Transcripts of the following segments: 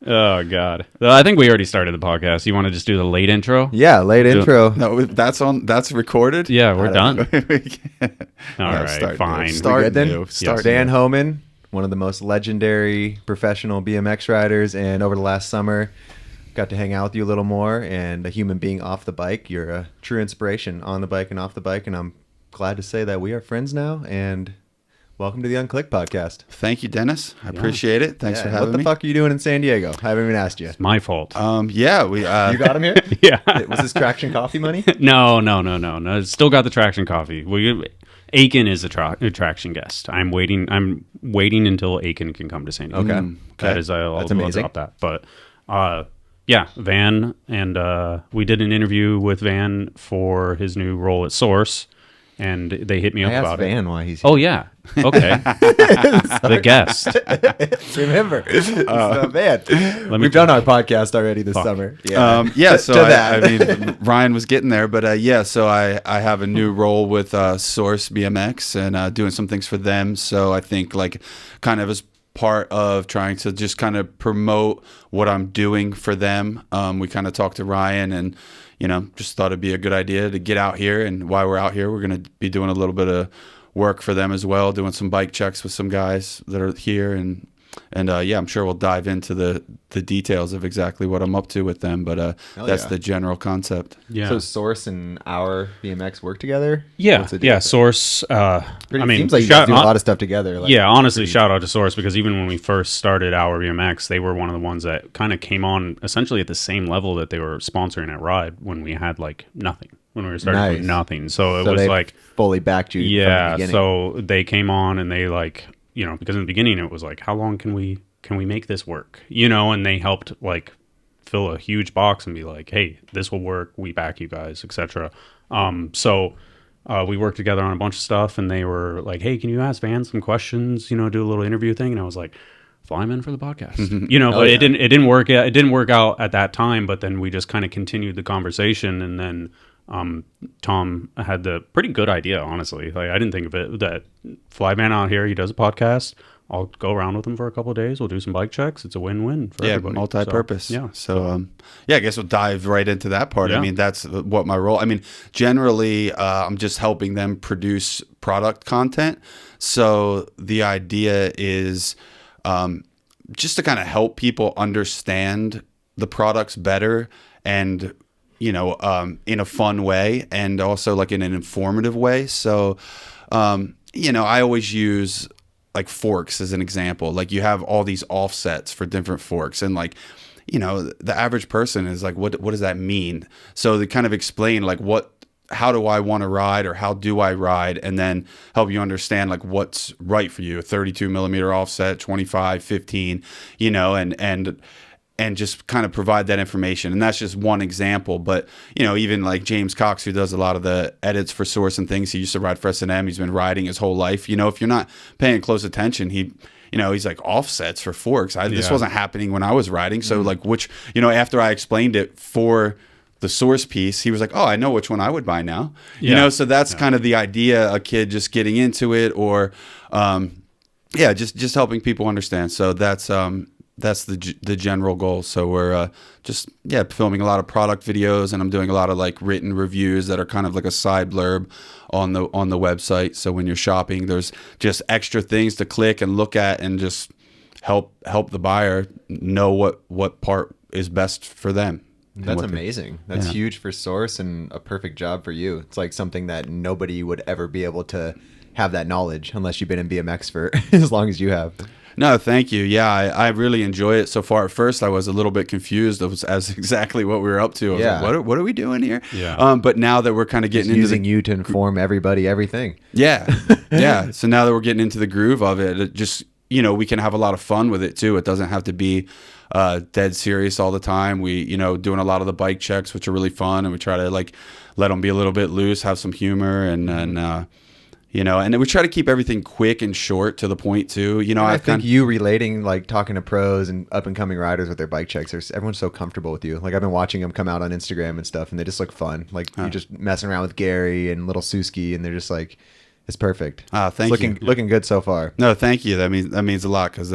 Oh, God. Well, I think we already started the podcast. You want to just do the late intro? Yeah, late intro. No, that's recorded. Yeah, we're done. All right, start fine. Start good then? new. Start Dan new. HOMAN, one of the most legendary professional BMX riders, and over the last summer, got to hang out with you a little more, and a human being off the bike. You're a true inspiration on the bike and off the bike, and I'm glad to say that we are friends now, and welcome to the Unclicked podcast. Thank you, Dennis. I appreciate it. Thanks for having me. What the fuck are you doing in San Diego? I haven't even asked you. My fault. Yeah, we. You got him here? Yeah. Was this Traction Coffee money? No. Still got the Traction Coffee. Aiken is a traction guest. I'm waiting until Aiken can come to San Diego. Okay. That is, I'll amazing. drop that. But yeah, Van, and we did an interview with Van for his new role at Source, and they hit me up I asked about Van it. why he's here. Oh yeah, okay. The guest. Remember, it's not bad. We've tell done our podcast already this summer. Yeah, so To I that. mean, Ryan was getting there, but yeah, so I have a new role with Source BMX and doing some things for them. So I think like kind of as part of trying to just kind of promote what I'm doing for them. We kind of talked to Ryan and, just thought it'd be a good idea to get out here. And while we're out here, we're going to be doing a little bit of work for them as well, doing some bike checks with some guys that are here. And yeah, I'm sure we'll dive into the details of exactly what I'm up to with them. But that's the general concept. Yeah. So Source and our BMX work together? Yeah, What's the deal yeah. with it? Source. Seems like you guys do a lot of stuff together. Like, yeah, honestly, shout out to Source, because even when we first started Our BMX, they were one of the ones that kind of came on essentially at the same level that they were sponsoring at Ride when we had like nothing, when we were starting from nothing. So it was they like fully backed you. yeah. From the beginning. So they came on and they like because in the beginning it was like, how long can we make this work? And they helped like fill a huge box and be like, hey, this will work. We back you guys, etc. So we worked together on a bunch of stuff, and they were like, hey, can you ask Van some questions, do a little interview thing? And I was like, fly him in for the podcast, but it didn't work. It didn't work out at that time, but then we just kind of continued the conversation. And then Tom had the pretty good idea, honestly. Like, I didn't think of it, that fly Van out here, he does a podcast. I'll go around with him for a couple of days. We'll do some bike checks. It's a win-win for everybody. Multi-purpose. So I guess we'll dive right into that part. Yeah. I mean, that's what my role. I mean, generally, I'm just helping them produce product content. So the idea is just to kind of help people understand the products better, and in a fun way, and also like in an informative way. So I always use like forks as an example. Like, you have all these offsets for different forks, and like, the average person is like, what does that mean? So they kind of explain like, how do I want to ride, or how do I ride, and then help you understand like what's right for you. A 32 millimeter offset, 25, 15, and just kind of provide that information. And that's just one example. But, even like James Cox, who does a lot of the edits for Source and things, he used to ride for S&M. He's been riding his whole life. If you're not paying close attention, he's like, offsets for forks. This wasn't happening when I was riding. So like, after I explained it for the Source piece, he was like, oh, I know which one I would buy now. So that's kind of the idea, a kid just getting into it, or just helping people understand. So that's the general goal. So we're just filming a lot of product videos, and I'm doing a lot of like written reviews that are kind of like a side blurb on the website. So when you're shopping, there's just extra things to click and look at, and just help the buyer know what part is best for them. That's amazing. That's huge for Source, and a perfect job for you. It's like something that nobody would ever be able to have that knowledge unless you've been in BMX for as long as you have. No, thank you. Yeah, I really enjoy it so far. At first, I was a little bit confused as exactly what we were up to. I was like, what are we doing here? Yeah. But now that we're kind of getting using you to inform everybody everything. Yeah, yeah. So now that we're getting into the groove of it just we can have a lot of fun with it too. It doesn't have to be dead serious all the time. We doing a lot of the bike checks, which are really fun, and we try to like let them be a little bit loose, have some humor, and and then we try to keep everything quick and short to the point too. I think you relating, like talking to pros and up and coming riders with their bike checks, everyone's so comfortable with you. Like, I've been watching them come out on Instagram and stuff, and they just look fun. Like, you're just messing around with Gary and little Suski, and they're just like, it's perfect. Thank you. Looking good so far. No, thank you. That means a lot, because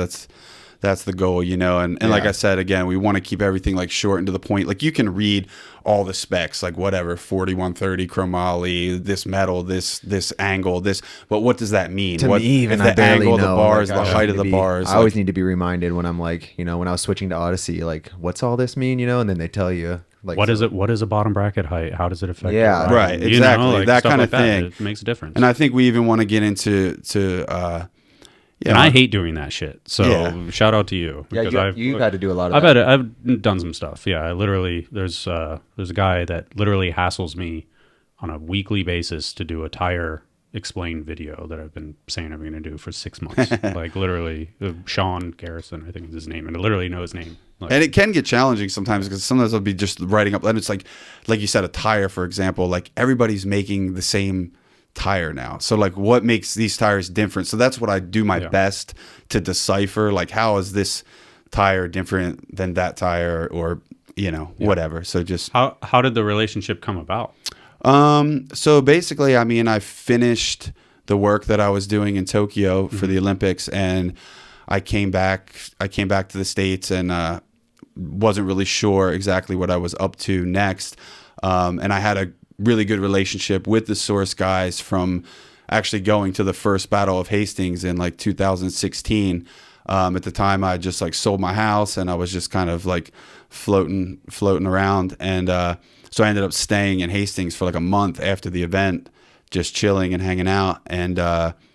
that's the goal, you know. And like I said, again, we want to keep everything like short and to the point. Like you can read all the specs, like whatever, 4130 chromoly, this metal, this angle, this, but what does that mean? To what me, even if I the barely angle of know. the bars, Like, the height of the bars? I always need to be reminded when I'm like, you know, when I was switching to Odyssey, like, what's all this mean, you know? And then they tell you, like, what is it? What is a bottom bracket height? How does it affect? Yeah. your riding? Right, You know, exactly. like, That stuff kind like of thing. It makes a difference. And I think we even want to get into and I hate doing that shit. So Yeah. shout out to you. Yeah, because you've had to do a lot of I've done some stuff. Yeah, I literally there's a guy that literally hassles me on a weekly basis to do a tire explain video that I've been saying I'm going to do for 6 months. Like literally, Sean Garrison, I think is his name, and I literally know his name. Like, and it can get challenging sometimes because sometimes I'll be just writing up, and it's like you said, a tire, for example. Like everybody's making the same tire now, so like what makes these tires different? So that's what I do my best to decipher. Like how is this tire different than that tire, or you know whatever. So just how did the relationship come about? So basically, I mean, I finished the work that I was doing in Tokyo for the Olympics, and I came back to the States and wasn't really sure exactly what I was up to next. And I had a really good relationship with the Source guys from actually going to the first Battle of Hastings in like 2016. At the time, I just like sold my house and I was just kind of like floating around. And so I ended up staying in Hastings for like a month after the event, just chilling and hanging out. And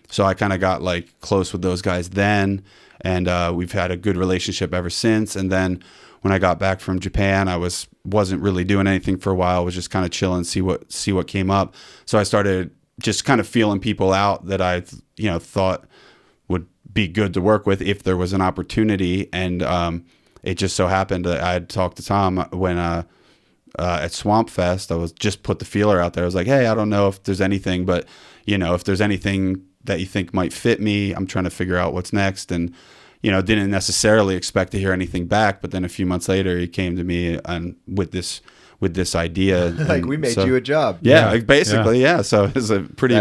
so I kind of got like close with those guys then. And we've had a good relationship ever since. And then when I got back from Japan, I wasn't really doing anything for a while. I was just kind of chilling, see what came up. So I started just kind of feeling people out that I thought would be good to work with if there was an opportunity. And it just so happened that I had talked to Tom when at Swampfest. I was just put the feeler out there. I was like, hey, I don't know if there's anything, but if there's anything that you think might fit me, I'm trying to figure out what's next. And didn't necessarily expect to hear anything back, but then a few months later he came to me and with this idea. Like, we made you a job. Yeah, like basically, yeah. So it's a pretty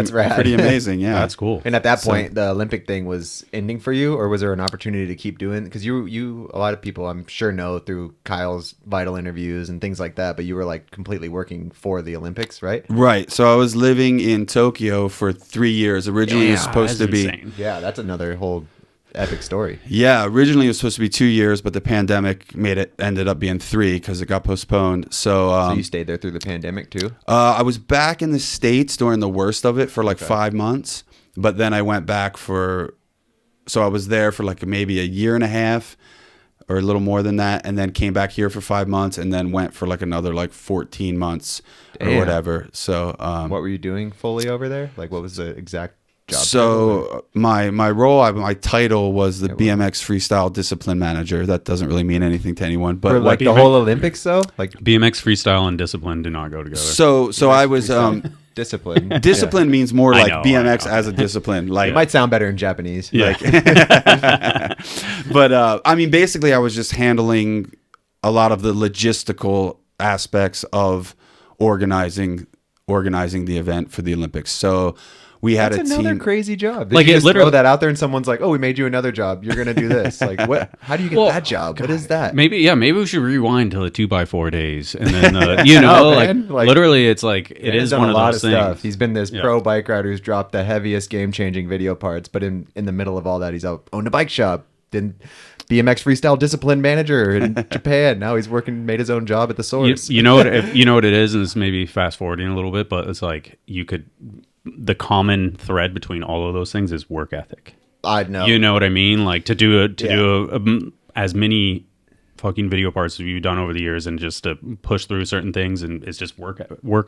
amazing. Yeah, that's cool. And at that point, the Olympic thing was ending for you, or was there an opportunity to keep doing? Because you a lot of people I'm sure know through Kyle's Vital interviews and things like that, but you were like completely working for the Olympics, right? Right. So I was living in Tokyo for 3 years. Originally, it was supposed to be. Insane. Yeah, that's another whole epic story. Yeah, originally it was supposed to be 2 years, but the pandemic ended up being 3 because it got postponed. So you stayed there through the pandemic too? I was back in the States during the worst of it for like 5 months, but then I went back so I was there for like maybe a year and a half or a little more than that, and then came back here for 5 months, and then went for like another like 14 months or whatever. So what were you doing fully over there? Like, what was the exact job? So my role, my title was the BMX freestyle discipline manager. That doesn't really mean anything to anyone, but for like the whole Olympics, though, like BMX freestyle and discipline do not go together. So I was discipline. Discipline means more like know, BMX as a discipline. Like It might sound better in Japanese. Yeah. But I mean, basically, I was just handling a lot of the logistical aspects of organizing the event for the Olympics. So we had That's a another team. crazy job. Did Like, you it just literally- throw that out there and someone's like, "Oh, we made you another job. You're gonna do this." Like, what? How do you get that job? What is that? Maybe we should rewind to the 2x4 days, and then Oh, like, man. Like, literally, it's like it He's is done one a of lot those of things. stuff. He's been this pro bike rider who's dropped the heaviest game-changing video parts, but in the middle of all that, he's owned a bike shop, then BMX freestyle discipline manager in Japan. Now he's made his own job at the Source. You know what? You know what it is, and it's maybe fast forwarding a little bit, but it's like the common thread between all of those things is work ethic. I know. You know what I mean? Like to do as many fucking video parts as you've done over the years, and just to push through certain things, and it's just work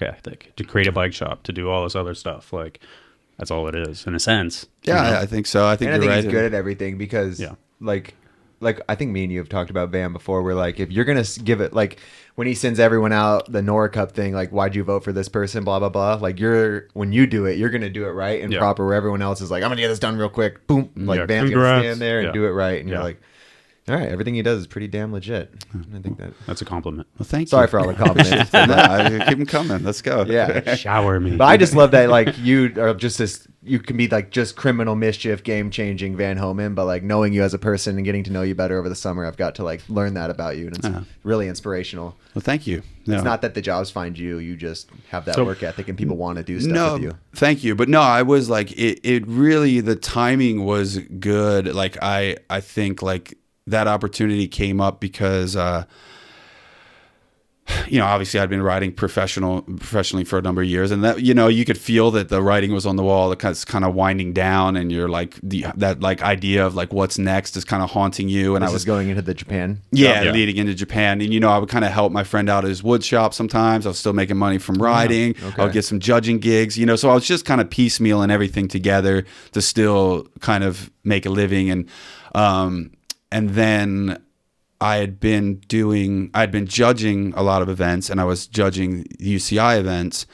ethic to create a bike shop, to do all this other stuff. Like that's all it is in a sense. Yeah, I think so. I think and you're I think right. he's good at everything because, like I think me and you have talked about Van before. We're like, if you're gonna give it, like when he sends everyone out the Nora Cup thing, like why'd you vote for this person? Blah blah blah. Like when you do it, you're gonna do it right and proper. Where everyone else is like, I'm gonna get this done real quick. Boom. Like Van's gonna congrats. stand there and do it right. And you're like, All right, everything he does is pretty damn legit. I think that. That's a compliment. Well, thank Sorry you. for all the compliments. Keep them coming. Let's go. Yeah. Shower me. But I just love that, like, you are just this, you can be like just criminal mischief, game changing Van Homan, but like knowing you as a person and getting to know you better over the summer, I've got to like learn that about you, and it's really inspirational. Well, thank you. No. It's not that the jobs find you, you just have that work ethic and people want to do stuff with you. Thank you. But no, I was like, it really, the timing was good. Like, I think like that opportunity came up because, obviously I'd been riding professionally for a number of years, and that, you could feel that the writing was on the wall. It's kind of winding down, and you're like that idea of like what's next is kind of haunting you. And I I was was going into the Japan. leading into Japan, and I would kind of help my friend out at his wood shop sometimes. I was still making money from riding. Okay. I would get some judging gigs, so I was just kind of piecemealing everything together to still kind of make a living. And then I had been judging a lot of events, and I was judging UCI events,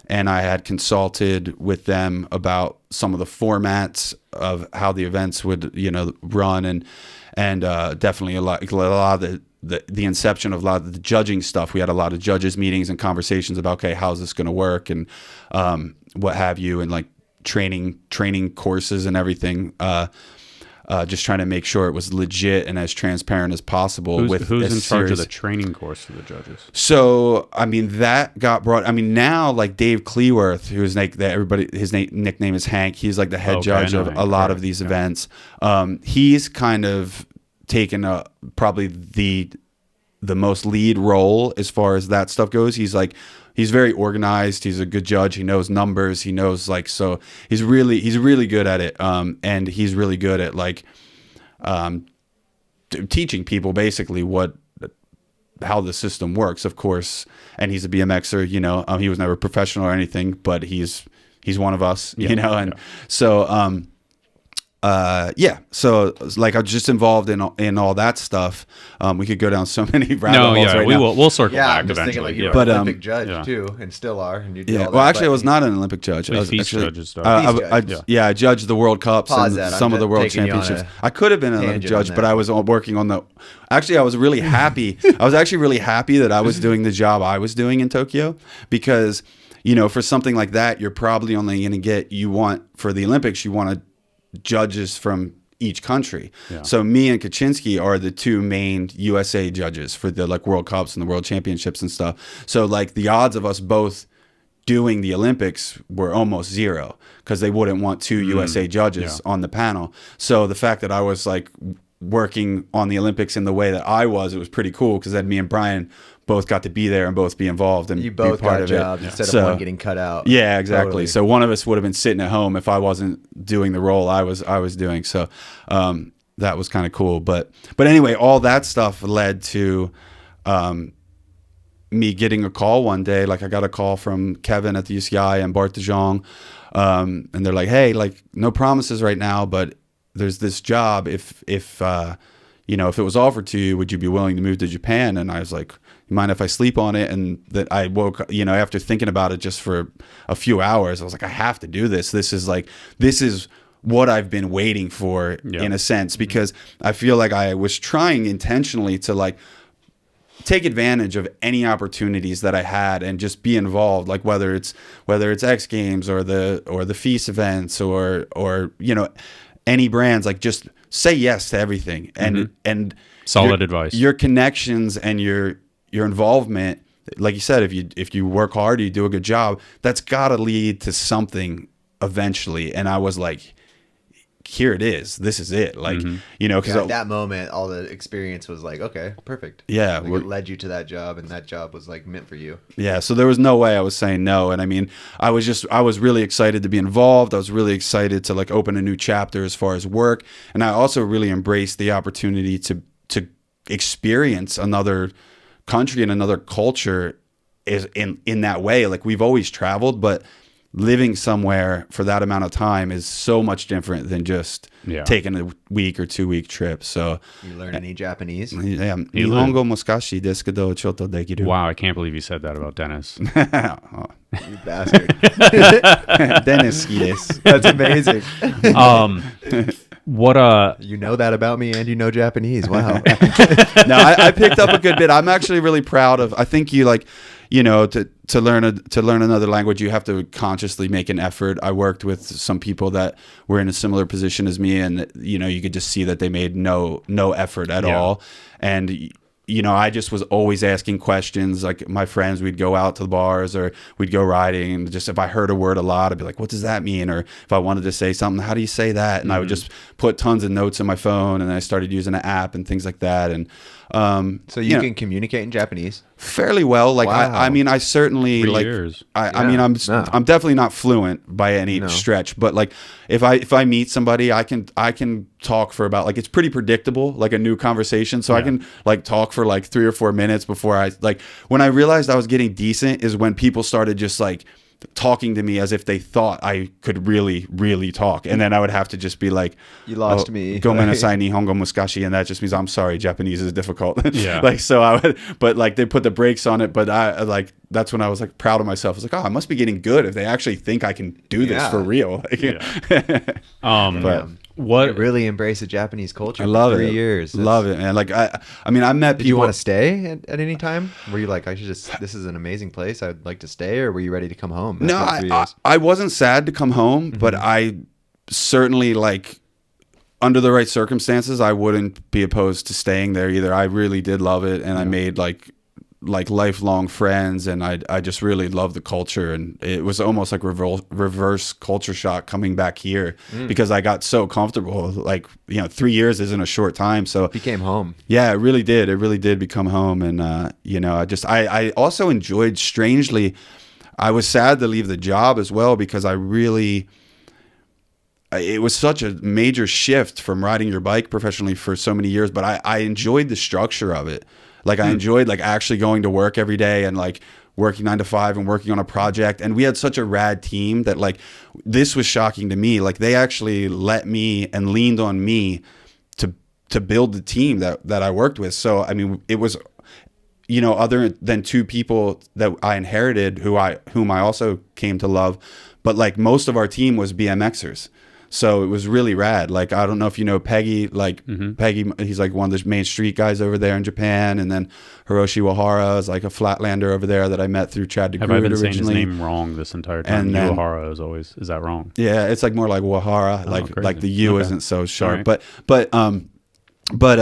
and I had consulted with them about some of the formats of how the events would, run, and definitely a lot of the inception of a lot of the judging stuff. We had a lot of judges meetings and conversations about, okay, how's this going to work, and what have you, and like training courses and everything. Just trying to make sure it was legit and as transparent as possible. Who's in charge of the training course for the judges? So, I mean, that got brought. I mean, now like Dave Cleworth, who's like his nickname is Hank. He's like the head judge of a lot of these events. He's kind of taken probably the most lead role as far as that stuff goes. He's very organized. He's a good judge. He knows numbers. He knows so he's really good at it. And he's really good at like teaching people basically how the system works, of course. And he's a BMXer, he was never professional or anything, but he's one of us, so so like I was just involved in all that stuff. We could go down so many rabbit holes right now. We'll circle back I'm just eventually. thinking like you were But, an Olympic judge too, and still are. And you did all that, actually, I was not an Olympic judge. I was Feast actually judges stuff. I judged the World Cups and some of the World Championships. I could have been an Olympic judge, but I was working on the. Actually, I was really happy. I was actually really happy that I was doing the job I was doing in Tokyo, because for something like that, you're probably only going to get for the Olympics, you want judges from each country. Yeah. So me and Kaczynski are the two main USA judges for the like World Cups and the World Championships and stuff. So like the odds of us both doing the Olympics were almost zero, because they wouldn't want two USA judges on the panel. So the fact that I was like working on the Olympics in the way that it was pretty cool, because then me and Brian both got to be there and both be involved and you both be part got of jobs it. instead of one getting cut out. Yeah, exactly. Totally. So one of us would have been sitting at home if I wasn't doing the role I was doing. So that was kind of cool. But anyway, all that stuff led to me getting a call one day. Like I got a call from Kevin at the UCI and Bart de Jong, and they're like, "Hey, like no promises right now, but there's this job. If if it was offered to you, would you be willing to move to Japan?" And I was like, "You mind if I sleep on it?" And that I woke, after thinking about it just for a few hours, I was like, I have to do this. This is what I've been waiting for in a sense, because I feel like I was trying intentionally to like take advantage of any opportunities that I had and just be involved, like whether it's X Games or the Feast events or any brands, like just say yes to everything. And solid advice. Your connections and your involvement, like you said, if you work hard, you do a good job, that's got to lead to something eventually. And I was like, here it is. This is it. Like, because at that moment, all the experience was like, okay, perfect. Yeah. Like it led you to that job, and that job was like meant for you. Yeah. So there was no way I was saying no. And I mean, I was really excited to be involved. I was really excited to like open a new chapter as far as work. And I also really embraced the opportunity to experience another country and another culture is in that way. Like we've always traveled, but living somewhere for that amount of time is so much different than just taking a week or 2 week trip. So you learn any Japanese? Yeah. Nihongo mo sukashi desu kedo chotto dekiru. Wow, I can't believe you said that about Dennis. You bastard. Dennis desu. That's amazing. What You know that about me, and you know Japanese. Wow. No, I picked up a good bit. I'm actually really proud of. I think you like, you know, to learn another language, you have to consciously make an effort. I worked with some people that were in a similar position as me, and you know, you could just see that they made no effort at all. And you know, I just was always asking questions. Like my friends, we'd go out to the bars or we'd go riding, and just if I heard a word a lot, I'd be like, what does that mean? Or if I wanted to say something, how do you say that? And I would just put tons of notes in my phone, and I started using an app and things like that. And So you can communicate in Japanese? fairly well. Like Wow. I mean, I certainly 3 like. years. I mean, I'm definitely not fluent by any stretch, but like if I meet somebody, I can talk for about, like, it's pretty predictable, like a new conversation. So I can like talk for like 3 or 4 minutes before I like, when I realized I was getting decent is when people started just like talking to me as if they thought I could really talk, and then I would have to just be like, You lost me. Gomenasai nihongo muskashi, and that just means I'm sorry, Japanese is difficult. Yeah. Like, so I would, but like they put the brakes on it, but I like, that's when I was like proud of myself. I was like, oh, I must be getting good if they actually think I can do this for real. But What really embrace the Japanese culture. I love for 3 it. years. Love it, man. Like I mean, I met Did people. you want to stay at any time? Were you like, this is an amazing place, I'd like to stay, or were you ready to come home? No, after 3 I years? I wasn't sad to come home, but I certainly, like, under the right circumstances, I wouldn't be opposed to staying there either. I really did love it, and I made like lifelong friends, and I just really loved the culture, and it was almost like reverse culture shock coming back here because I got so comfortable. Like, you know, 3 years isn't a short time, so It became home. yeah, it really did become home. And you know, I also enjoyed, strangely, I was sad to leave the job as well, because it was such a major shift from riding your bike professionally for so many years, but I enjoyed the structure of it. Like, I enjoyed like actually going to work every day and like working 9 to 5 and working on a project. And we had such a rad team that, like, this was shocking to me. Like, they actually let me and leaned on me to build the team that I worked with. So, I mean, it was, you know, other than 2 people that I inherited whom I also came to love, but like most of our team was BMXers. So it was really rad. Like, I don't know if you know Peggy, like Peggy, he's like one of the main street guys over there in Japan. And then Hiroshi Wahara is like a Flatlander over there that I met through Chad DeGroot have I been originally. saying his name wrong this entire time? And then, Uehara is that wrong? Yeah, it's like more like Wahara, crazy. like the U Okay. isn't so sharp. Right. But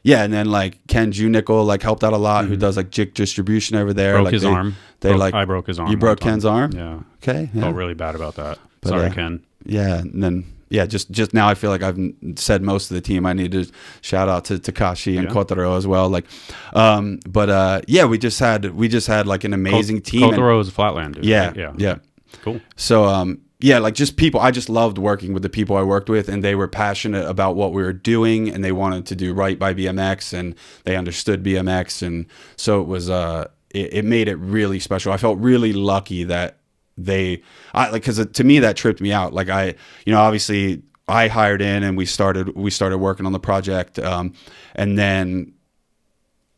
yeah, and then like Ken Junickle like helped out a lot, who does like JIC distribution over there. Broke like his arm. I broke his arm. You one broke time. Ken's arm? Yeah. Okay. Yeah. Felt really bad about that. But, Sorry, Ken. Yeah, and then just now I feel like I've said most of the team. I need to shout out to Takashi and Kotaro as well. Like, yeah, we just had like an amazing team. Kotaro is a Flatland dude. Yeah, right? yeah. Cool. So yeah, like just people. I just loved working with the people I worked with, and they were passionate about what we were doing, and they wanted to do right by BMX, and they understood BMX, and so it was it made it really special. I felt really lucky that because to me that tripped me out. Like, obviously I hired in and we started working on the project, and then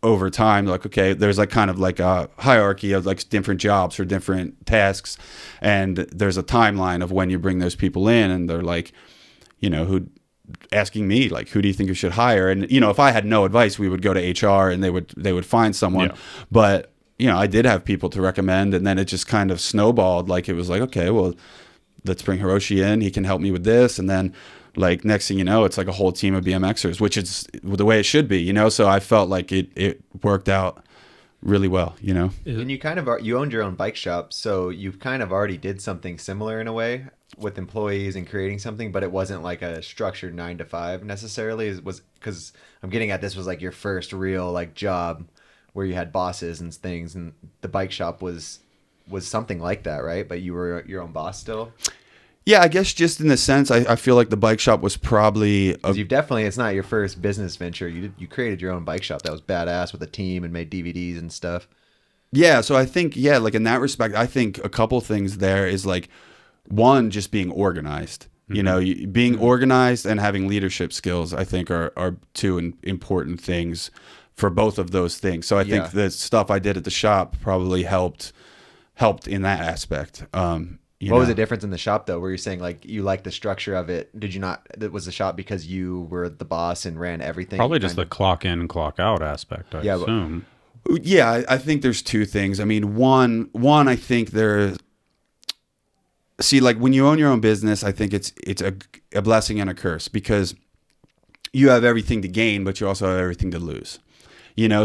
over time, like, okay, there's like kind of like a hierarchy of like different jobs for different tasks, and there's a timeline of when you bring those people in, and they're like, who asking me like, who do you think you should hire? And if I had no advice, we would go to HR and they would find someone. But I did have people to recommend, and then it just kind of snowballed. Like, it was like, okay, well, let's bring Hiroshi in. He can help me with this. And then, like, next thing you know, it's like a whole team of BMXers, which is the way it should be, So I felt like it worked out really well, And you owned your own bike shop, so you kind of already did something similar in a way with employees and creating something, but it wasn't like a structured 9 to 5 necessarily. It was, because I'm getting at, this was like your first real like job where you had bosses and things, and the bike shop was something like that, right? But you were your own boss still. Yeah, I guess just in the sense, I feel like the bike shop was probably it's not your first business venture. You created your own bike shop that was badass with a team and made DVDs and stuff. Yeah, so I think, like in that respect, I think a couple things there is like, one, just being organized. Being organized and having leadership skills, I think are two important things for both of those things. So I think the stuff I did at the shop probably helped in that aspect. What was the difference in the shop though? Where you're saying like you like the structure of it? Did you not? Was the shop because you were the boss and ran everything? Probably just the clock in, clock out aspect. I assume. Yeah, I think there's two things. I mean, one, I think see, like when you own your own business, I think it's a blessing and a curse because you have everything to gain, but you also have everything to lose.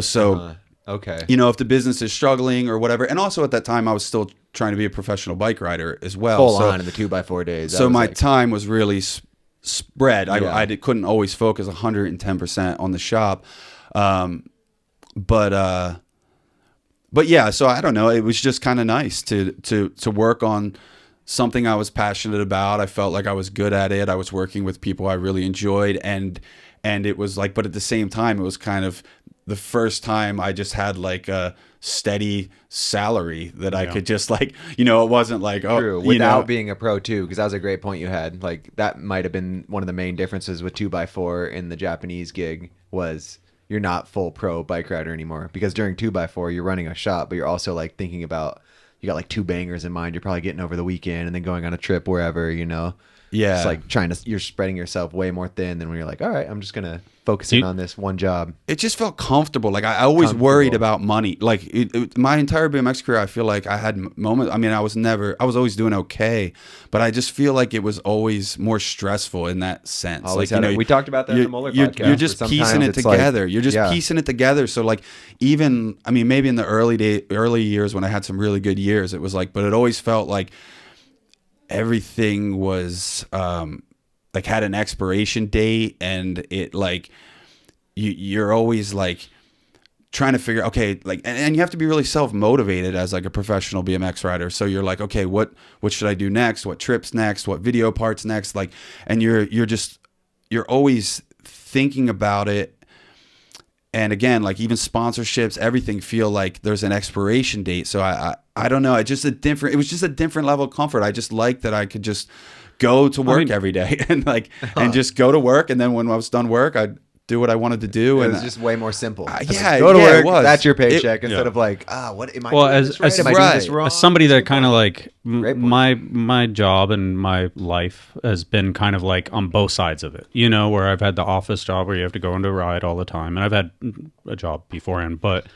So okay. If the business is struggling or whatever, and also at that time I was still trying to be a professional bike rider as well. Full on in the 2x4 days. So my time was really spread. I couldn't always focus 110% on the shop. But yeah, so I don't know. It was just kind of nice to work on something I was passionate about. I felt like I was good at it. I was working with people I really enjoyed, and it was like, but at the same time, it was kind of the first time I just had like a steady salary that I could just like, it wasn't like, True. Without being a pro too, because that was a great point you had. Like that might have been one of the main differences with 2x4 in the Japanese gig was you're not full pro bike rider anymore, because during 2x4 you're running a shop, but you're also like thinking about, you got like 2 bangers in mind. You're probably getting over the weekend and then going on a trip wherever, Yeah. It's like you're spreading yourself way more thin than when you're like, all right, I'm just going to focus in on this one job. It just felt comfortable. Like I always worried about money. Like my entire BMX career, I feel like I had moments. I mean, I was always doing okay, but I just feel like it was always more stressful in that sense. Always like, we talked about that in the Muller podcast. You're just piecing it together. You're just piecing it together. So like even, I mean, maybe in the early years when I had some really good years, it was like, but it always felt like everything was like had an expiration date, and it like you're always like trying to figure, okay, like, and you have to be really self-motivated as like a professional BMX rider. So you're like, okay, what should I do next? What trips next? What video parts next? Like, and you're always thinking about it. And again, like even sponsorships, everything feel like there's an expiration date. So I don't know. It was just a different level of comfort. I just liked that I could just go to work every day and like, and just go to work. And then when I was done work, I'd do what I wanted to do. It and was just way more simple. Go to work. That's your paycheck instead of like, what am I doing this right? Am I doing this wrong? As somebody that kind of like my job and my life has been kind of like on both sides of it, where I've had the office job where you have to go into a ride all the time. And I've had a job beforehand, but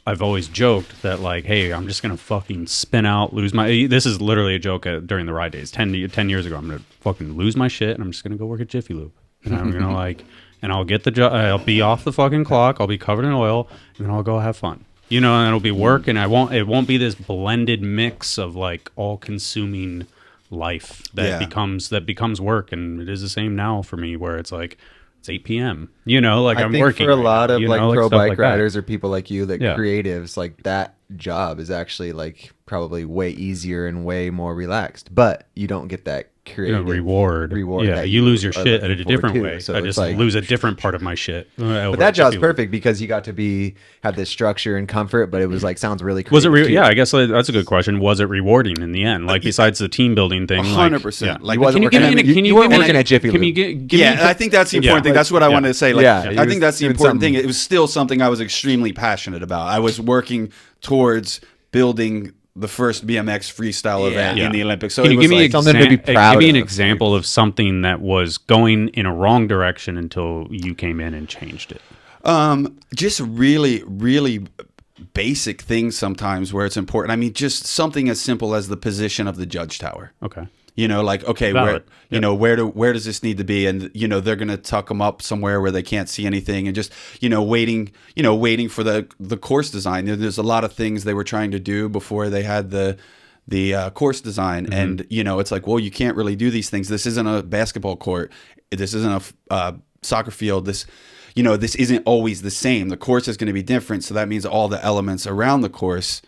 I've always joked that like, hey, I'm just going to fucking spin out, this is literally a joke during the ride days. 10 years ago, I'm going to fucking lose my shit and I'm just going to go work at Jiffy Lube. And I'm going to like, and I'll get the job, I'll be off the fucking clock, I'll be covered in oil, and then I'll go have fun. And it'll be work, and it won't be this blended mix of like all consuming life that becomes work. And it is the same now for me where it's like, it's 8 p.m. Like I'm working. For a lot of like pro bike riders that. Or people like you, that creatives, like that job is actually like probably way easier and way more relaxed, but you don't get that creative reward. Yeah, you lose your shit at a different way. So I just like, lose a different part of my shit. But that job's perfect because you got to have this structure and comfort, but it was like, sounds really creative. Was it I guess that's a good question. Was it rewarding in the end? Like besides the team building thing? 100%. Like, you weren't working at Jiffy Lube. I think that's the important thing. That's what I wanted to say. Like, I think that's the important thing. It was still something I was extremely passionate about. I was working towards building the first BMX freestyle event in the Olympics. So Can you give me something to be proud give me an of. example of something that was going in a wrong direction until you came in and changed it? Just really, really basic things sometimes where it's important. I mean, just something as simple as the position of the judge tower. Okay. Like, okay, Valid. where does this need to be? And, they're going to tuck them up somewhere where they can't see anything, and just, waiting for the course design. There's a lot of things they were trying to do before they had the course design. Mm-hmm. And, it's like, well, you can't really do these things. This isn't a basketball court. This isn't a soccer field. This isn't always the same. The course is going to be different. So that means all the elements around the course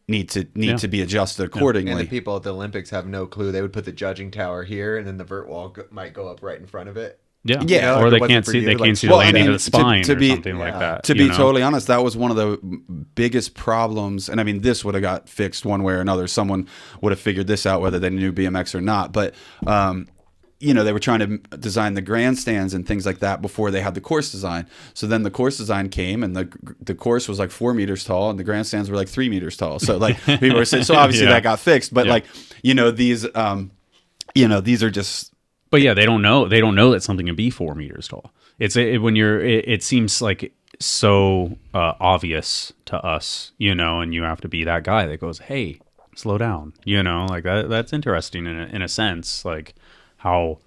need to be adjusted accordingly. And the people at the Olympics have no clue. They would put the judging tower here, and then the vert wall might go up right in front of it. Yeah. Or they can't see the landing of the spine or something like that. To be totally honest, that was one of the biggest problems. And I mean, this would have got fixed one way or another. Someone would have figured this out, whether they knew BMX or not. But you know, they were trying to design the grandstands and things like that before they had the course design. So then the course design came, and the course was like 4 meters tall, and the grandstands were like 3 meters tall. So like people were saying, so obviously that got fixed. But like, you know, these are just. But yeah, they don't know that something can be 4 meters tall. It seems like so obvious to us, you know, and you have to be that guy that goes, hey, slow down, you know, like that's interesting in a sense, like how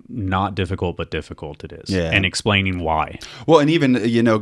not difficult but difficult it is, and explaining why. Well, and even, you know,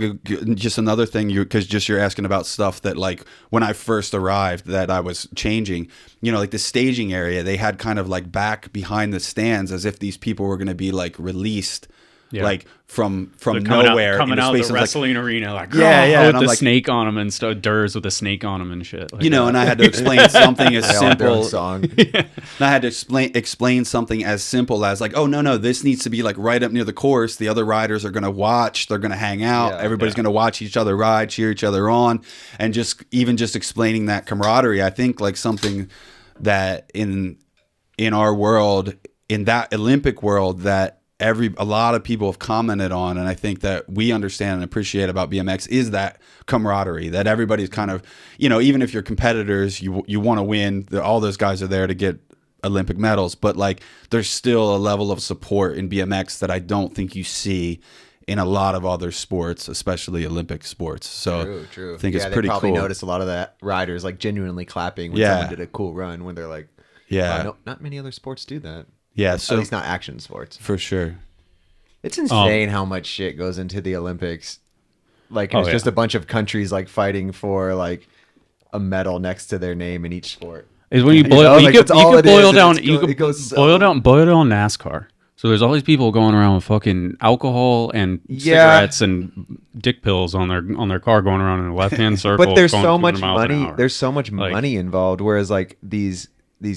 just another thing, because you're asking about stuff that, like, when I first arrived that I was changing, you know, like the staging area, they had kind of like back behind the stands as if these people were going to be like released. Yeah. Like from nowhere, coming out space the wrestling arena, like with the snake on them and stuff, Durs with a snake on them and shit. Like, you know, and I had to explain something as simple. And I had to explain something as simple as like, oh no, this needs to be like right up near the course. The other riders are going to watch. They're going to hang out. Everybody's going to watch each other ride, cheer each other on, and just explaining that camaraderie. I think like something that in our world, in that Olympic world, that a lot of people have commented on, and I think that we understand and appreciate about BMX is that camaraderie, that everybody's kind of, you know, even if you're competitors, you want to win, all those guys are there to get Olympic medals, but like there's still a level of support in BMX that I don't think you see in a lot of other sports, especially Olympic sports. So true. I think it's pretty cool. They probably noticed a lot of that riders like genuinely clapping when someone did a cool run, when they're like, no, not many other sports do that. Yeah, so at least not action sports. For sure. It's insane how much shit goes into the Olympics. Like it's just a bunch of countries like fighting for like a medal next to their name in each sport. Is when you boil down NASCAR. So there's all these people going around with fucking alcohol and cigarettes and dick pills on their car, going around in a left-hand circle. But there's so much money. There's so much money involved. Whereas like these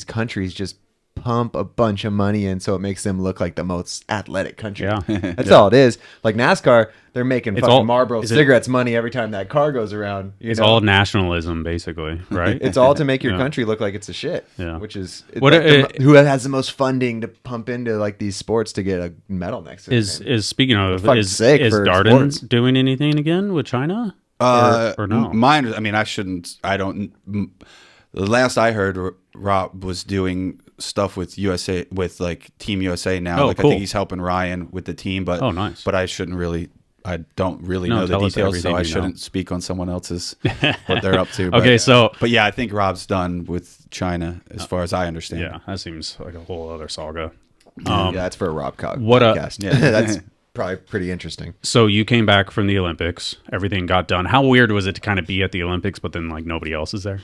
countries just pump a bunch of money in, so it makes them look like the most athletic country. Yeah, that's all it is. Like NASCAR, they're making fucking Marlboro cigarettes money every time that car goes around. It's all nationalism, basically, right? It's all to make your country look like it's a shit. Yeah, which is who has the most funding to pump into like these sports to get a medal next to it. Is speaking of, is Darden doing anything again with China? Or no? Mine. I mean, I don't. The last I heard, Rob was doing stuff with USA, with like Team USA now. Oh, like cool. I think he's helping Ryan with the team, but nice. But I don't really know the details, so I shouldn't speak on someone else's what they're up to. But, okay, but yeah, I think Rob's done with China as far as I understand. Yeah, that seems like a whole other saga. Yeah, that's for a Rob Cog podcast. Yeah, that's probably pretty interesting. So you came back from the Olympics, everything got done. How weird was it to kind of be at the Olympics, but then like nobody else is there?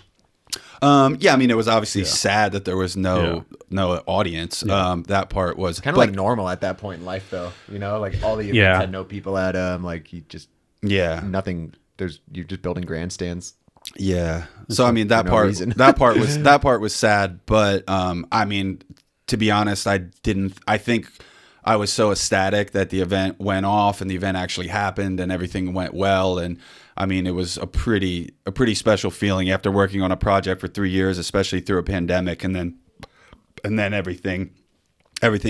Yeah, I mean, it was obviously sad that there was no audience. Yeah. That part was kind of like normal at that point in life, though. You know, like all the events had no people at them. Like you just nothing. You're just building grandstands. Yeah. So I mean, that part was sad. But I mean, to be honest, I think I was so ecstatic that the event went off and the event actually happened and everything went well. And I mean, it was a pretty special feeling after working on a project for 3 years, especially through a pandemic, and then everything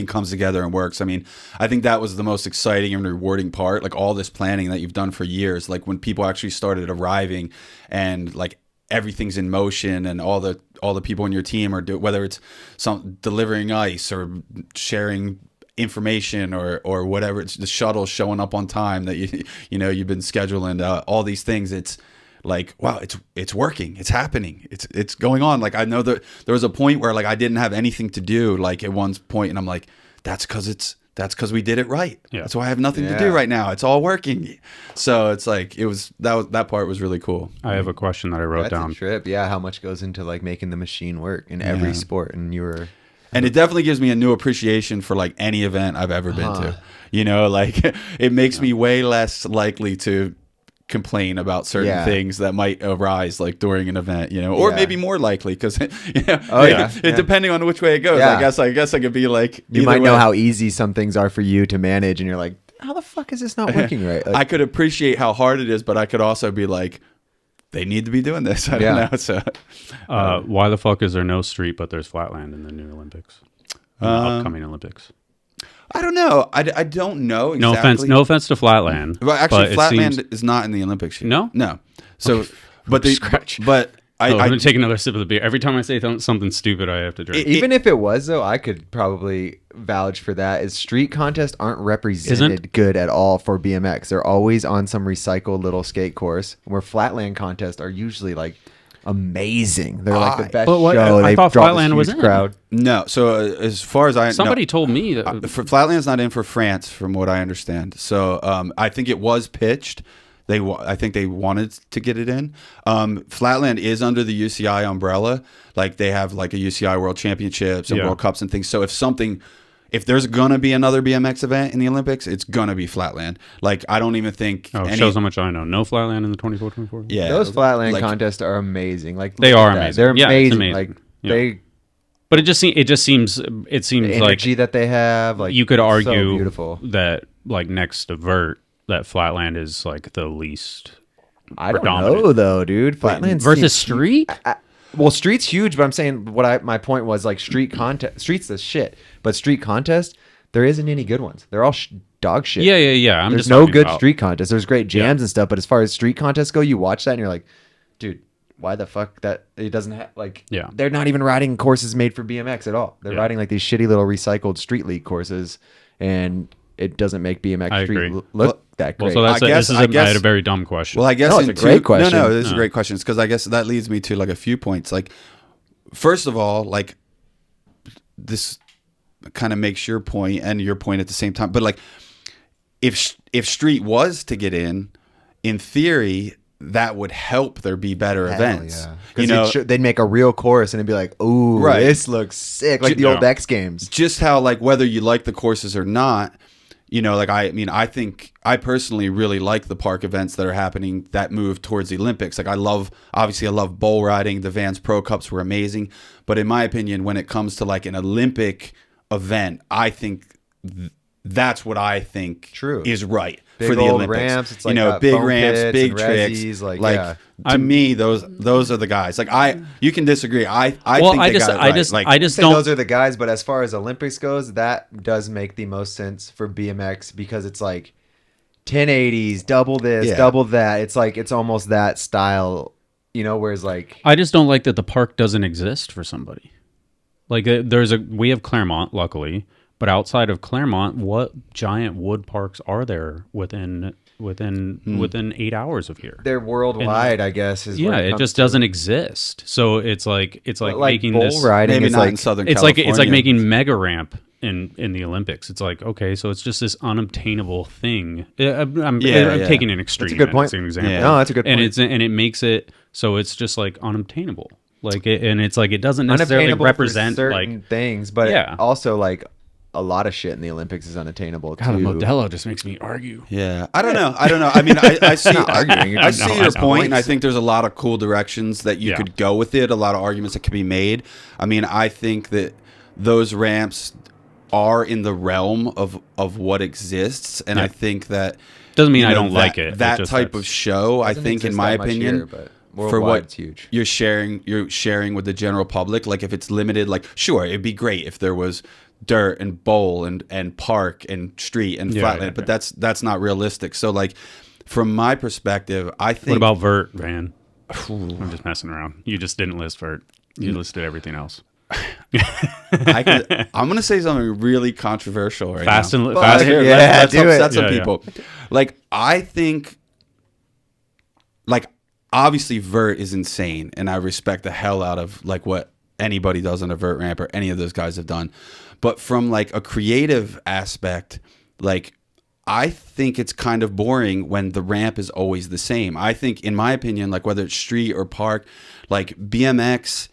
comes together and works. I mean, I think that was the most exciting and rewarding part, like all this planning that you've done for years, like when people actually started arriving and like everything's in motion and all the people in your team are whether it's delivering ice or sharing information or whatever, it's the shuttle showing up on time that you've been scheduling, all these things. It's like, wow, it's working, it's happening, it's going on. Like I know that there was a point where like I didn't have anything to do, like at one point, and I'm like, that's because we did it right. Yeah. That's why I have nothing to do right now. It's all working. So it's like that part was really cool. I have a question that I wrote down. A trip. Yeah, how much goes into like making the machine work in every sport, and it definitely gives me a new appreciation for like any event I've ever been to. You know, like it makes me way less likely to complain about certain things that might arise like during an event, or maybe more likely because depending on which way it goes. I guess I could be like, you might know how easy some things are for you to manage, and you're like, how the fuck is this not working right? Like, I could appreciate how hard it is, but I could also be like, they need to be doing this. I don't know. So, why the fuck is there no street but there's Flatland in the new Olympics? in the upcoming Olympics? I don't know. I don't know exactly. No offense to Flatland. Well, actually, but Flatland is not in the Olympics yet. No? So, but I'm going to take another sip of the beer. Every time I say something stupid, I have to drink. Even if it was, though, I could probably vouch for that. Is street contests aren't represented good at all for BMX. They're always on some recycled little skate course, where Flatland contests are usually like amazing. They're like the best show. I thought Flatland was in. Crowd. No. So as far as somebody told me that Flatland's not in for France, from what I understand. So I think it was pitched. I think they wanted to get it in. Flatland is under the UCI umbrella. Like they have like a UCI World Championships and World Cups and things. So if there's gonna be another BMX event in the Olympics, it's gonna be Flatland. Like I don't even think. Shows how much I know. No Flatland in the 24-24. Yeah, those Flatland contests are amazing. Like they are amazing. They're amazing. Amazing. Like they. But it just seems the energy like that they have. Like you could argue so beautiful. that like next to Vert, that Flatland is like the least. I don't know though, dude. Flatland versus street. Well, street's huge, but I'm saying my point was like street contest. Street's the shit, but street contest there isn't any good ones. They're all dog shit. Yeah. There's no good street contests. There's great jams and stuff, but as far as street contests go, you watch that and you're like, dude, why the fuck that it doesn't have like? Yeah. They're not even riding courses made for BMX at all. They're riding like these shitty little recycled street league courses, and it doesn't make BMX street look that great. Well, so I had a very dumb question. Well, I guess it's a great question. No, this is a great question. Because I guess that leads me to like a few points. Like, first of all, like this kind of makes your point and your point at the same time. But like, if street was to get in theory, that would help there be better events. Yeah. You know, they'd make a real course and it'd be like, "Ooh, this looks sick!" Like the old X Games. Just how like whether you like the courses or not. You know, like I think I personally really like the park events that are happening that move towards the Olympics. Like I love bull riding. The Vans Pro Cups were amazing, but in my opinion, when it comes to like an Olympic event, I think that's what I think is right big for the old Olympics. Ramps, it's like big ramps, big tricks. Like to me, those are the guys. Like you can disagree. I think I just don't. Those are the guys. But as far as Olympics goes, that does make the most sense for BMX because it's like 1080s, double this, double that. It's like it's almost that style, you know. Whereas like I just don't like that the park doesn't exist for somebody. Like we have Claremont, luckily. But outside of Claremont, what giant wood parks are there within 8 hours of here? They're worldwide, I guess. It just doesn't exist. So it's like making bull this riding. Maybe is not like in Southern it's California. like making mega ramp in the Olympics. It's like, okay, so it's just this unobtainable thing. I'm taking an extreme. That's a good point. As an example. Yeah. No, that's a good point. And it makes it so it's just like unobtainable. Like it doesn't necessarily represent certain like things, but also like. A lot of shit in the Olympics is unattainable too. Modelo just makes me argue. Yeah, I don't know. I mean, I see arguing. I see your point, and I think there's a lot of cool directions that you could go with it. A lot of arguments that could be made. I mean, I think that those ramps are in the realm of what exists, and I think that doesn't mean I don't like it. That type of show, I think, in my opinion. For what it's huge. you're sharing with the general public. Like if it's limited, like sure, it'd be great if there was dirt and bowl and park and street and flatland, but that's not realistic. So like from my perspective, I think. What about Vert, Van? I'm just messing around. You just didn't list Vert. You listed everything else. I'm gonna say something really controversial right fast now. Let's upset some people. Like I think, like obviously Vert is insane, and I respect the hell out of like what anybody does on a Vert ramp or any of those guys have done. But from like a creative aspect, like I think it's kind of boring when the ramp is always the same. I think, in my opinion, like whether it's street or park, like BMX,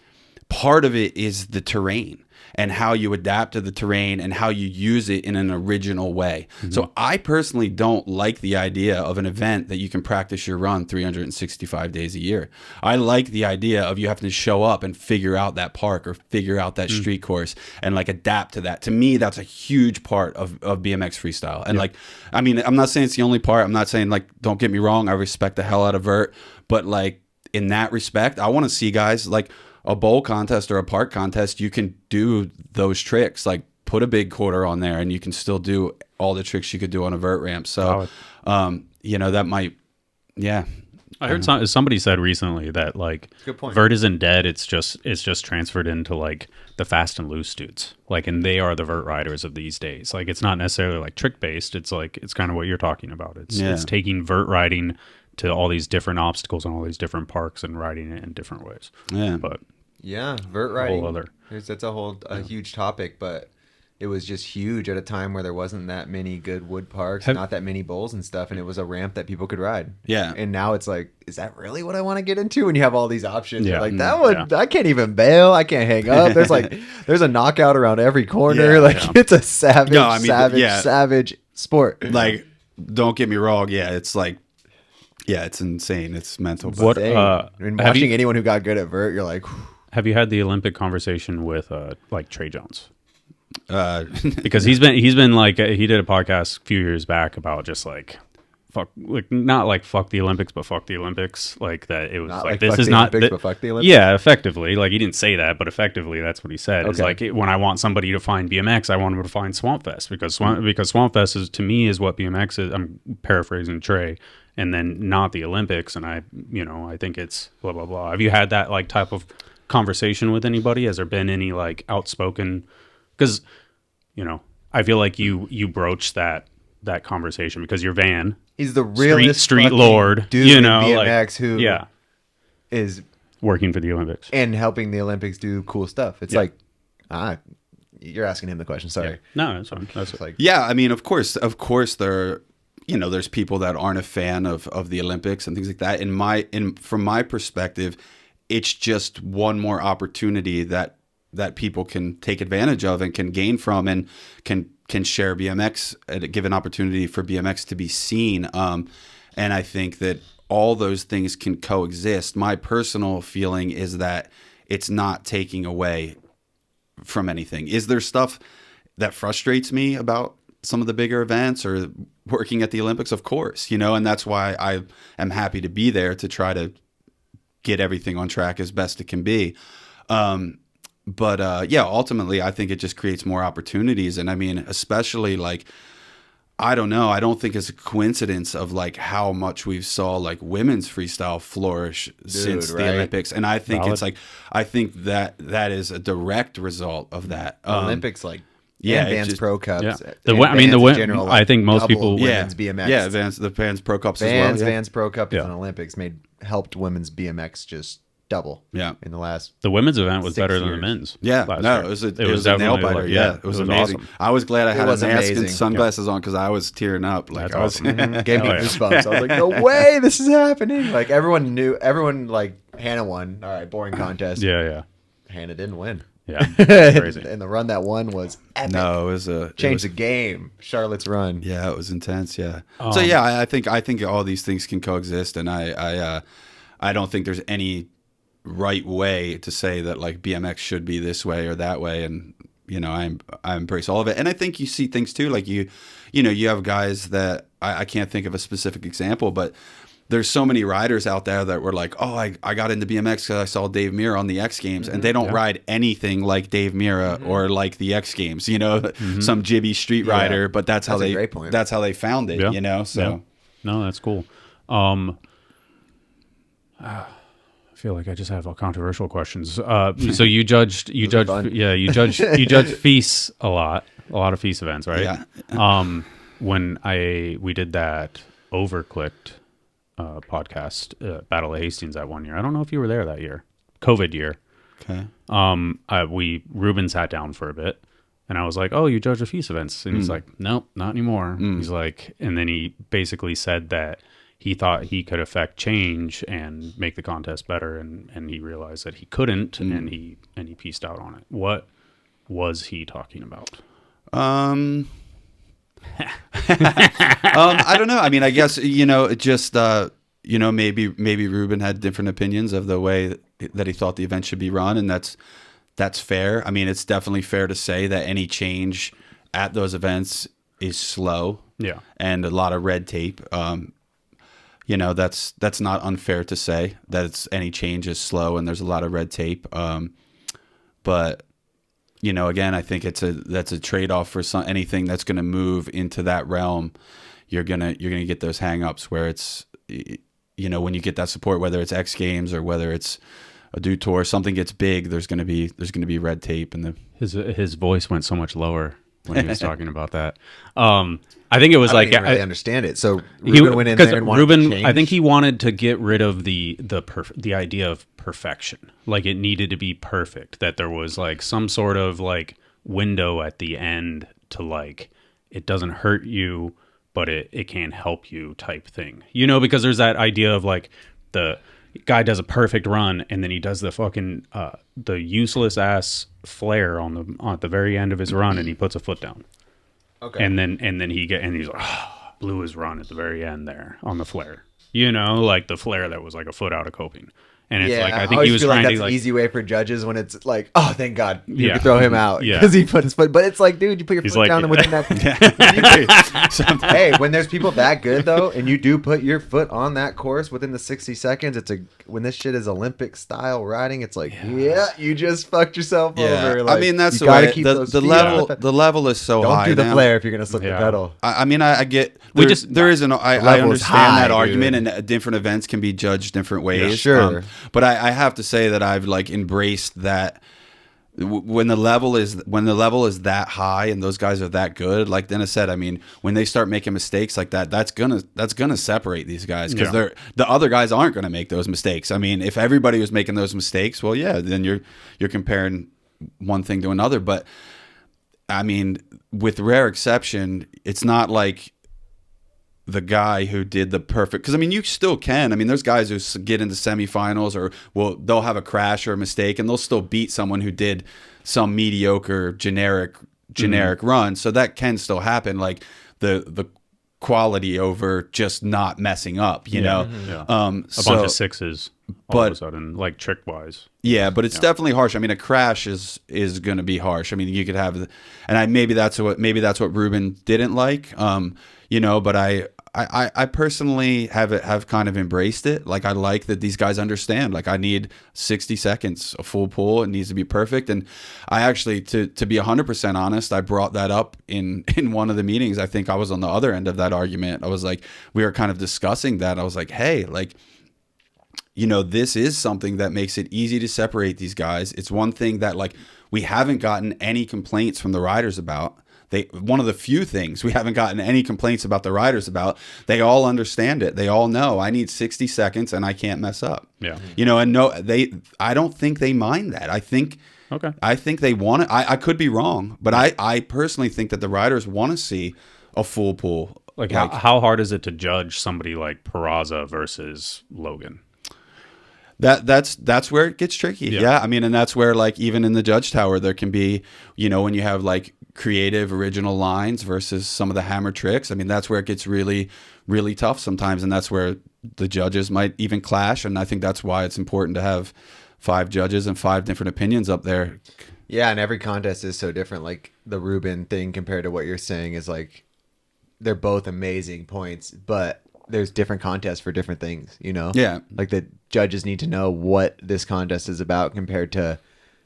part of it is the terrain and how you adapt to the terrain and how you use it in an original way. Mm-hmm. So I personally don't like the idea of an event that you can practice your run 365 days a year. I like the idea of you having to show up and figure out that park or figure out that street course and like adapt to that. To me, that's a huge part of BMX freestyle. And like, I mean, I'm not saying it's the only part. I'm not saying like, don't get me wrong, I respect the hell out of Vert, but like in that respect, I want to see guys like a bowl contest or a park contest, you can do those tricks like put a big quarter on there, and you can still do all the tricks you could do on a vert ramp. So, that might, yeah. I heard somebody said recently that like Good point. vert isn't dead. It's just transferred into like the fast and loose dudes. Like, and they are the vert riders of these days. Like, it's not necessarily like trick based. It's like, it's kind of what you're talking about. It's taking vert riding to all these different obstacles and all these different parks and riding it in different ways. Yeah. But Yeah, vert riding. whole other. That's a huge topic, but it was just huge at a time where there wasn't that many good wood parks, not that many bowls and stuff, and it was a ramp that people could ride. Yeah. And now it's like, is that really what I want to get into? When you have all these options, Yeah. you're like, that one, I can't even bail. I can't hang up. There's a knockout around every corner. Yeah, It's a savage, No, savage sport. Like, don't get me wrong. Yeah, it's like, yeah, it's insane. It's mental. But What And watching anyone who got good at vert, you're like, whew. have you had the Olympic conversation with like Trey Jones? Because he's he's been like, he did a podcast a few years back about just like fuck, like not like fuck the Olympics, but fuck the Olympics. Like that it was Not like like this fuck is the not Olympics, but fuck the Olympics? Yeah, effectively. Like he didn't say that, but effectively that's what he said. It's Okay. like when I want somebody to find BMX, I want them to find Swampfest because Swampfest is to me is what BMX is. I'm paraphrasing Trey, and then not the Olympics. And I think it's blah blah blah. Have you had that like type of conversation with anybody? Has there been any like outspoken? Because I feel like you broached that conversation because you're Van. He's the realest street fucking lord, dude in like, BMX who is working for the Olympics and helping the Olympics do cool stuff. It's like, you're asking him the question. Sorry. Yeah. No, that's fine. That's It's like, Yeah, I mean, of course, there, there's people that aren't a fan of the Olympics and things like that. From my perspective, it's just one more opportunity that people can take advantage of and can gain from and can share BMX and give an opportunity for BMX to be seen. And I think that all those things can coexist. My personal feeling is that it's not taking away from anything. Is there stuff that frustrates me about some of the bigger events or working at the Olympics? Of course, and that's why I am happy to be there to try to get everything on track as best it can be. But ultimately, I think it just creates more opportunities. And I mean, especially like, I don't know. I don't think it's a coincidence of like how much we saw like women's freestyle flourish since the Olympics. And I think it's like, I think that is a direct result of that. Olympics, like, yeah, and Vans Pro Cups. Yeah. The I think most people, women's BMX. Yeah, the Vans Pro Cups as well. Vans Pro Cup and Olympics helped women's BMX just double. Yeah. In the last. the women's event was 6 better than the years. men's. Yeah, last no, year. it was a nail definitely biter. like- Yeah, it was amazing. awesome. I was glad I had a was mask and amazing. sunglasses on because I was tearing up. Like That's I was, awesome. Gave me Hell yeah. goosebumps. I was like, no way, this is happening. Like everyone like Hannah won. All right, boring contest. Yeah. Hannah didn't win. Yeah. Crazy. And the run that won was epic. no, it was a Changed the game. Charlotte's run. Yeah, it was intense. Yeah. So yeah, I think all these things can coexist, and I don't think there's any right way to say that like BMX should be this way or that way, and I embrace all of it. And I think you see things too, like you have guys that I can't think of a specific example, but there's so many riders out there that were like, oh, I got into BMX because I saw Dave Mira on the X Games, and they don't ride anything like Dave Mira or like the X Games, some jibby street rider, but that's how a great point. That's how they found it, So Yeah. No, that's cool. I feel like I just have all controversial questions. So you judged feasts a lot of feast events, right? Yeah. When we did that Overclicked podcast, Battle of Hastings that one year. I don't know if you were there that year, COVID year. Okay. Ruben sat down for a bit, and I was like, "Oh, you judge the feast events?" And he's like, "Nope, not anymore." He's like, and then he basically said that he thought he could affect change and make the contest better, and he realized that he couldn't, and he pieced out on it. What was he talking about? I don't know. I mean, I guess just maybe Ruben had different opinions of the way that he thought the event should be run, and that's fair. I mean, it's definitely fair to say that any change at those events is slow, and a lot of red tape. That's not unfair to say that any change is slow and there's a lot of red tape. But again, I think that's a trade-off for anything that's going to move into that realm. You're gonna get those hang-ups where it's, when you get that support, whether it's X Games or whether it's a Dew Tour, something gets big, there's gonna be red tape, and his voice went so much lower when he was talking about that. I think it was I didn't really understand it. So Ruben went in there and wanted to change. I think he wanted to get rid of the idea of perfection. Like it needed to be perfect. That there was like some sort of like window at the end to like it doesn't hurt you, but it can help you type thing. Because there's that idea of like the guy does a perfect run and then he does the fucking the useless ass flare at the very end of his run and he puts a foot down. Okay. And then he's like, blew his run at the very end there on the flare. Like the flare that was like a foot out of coping. And it's like I think he was trying that's to an easy way for judges when it's like, oh, thank God you could throw him out Yeah. because he put his foot. But it's like, dude, you put your foot down and within that. Hey, when there's people that good though, and you do put your foot on that course within the 60 seconds, when this shit is Olympic style riding, it's like, you just fucked yourself over. Like, I mean, that's you the gotta way. keep The those level feet the level is so Don't high. do the now. flare if you're gonna slip the pedal. I mean, I get. We There, just- there is an. I level is understand high, that argument, dude. and different events can be judged different ways. sure. But I have to say that I've like embraced that. When the level is that high and those guys are that good, like Dennis said, I mean, when they start making mistakes like that, that's gonna separate these guys because the other guys aren't gonna make those mistakes. I mean, if everybody was making those mistakes, well, yeah, then you're comparing one thing to another. But I mean, with rare exception, it's not like the guy who did the perfect, because I mean, you still can. I mean, there's guys who get into semifinals or they'll have a crash or a mistake and they'll still beat someone who did some mediocre generic run. So that can still happen. Like the quality over just not messing up, you know? Yeah. A bunch of sixes all of a sudden, like trick wise. Yeah, but it's definitely harsh. I mean, a crash is going to be harsh. I mean, you could have, maybe that's what Ruben didn't like, but I personally have kind of embraced it. Like, I like that these guys understand, like, I need 60 seconds, a full pull. It needs to be perfect. And I actually, to be 100% honest, I brought that up in one of the meetings. I think I was on the other end of that argument. I was like, we were kind of discussing that. I was like, hey, like, this is something that makes it easy to separate these guys. It's one thing that, like, we haven't gotten any complaints from the riders about. One of the few things we haven't gotten any complaints about the riders about. They all understand it. They all know I need 60 seconds and I can't mess up. Yeah. I don't think they mind that. I think they want it. I could be wrong, but I personally think that the riders want to see a full pull. Like how hard is it to judge somebody like Peraza versus Logan? That's where it gets tricky. Yeah. I mean, and that's where, like, even in the judge tower, there can be, when you have like creative original lines versus some of the hammer tricks. I mean, that's where it gets really, really tough sometimes. And that's where the judges might even clash. And I think that's why it's important to have 5 judges and 5 different opinions up there. Yeah. And every contest is so different. Like the Ruben thing compared to what you're saying is like, they're both amazing points, but there's different contests for different things, Yeah. Like the judges need to know what this contest is about compared to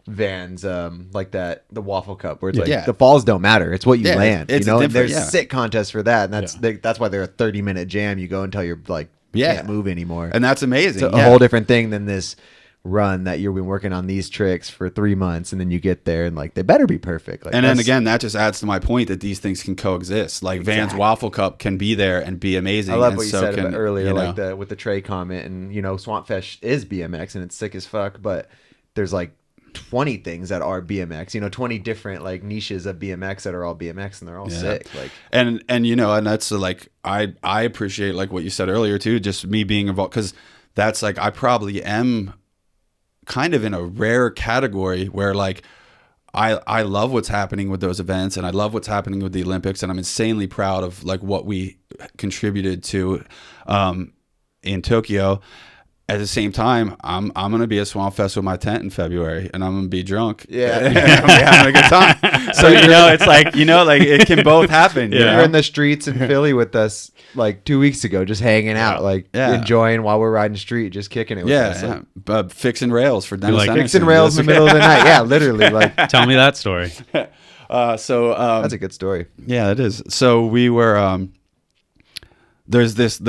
Van's, like the Waffle Cup, where it's like the falls don't matter. It's what you land, it's And different, there's sick contests for that. And that's why they're a 30-minute jam. You go until you're like, can't move anymore. And that's amazing. It's a whole different thing than this run that you've been working on these tricks for 3 months, and then you get there and like they better be perfect. Like, and then again, that just adds to my point that these things can coexist. Like Van's Waffle Cup can be there and be amazing. I love and what you so said can, about earlier, like with the Trey comment, and Swampfest is BMX and it's sick as fuck, but there's like 20 things that are BMX, 20 different like niches of BMX that are all BMX and they're all sick. Like, and that's like, I appreciate like what you said earlier too, just me being involved, because that's like, I probably am kind of in a rare category where like I love what's happening with those events and I love what's happening with the Olympics, and I'm insanely proud of like what we contributed to in Tokyo. at the same time, I'm gonna be at Swampfest with my tent in February, and I'm gonna be drunk. Yeah. I'm gonna be having a good time. So it's like like it can both happen. You were in the streets in Philly with us like 2 weeks ago, just hanging out, like enjoying while we're riding street, just kicking it with us. Like, fixing rails for Dennis. Like fixing rails in the middle of the night. Yeah, literally. Like, tell me that story. that's a good story. Yeah, it is. So we were there's this.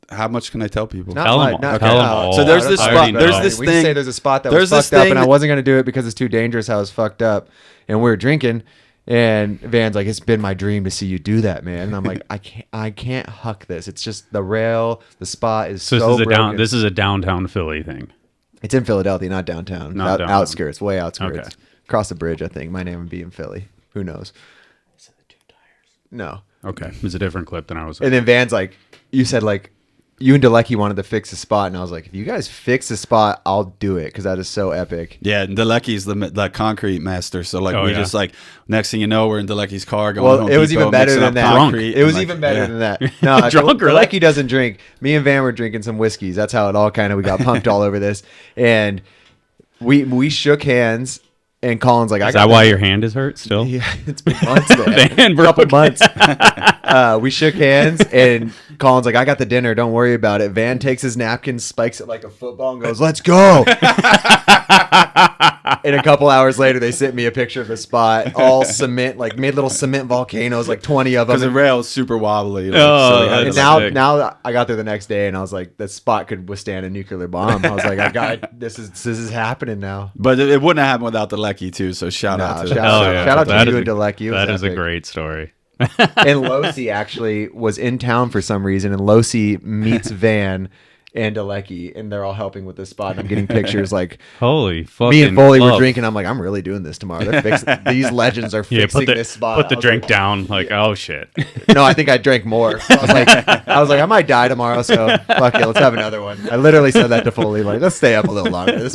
How much can I tell people? Tell them all. So there's this spot. There's this we thing. can say there's a spot that was fucked up, and I wasn't gonna do it because it's too dangerous. How it's fucked up, and we were drinking, and Van's like, "It's been my dream to see you do that, man." And I'm like, "I can't huck this. It's just the rail. The spot is so broken." This is a downtown Philly thing. It's in Philadelphia, not downtown. Not downtown. Outskirts, way outskirts. Okay. Across the bridge, I think. My name would be in Philly. Who knows? Is it the 2 tires? No. Okay, it was a different clip than I was. And then Van's like, you said like, you and Delecki wanted to fix the spot, and I was like, if you guys fix the spot, I'll do it because that is so epic. Yeah, and Delecki's the concrete master. So like just like next thing you know, we're in Delecki's car going. Well, it was even better than that. Concrete, it was even better than that. No, Drunk, Delecki doesn't drink. Me and Van were drinking some whiskeys. That's how it all we got pumped all over this, and we shook hands. And Colin's like, is that why your hand is hurt still? Yeah, it's been months, man. A couple months. We shook hands, and Colin's like, I got the dinner. Don't worry about it. Van takes his napkin, spikes it like a football, and goes, let's go. And a couple hours later, they sent me a picture of the spot, all cement, like made little cement volcanoes, like 20 of them. Because the rail is super wobbly. And now I got there the next day, and I was like, this spot could withstand a nuclear bomb. I was like, this is happening now. But it wouldn't have happened without Delecki too. So shout out to shout out to you and Delecki. That is a great story. And Losi actually was in town for some reason, and Losi meets Van and Delecki, and they're all helping with this spot. And I'm getting pictures like, holy fucking me and Foley were drinking. I'm like, I'm really doing this tomorrow. These legends are fixing this spot. Put the drink down. Like, oh shit. No, I think I drank more. I was like, I might die tomorrow, so fuck it, let's have another one. I literally said that to Foley, like, let's stay up a little longer.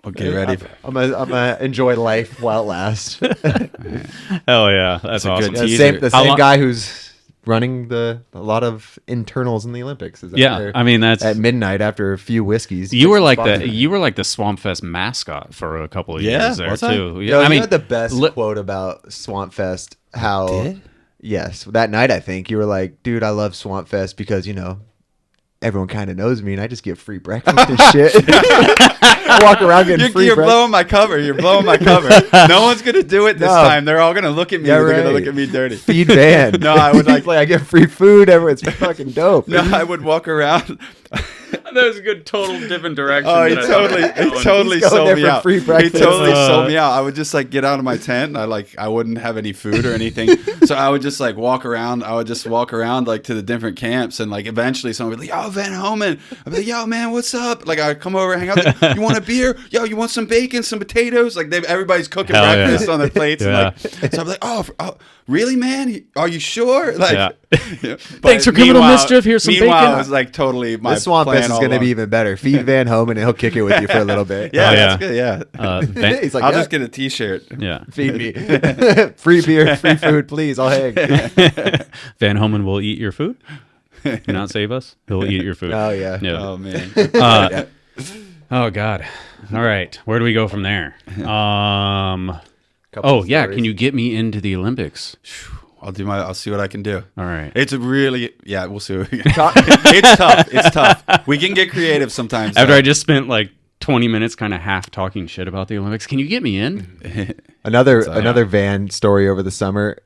Okay, ready. I'm gonna enjoy life while it lasts. Hell yeah, that's awesome. The same guy who's running a lot of internals in the Olympics. I mean that's at midnight after a few whiskeys. You were like the Swampfest mascot for a couple of years there too. Yeah, I mean, you had the best quote about Swampfest. Yes, that night I think you were like, dude, I love Swampfest because everyone kind of knows me, and I just get free breakfast and shit. I walk around getting free breakfast. You're blowing my cover. No one's going to do it this time. They're all going to look at me. They're going to look at me dirty. Feed Van. No, I would I get free food. It's fucking dope. No, I would walk around. That was a good total different direction. Oh, he totally sold me out. He totally sold me out. I would just like get out of my tent. And I wouldn't have any food or anything. So I would just like walk around. I would just walk around like to the different camps, and like eventually someone would be like, "Yo, Van Homan." I'd be like, "Yo, man, what's up?" Like I'd come over, hang out. You want a beer? Yo, you want some bacon, some potatoes? Like everybody's cooking breakfast on their plates. Yeah. And so I'm like, "Oh, really, man? Are you sure?" Like, thanks for coming to Mischief. Here's some bacon. Meanwhile, it was like totally my Swamp Fest is going to be even better. Feed Van Homan, and he'll kick it with you for a little bit. That's good. Yeah. He's like, I'll just get a T-shirt. Yeah. Feed me. Free beer, free food, please. I'll hang. Van Homan will eat your food. Do not save us. He'll eat your food. Oh yeah. Oh man. Oh god. All right. Where do we go from there? Can you get me into the Olympics? I'll see what I can do. All right. It's we'll see. It's tough. We can get creative sometimes. After I just spent like 20 minutes kind of half talking shit about the Olympics, can you get me in? Another Van story over the summer.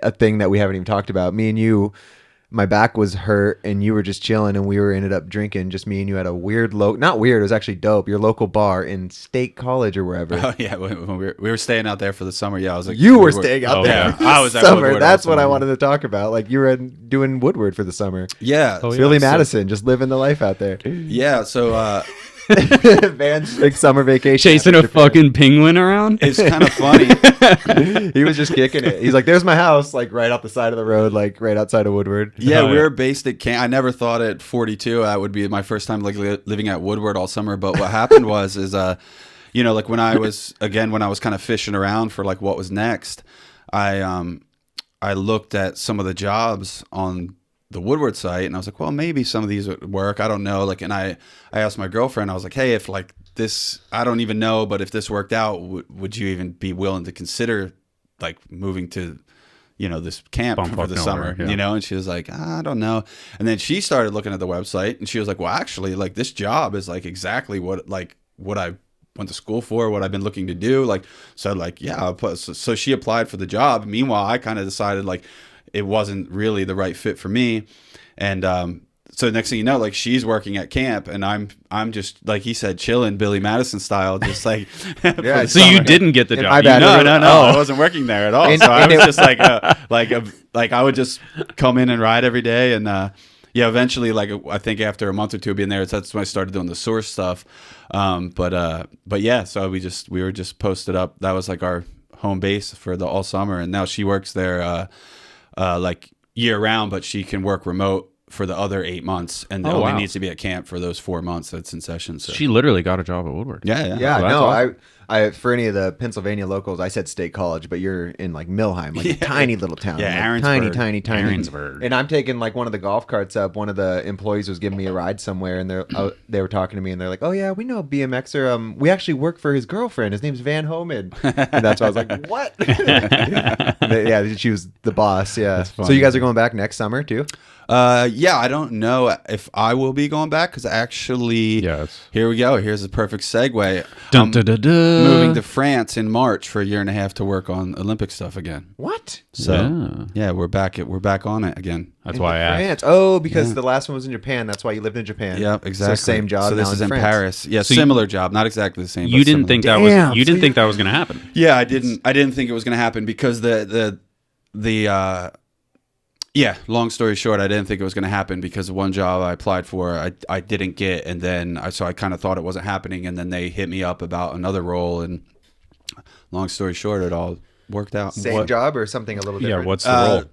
A thing that we haven't even talked about. Me and you, my back was hurt, and you were just chilling, and we ended up drinking. Just me and you at a weird not weird. It was actually dope. Your local bar in State College or wherever. Oh yeah, when we were staying out there for the summer. Yeah, I was like, you were staying out there. Yeah. I was at summer. Woodward. That's what I wanted to talk about. Like you were doing Woodward for the summer. Yeah, Billy Madison, just living the life out there. Yeah, so. Van's big summer vacation. Chasing a fucking penguin around? It's kind of funny. He was just kicking it. He's like, there's my house, like right off the side of the road, like right outside of Woodward. Yeah, we were based at camp. I never thought at 42 that would be my first time like living at Woodward all summer. But what happened was like when I was kind of fishing around for like what was next, I looked at some of the jobs on the Woodward site, and I was like, well, maybe some of these would work. I don't know. Like, and I asked my girlfriend, I was like, hey, if like this, I don't even know, but if this worked out, would you even be willing to consider like moving to, you know, this camp for the summer, you know? And she was like, I don't know. And then she started looking at the website, and she was like, well, actually, like this job is like exactly what I went to school for, what I've been looking to do. Like, so like, yeah, so she applied for the job. Meanwhile, I kind of decided like it wasn't really the right fit for me. And, so next thing you know, like she's working at camp, and I'm just like he said, chilling Billy Madison style, just like. Yeah, So you didn't get the job? No, I wasn't working there at all. So I was just like I would just come in and ride every day, and yeah, eventually, like I think after a month or two of being there, that's when I started doing the Source stuff. But yeah, so we were just posted up. That was like our home base for the all summer, and now she works there like year round, but she can work remote for the other 8 months, and only needs to be at camp for those 4 months that's in session. So She literally got a job at Woodward. Yeah. No, awesome. I for any of the Pennsylvania locals, I said State College, but you're in like Millheim, like a tiny little town. Yeah, like Aaronsburg. tiny. Aaronsburg. And I'm taking like one of the golf carts up. One of the employees was giving me a ride somewhere, and they were talking to me, and they're like, "Oh yeah, we know a BMXer. We actually work for his girlfriend. His name's Van Homan." And that's why I was like, "What?" Yeah, she was the boss. Yeah. So you guys are going back next summer too? Yeah, I don't know if I will be going back, because actually, here we go. Here's the perfect segue. Dun, dun, dun, dun. Moving to France in March for a year and a half to work on Olympic stuff again. What? So yeah, we're back on it again. That's why I asked. France. Oh, because the last one was in Japan. That's why you lived in Japan. Yeah, exactly. So same job. So this now is in France. Paris. Yeah, So similar job, not exactly the same. You didn't think that was. You didn't think that was going to happen. Yeah, I didn't think it was going to happen because yeah, long story short, I didn't think it was going to happen because one job I applied for, I didn't get, and then I kind of thought it wasn't happening, and then they hit me up about another role, and long story short, it all worked out. Same job or something a little different? Yeah, what's the role?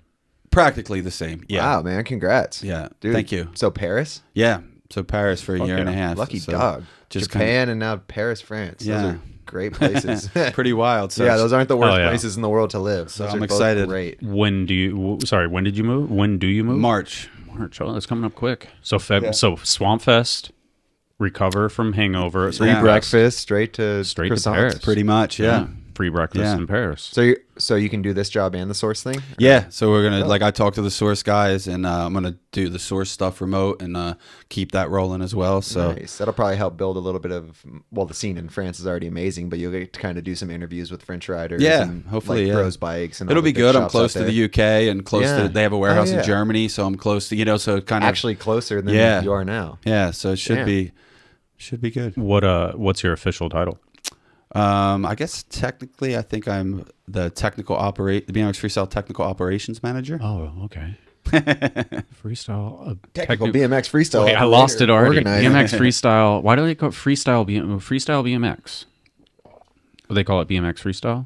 Practically the same. Yeah. Wow, man, congrats. Yeah, dude. Thank you. So Paris? Yeah, so Paris for a year and a half. Lucky so dog. Just Japan and now Paris, France. Yeah. Those are great places. Pretty wild. So yeah, those aren't the worst yeah. places in the world to live. So Those I'm are both excited. Great. When did you move? When do you move? March. Oh, that's coming up quick. So so Swampfest, recover from hangover. Free Yeah. breakfast, straight to croissants. Paris. Pretty much, yeah. Free breakfast in Paris. So you can do this job and the Source thing? Yeah, so we're gonna I talked to the Source guys, and I'm gonna do the Source stuff remote and keep that rolling as well. So nice. That'll probably help build a little bit of the scene in France is already amazing, but you'll get to kind of do some interviews with French riders. Yeah, and, hopefully, like, Bros Bikes and it'll all the be big good. I'm shops close out to there. the UK and close to they have a warehouse in Germany, so I'm close to so kind of actually closer than you are now. Yeah, so it should be good. What's your official title? I guess technically, I think I'm the BMX Freestyle Technical Operations Manager. Oh, okay. Freestyle. Technical BMX freestyle. Wait, I lost it already. Organizer. BMX freestyle. Why do they call it freestyle BMX? They call it BMX freestyle.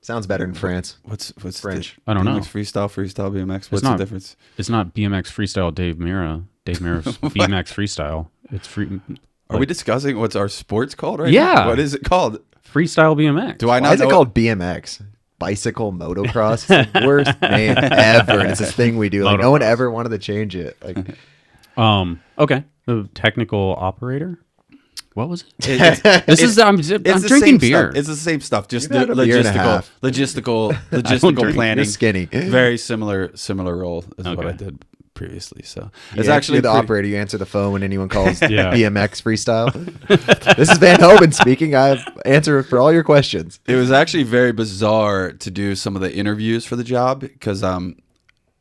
Sounds better in France. What's French? I don't know. Freestyle BMX. What's the difference? It's not BMX freestyle. Dave Mira's BMX freestyle. It's free. Are we discussing what's our sports called right Yeah. now? What is it called? Freestyle BMX. Do I not Why is know it called BMX? Bicycle motocross? It's the worst name ever. And it's this thing we do. Like no one ever wanted to change it. Like, okay. The technical operator. What was it? I'm the drinking same beer. Stuff. It's the same stuff. Just You've had a beer and a half. logistical planning. You're skinny. Very similar role as what I did previously. So it's actually the operator. You answer the phone when anyone calls Yeah. BMX freestyle. This is Van Hoven speaking. I answer for all your questions. It was actually very bizarre to do some of the interviews for the job because I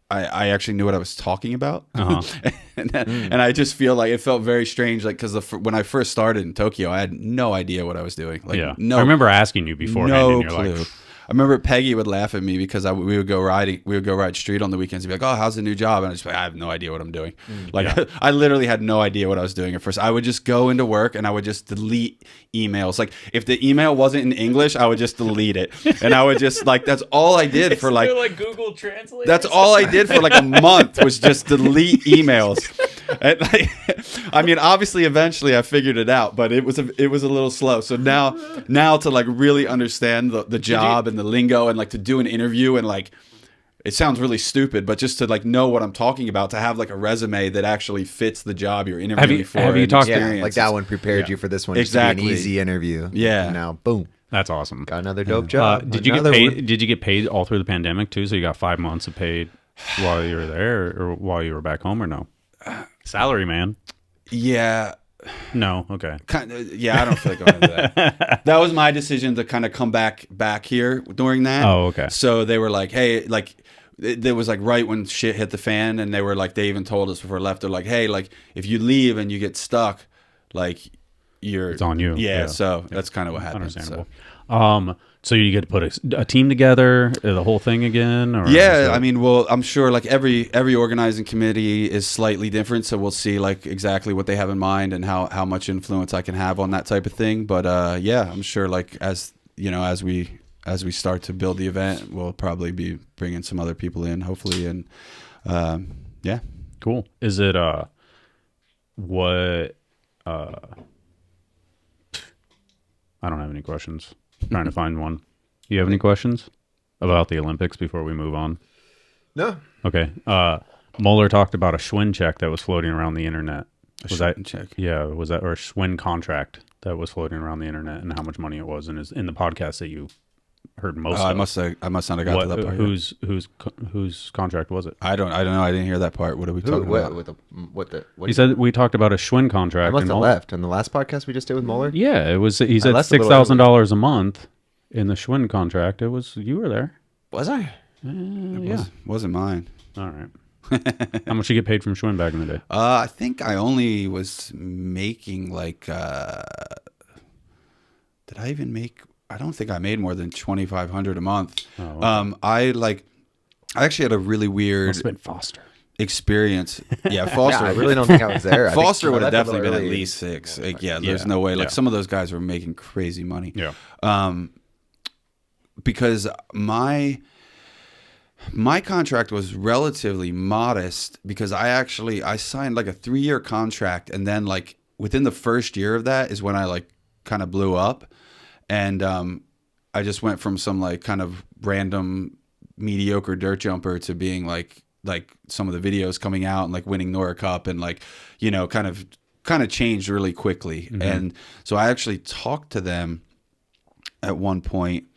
actually knew what I was talking about, and I just feel like it felt very strange, like because when I first started in Tokyo, I had no idea what I was doing. Like, I no, remember asking you beforehand. no and you're clue. Like, I remember Peggy would laugh at me because we would go riding. We would go ride street on the weekends and be like, "Oh, how's the new job?" And I just be like, I have no idea what I'm doing. I literally had no idea what I was doing at first. I would just go into work and I would just delete emails. Like if the email wasn't in English, I would just delete it, and I would just that's all I did for like Google Translate. That's all I did for like a month was just delete emails. And I mean, obviously, eventually I figured it out, but it was a little slow. So now to like really understand the job and the lingo and like to do an interview and like it sounds really stupid, but just to like know what I'm talking about, to have like a resume that actually fits the job you're interviewing for. Have you talked? Yeah, like that one prepared you for this one. Exactly. Just to be an easy interview. Yeah. And now, boom. That's awesome. Got another dope job. Did you get paid? Did you get paid all through the pandemic too? So you got 5 months of paid while you were there, or while you were back home, or no? Salary, man. Yeah. No. Okay. Kind of, yeah, I don't feel like going into that. That was my decision to kind of come back here during that. Oh, okay. So they were like, hey, like, there was like right when shit hit the fan, and they were like, they even told us before I left, they're like, hey, like, if you leave and you get stuck, like, it's on you. Yeah. So that's kind of what happened. Understandable. So you get to put a team together, the whole thing again? Or yeah, I mean, well, I'm sure like every organizing committee is slightly different, so we'll see like exactly what they have in mind and how much influence I can have on that type of thing. But yeah, I'm sure like as you know, as we start to build the event, we'll probably be bringing some other people in, hopefully, and yeah, cool. Is it what? I don't have any questions. Trying to find one. You have any questions about the Olympics before we move on? No. Okay. Mueller talked about a Schwinn check that was floating around the internet. Was that check? Yeah, was that, or a Schwinn contract that was floating around the internet, and how much money it was, and is in the podcast that you heard most of. I must not have got to that part. Whose contract was it? I don't know. I didn't hear that part. What are we talking about? He said we talked about a Schwinn contract. I must have left on the last podcast we just did with Mueller. Yeah, it was. He said $6,000 a month in the Schwinn contract. It was. You were there. Was I? Wasn't mine. All right. How much you get paid from Schwinn back in the day? I think I only was making like. Did I even make? I don't think I made more than $2,500 a month. Oh, okay. I actually had a really weird Must have been Foster experience. Yeah, Foster. I really don't think I was there. Foster would have definitely been at least 6. Like, there's no way. Like some of those guys were making crazy money. Yeah. Because my contract was relatively modest, because I signed like a 3-year contract, and then like within the first year of that is when I like kind of blew up. And I just went from some like kind of random mediocre dirt jumper to being like some of the videos coming out and like winning Nora Cup, and like, you know, kind of changed really quickly. Mm-hmm. And so I actually talked to them at one point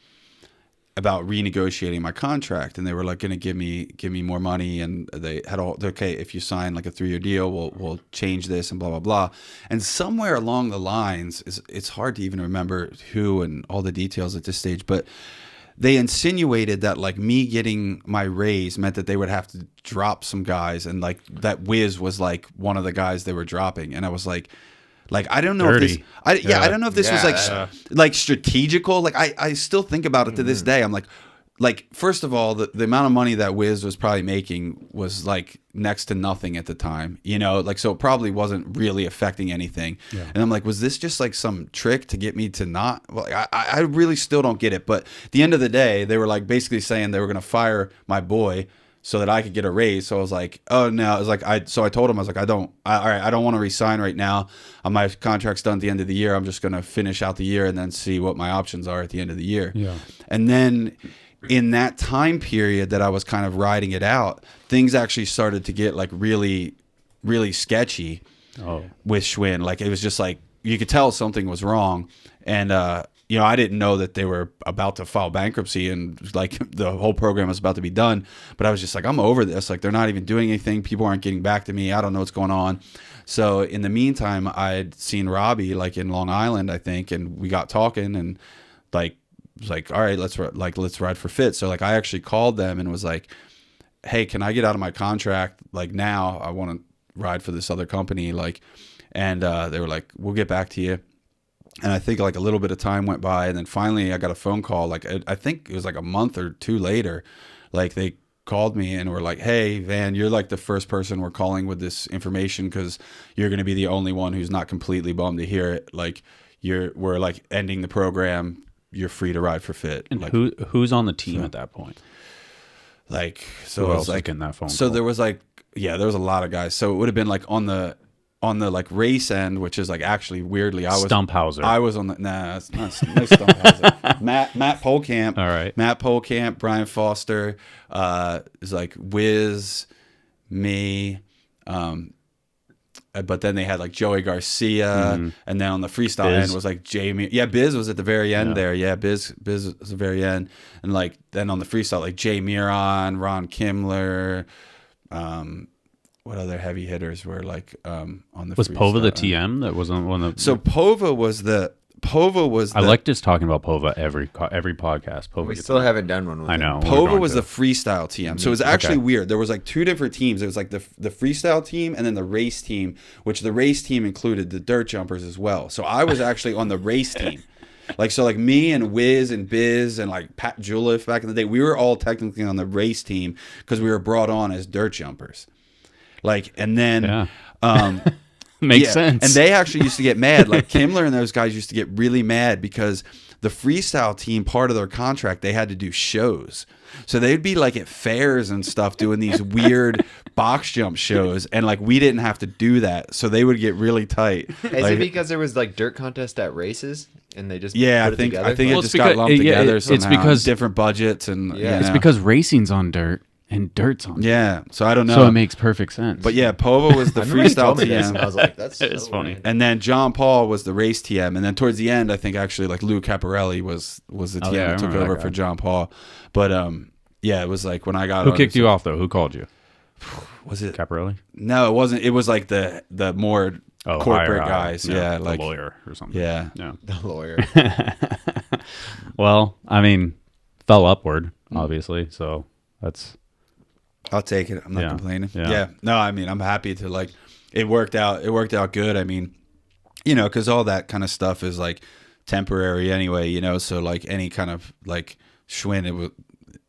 about renegotiating my contract, and they were like going to give me more money, and they had okay, if you sign like a 3-year deal, we'll change this and blah blah blah. And somewhere along the lines, it's hard to even remember who and all the details at this stage, but they insinuated that like me getting my raise meant that they would have to drop some guys, and like that Wiz was like one of the guys they were dropping. And I was like I don't know Dirty. if this I don't know if this was like strategical. Like I still think about it to this day. I'm like first of all, the amount of money that Wiz was probably making was like next to nothing at the time, you know, like, so it probably wasn't really affecting anything. Yeah. And I'm like, was this just like some trick to get me to not, well, I really still don't get it. But at the end of the day, they were like basically saying they were going to fire my boy so that I could get a raise. So I was like, oh no. I was like, so I told him, I was like, all right, I don't want to resign right now. My contract's done at the end of the year. I'm just going to finish out the year and then see what my options are at the end of the year. Yeah. And then in that time period that I was kind of riding it out, things actually started to get like really, really sketchy with Schwinn. Like it was just like, you could tell something was wrong. And, you know, I didn't know that they were about to file bankruptcy and like the whole program was about to be done. But I was just like, I'm over this. Like they're not even doing anything. People aren't getting back to me. I don't know what's going on. So in the meantime, I had seen Robbie like in Long Island, I think, and we got talking, and like was like, all right, let's ride for fit. So like I actually called them and was like, hey, can I get out of my contract like now? I want to ride for this other company. Like, and they were like, we'll get back to you. And I think like a little bit of time went by, and then finally I got a phone call. Like I think it was like a month or two later, like they called me and were like, hey, Van, you're like the first person we're calling with this information, because you're going to be the only one who's not completely bummed to hear it. Like we're like ending the program. You're free to ride for fit. And like, who's on the team at that point? Like, so who it else was like in that phone so call? There was like, yeah, there was a lot of guys. So it would have been like on the on the like race end, which is like actually weirdly, Stumphauser. I was on the it's not no Stumphauser. Matt Polkamp. All right. Matt Polkamp, Brian Foster, is like Wiz, me, but then they had like Joey Garcia, and then on the freestyle Biz. end was like Jamie. Yeah, Biz was at the very end there. Yeah, Biz was the very end, and like then on the freestyle like Jay Miron, Ron Kimler. What other heavy hitters were like on the Was Pova freestyle the end? TM that was on one of the? So Pova was the. I like just talking about Pova every podcast. Pova We gets still on. haven't done one with I him. know. We're Pova going was to. the freestyle TM. So it was actually Okay. weird. There was like two different teams. It was like the freestyle team and then the race team, which the race team included the dirt jumpers as well. So I was actually on the race team. Like, so like me and Wiz and Biz and like Pat Juliff back in the day, we were all technically on the race team because we were brought on as dirt jumpers. Like, and then, Makes sense. And they actually used to get mad. Like Kimler and those guys used to get really mad because the freestyle team, part of their contract, they had to do shows. So they'd be like at fairs and stuff doing these weird box jump shows. And like we didn't have to do that. So they would get really tight. Is Like, it because there was like dirt contest at races and they just yeah, put I think together? it Well, just it's got because- lumped yeah, together it's somehow. because- different budgets and Yeah. It's because racing's on dirt and dirt's on dirt. yeah. So I don't know. So it makes perfect sense. But yeah, Pova was the I remember he freestyle told me this, TM. and I was like, that's It's so funny. random. And then John Paul was the race TM, and then towards the end, I think actually like Lou Caparelli was the TM yeah, I that took remember that over guy. for John Paul. But yeah, it was like when I got who on, kicked it you off though? Who called you? was it? Caparelli? No, it wasn't. It was like the more corporate higher, guys. Yeah, the like lawyer or something. yeah. Yeah. The lawyer. Well, I mean, fell upward, obviously. So that's I'll take it. I'm not Yeah. complaining. Yeah. Yeah. No, I mean, I'm happy to like it worked out. It worked out good. I mean, you know, because all that kind of stuff is like temporary anyway. You know, so like any kind of like Schwinn,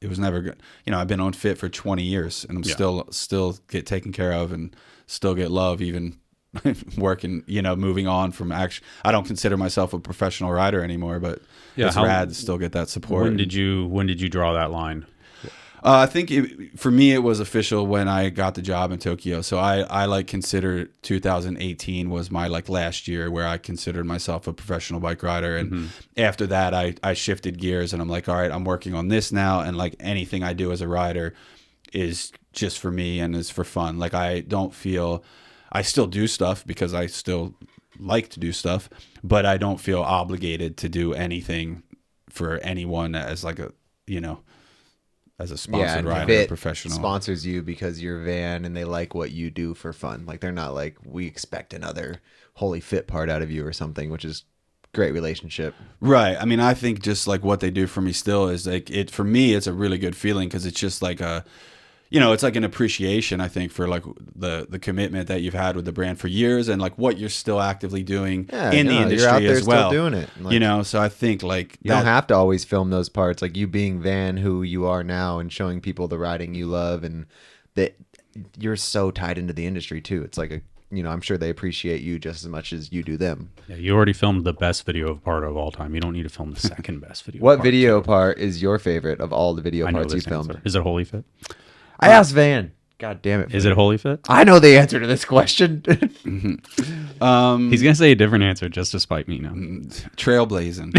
it was never good. You know, I've been on fit for 20 years, and I'm still get taken care of and still get love even. Working, you know, moving on from action. I don't consider myself a professional rider anymore, but it's rad to still get that support. when did you draw that line? I think for me it was official when I got the job in Tokyo. So I like consider 2018 was my like last year where I considered myself a professional bike rider, and after that I shifted gears and I'm like, all right, I'm working on this now, and like anything I do as a rider is just for me and is for fun. Like I still do stuff because I still like to do stuff, but I don't feel obligated to do anything for anyone as like a, you know, as a sponsored and rider, Fit professional. sponsors you because you're Van and they like what you do for fun. Like they're not like, we expect another Holy Fit part out of you or something, which is great relationship. Right. I mean, I think just like what they do for me still is like it, for me, it's a really good feeling because it's just like a, you know, it's like an appreciation, I think, for like the commitment that you've had with the brand for years and like what you're still actively doing in the industry you're out there as well. still doing it. Like, You know, so I think like you don't have to always film those parts. Like you being Van, who you are now, and showing people the riding you love, and that you're so tied into the industry too. It's like I'm sure they appreciate you just as much as you do them. Yeah, you already filmed the best video part of all time. You don't need to film the second best video. What part. video part is your favorite of all the video I know parts you this filmed? answer. Is it Holy Fit? I asked Van. God damn it. Is it Holy Fit? I know the answer to this question. He's gonna say a different answer just to spite me now. trailblazing.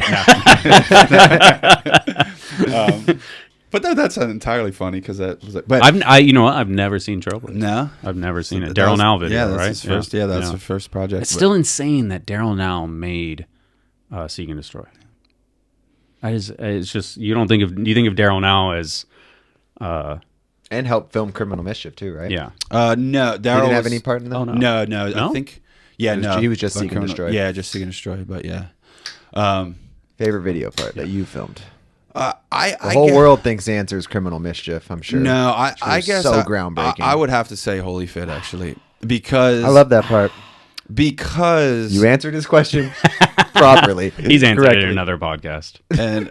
But that's entirely funny because that was. But I've never seen Trailblazer. no, I've never seen it. That Daryl was- Now video, Yeah, that's right? his first. Yeah, that's the first project. It's but- still insane that Daryl Now made Seek and Destroy. It's just you think of Daryl Now as And help film Criminal Mischief too, right? yeah. No, He Daryl didn't have was- any part in that? Oh, no. No, No? I think. Yeah, He was- no, he was just but Seek and Criminal- Destroy. Yeah, just Seek and Destroy. But yeah, Favorite video part that you filmed? I The whole world thinks the answer is Criminal Mischief, I'm sure. No, I It's guess so I- groundbreaking. I would have to say Holy Fit actually because I love that part. because You answered his question properly. He's answered it correctly. in another podcast. and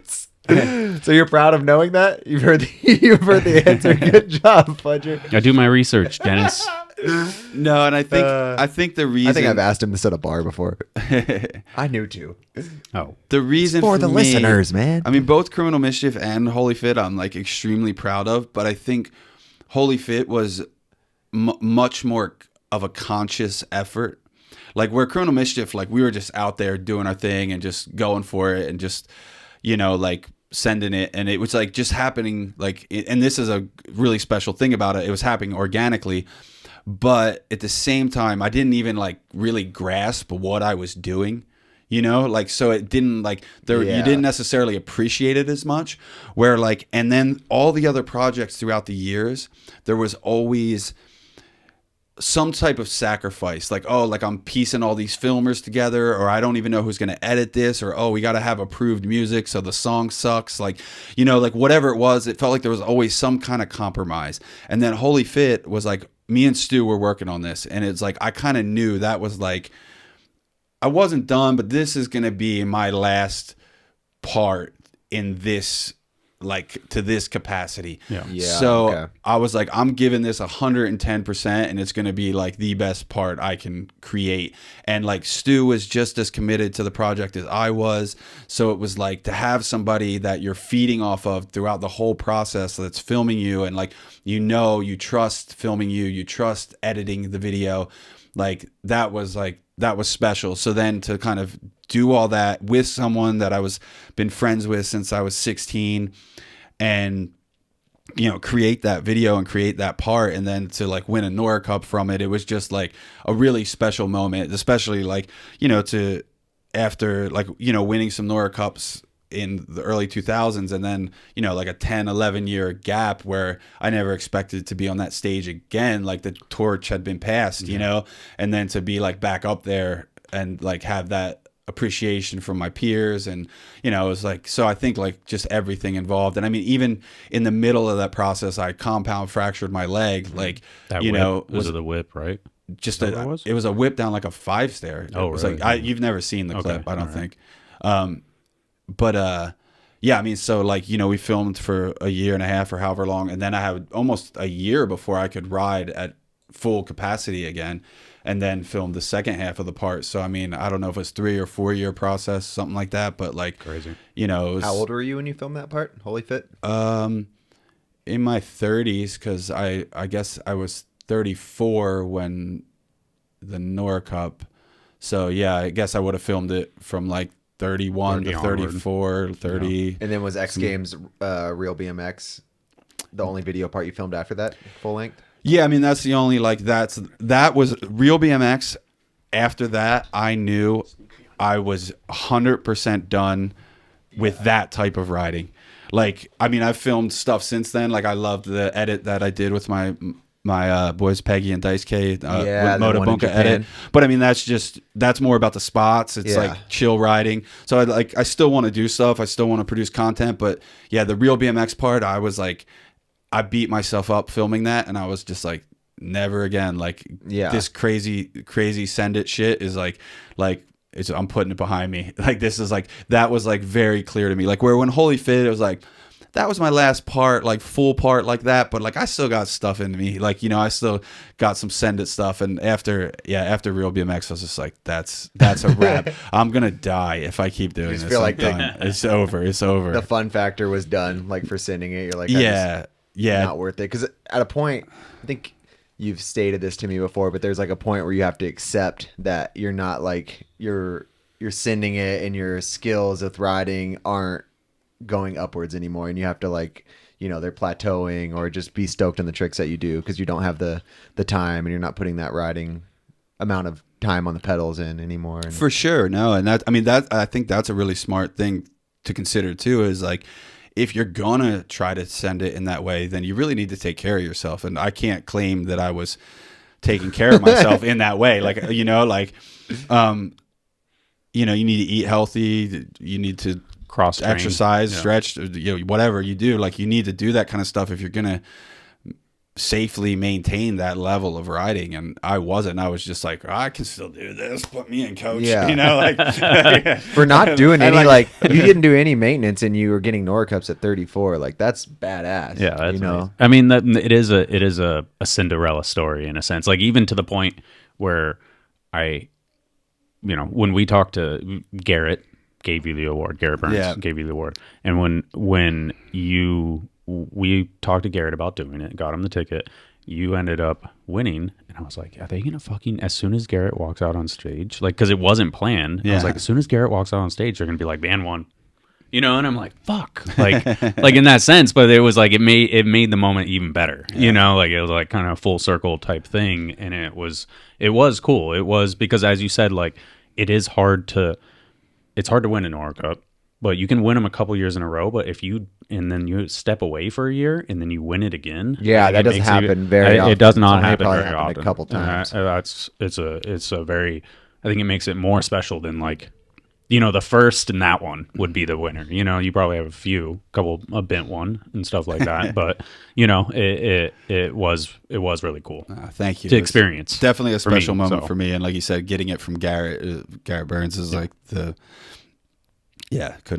So you're proud of knowing that? You've heard the answer. Good job, Fudger. I do my research, Dennis. no, and I think the reason I think I've asked him to set a bar before. I knew too. Oh, the reason For the me- listeners, man. I mean, both Criminal Mischief and Holy Fit, I'm like extremely proud of. But I think Holy Fit was much more of a conscious effort Like where Criminal Mischief, like we were just out there doing our thing and just going for it and just, you know, like sending it, and it was like just happening, like, and this is a really special thing about it. It was happening organically, but at the same time, I didn't even like really grasp what I was doing. You know, like, so it didn't like there, you didn't necessarily appreciate it as much, where like, and then all the other projects throughout the years, there was always some type of sacrifice, like, oh, like I'm piecing all these filmers together, or I don't even know who's going to edit this, or, oh, we got to have approved music, so the song sucks. Like, you know, like whatever it was, it felt like there was always some kind of compromise. And then Holy Fit was like, me and Stu were working on this, and it's like, I kind of knew that was like, I wasn't done, but this is going to be my last part in this, like, to this capacity. Yeah. So I was like, I'm giving this 110%, and it's going to be like the best part I can create. And like Stu was just as committed to the project as I was. So it was like to have somebody that you're feeding off of throughout the whole process that's filming you, and like, you know, you trust filming you trust editing the video. Like that was special. So then to kind of do all that with someone that I was been friends with since I was 16, and, you know, create that video and create that part, and then to like win a Nora Cup from it, it was just like a really special moment, especially like, you know, to after like, you know, winning some Nora Cups in the early 2000s, and then, you know, like a 10-11 year gap where I never expected to be on that stage again, like the torch had been passed, you know, and then to be like back up there and like have that appreciation from my peers, and, you know, it was like, so I think like just everything involved. And I mean, even in the middle of that process, I compound fractured my leg, like that, you whip, know, was the whip, right? Just it was a whip down like a 5-stair. Oh, it was really? like, you've never seen the clip, I don't think. But yeah, I mean, so like, you know, we filmed for a year and a half or however long, and then I had almost a year before I could ride at full capacity again, and then filmed the second half of the part. So I mean, I don't know if it's 3 or 4 year process, something like that, but like, crazy. You know, it was, how old were you when you filmed that part, Holy Fit? In my 30s, because I guess I was 34 when the Nora Cup. So yeah, I guess I would have filmed it from like 31 to 34, 30. Yeah. And then was X Games Real BMX the only video part you filmed after that, full length? Yeah, I mean, that's the only, like, that was Real BMX. After that, I knew I was 100% done with that type of riding. Like, I mean, I've filmed stuff since then. Like, I loved the edit that I did with my boys Peggy and Dice K with Moto Bunka edit. But I mean, that's more about the spots. It's like chill riding. So I still want to do stuff. I still want to produce content. But yeah, the Real BMX part, I was like, I beat myself up filming that, and I was just like, never again. Like, this crazy send it shit is like I'm putting it behind me. Like, this is like, that was like very clear to me. Like, where when Holy Fit, it was like, that was my last part, like full part like that, but like I still got stuff in me. Like, you know, I still got some send it stuff. And after Real BMX, I was just like, that's a wrap. I'm gonna die if I keep doing this. Feel like done. It's over. It's over. The fun factor was done. Like, for sending it, you're like, not worth it. Because at a point, I think you've stated this to me before, but there's like a point where you have to accept that you're not like you're sending it, and your skills with riding aren't going upwards anymore, and you have to, like, you know, they're plateauing, or just be stoked on the tricks that you do because you don't have the time, and you're not putting that riding amount of time on the pedals in anymore. And for sure. No, and I think that's a really smart thing to consider too, is like, if you're gonna try to send it in that way, then you really need to take care of yourself. And I can't claim that I was taking care of myself in that way. Like, you know, like, you know, you need to eat healthy, you need to cross-train, exercise, stretch, you know, whatever you do, like, you need to do that kind of stuff if you're gonna safely maintain that level of riding. And I wasn't. I was just like, I can still do this, put me in, coach. You know, like for not doing any, like you didn't do any maintenance, and you were getting Nora Cups at 34. Like, that's badass. Yeah, that's, you know, amazing. I mean, that it is a Cinderella story in a sense. Like, even to the point where you know, when we talked to Garrett, gave you the award. Garrett Burns gave you the award. And when we talked to Garrett about doing it, got him the ticket, you ended up winning. And I was like, are they going to fucking, as soon as Garrett walks out on stage, like, because it wasn't planned. I was like, as soon as Garrett walks out on stage, they're going to be like, van won. You know, and I'm like, fuck, like in that sense, but it was like, it made the moment even better, you know, like it was like kind of full circle type thing. And it was cool. It was because, as you said, like, it's hard to win an Nora Cup, but you can win them a couple years in a row. But and then you step away for a year and then you win it again. Yeah, that doesn't happen very often. It does not happen very often. A couple times. It's a very, I think it makes it more special than like, you know, the first and that one would be the winner. You know, you probably have a bent one and stuff like that. But, you know, it was really cool. Thank you. To experience. Definitely a special moment for me. And like you said, getting it from Garrett Burns is like couldn't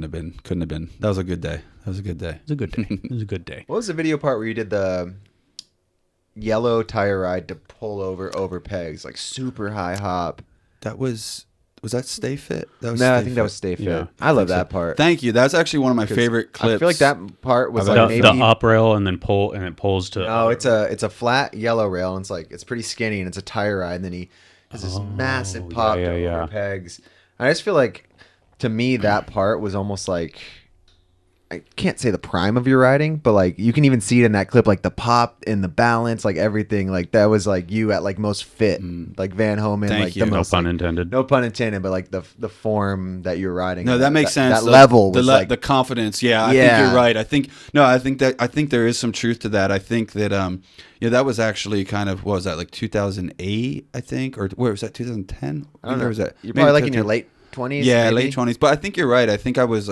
have been. That was a good day. It was a good day. What was the video part where you did the yellow tire ride to pull over pegs, like super high hop? Was that Stay Fit? I think that was Stay Fit. Yeah, I love that part. Thank you. That's actually one of my favorite clips. I feel like that part was like maybe the up rail and it pulls to. No, it's a flat yellow rail and it's pretty skinny and it's a tire ride. And then he has this massive pop over pegs. I just feel like, to me, that part was almost like, I can't say the prime of your riding, but like you can even see it in that clip, like the pop and the balance, like everything, like that was like you at like most fit, like Van Homan. Thank like you. The no most, pun like, intended. No pun intended, but like the form that you're riding. No, that makes sense. That level was like the confidence. Yeah, I think you're right. I think there is some truth to that. I think that that was actually kind of, what was that, like 2008, I think, or where was that, 2010? I don't know. Where was that? You're probably like in your late 20s. Yeah, maybe? late 20s. But I think you're right. I think I was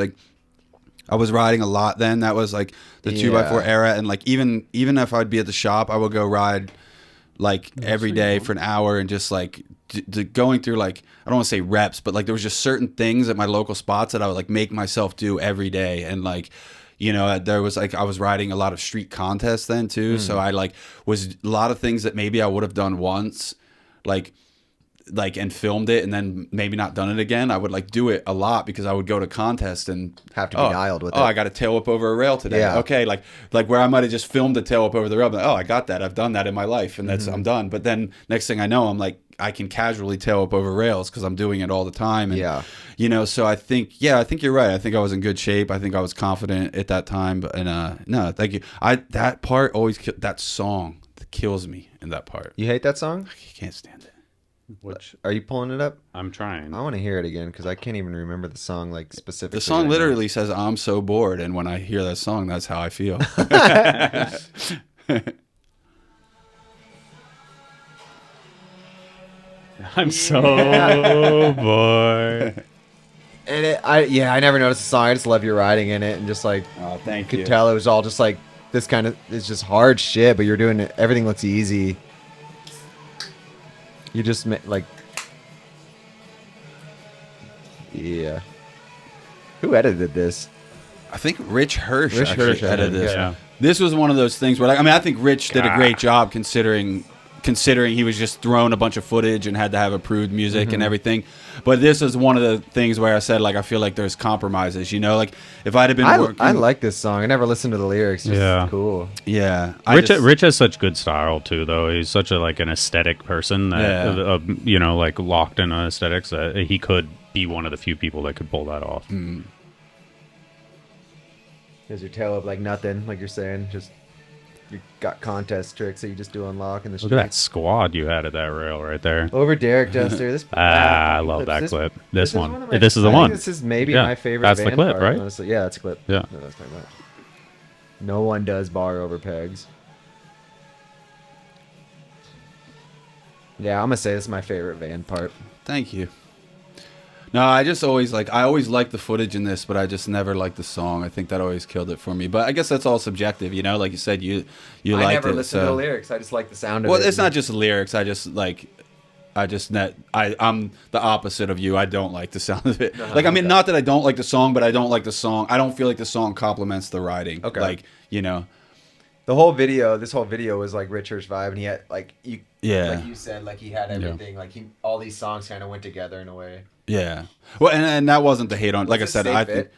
riding a lot then. That was like the 2x4 era, and like even if I'd be at the shop, I would go ride like every day for an hour and just like going through, like, I don't want to say reps, but like there was just certain things at my local spots that I would like make myself do every day. And like, you know, there was like, I was riding a lot of street contests then too. So I like was a lot of things that maybe I would have done once, like and filmed it and then maybe not done it again. I would like do it a lot because I would go to contests and have to be dialed with it. Oh, I got a tail whip over a rail today. Yeah. Okay, like where I might have just filmed a tail whip over the rail, but I got that. I've done that in my life, and I'm done. But then next thing I know, I'm like, I can casually tail whip over rails because I'm doing it all the time. And, you know, so I think you're right. I think I was in good shape. I think I was confident at that time. But no, thank you. That part always that song kills me in that part. You hate that song? I can't stand it. Which, are you pulling it up? I'm trying. I want to hear it again because I can't even remember the song like specifically. The song literally says "I'm so bored," and when I hear that song, that's how I feel. I'm so bored. And I never noticed the song. I just love your riding in it, and just like, thank you could tell it was all just like this kind of, it's just hard shit, but you're doing it. Everything looks easy. You just like, yeah. Who edited this? I think Rich Hirsch edited this. Yeah. This was one of those things where, I think Rich did a great job considering he was just throwing a bunch of footage and had to have approved music and everything. But this is one of the things where I said, like, I feel like there's compromises, you know, like if I'd have been working. I like this song. I never listened to the lyrics. It's cool. Yeah. Rich has such good style too, though. He's such a like an aesthetic person that you know, like locked in aesthetics, that he could be one of the few people that could pull that off. Here's your tail up like nothing, like you're saying, just. You got contest tricks that you just do unlock in the street. Look at that squad you had at that rail right there. Over Derek Duster. This I love that clip. This one. This is the one. This is maybe my favorite. That's the clip, part, right? Honestly. Yeah, that's a clip. Yeah. No one does bar over pegs. Yeah, I'm gonna say this is my favorite van part. Thank you. No, I always liked the footage in this, but I just never liked the song. I think that always killed it for me. But I guess that's all subjective, you know. Like you said, you liked it. I never listened to the lyrics. I just like the sound of it. Well, it's not just the lyrics. I'm the opposite of you. I don't like the sound of it. Not that I don't like the song, but I don't like the song. I don't feel like the song complements the writing. Okay. Like, you know. This whole video was like Richard's vibe, and he had like you said, like he had everything. Yeah. Like all these songs kind of went together in a way. Yeah. Well, and that wasn't the hate on. Like I said,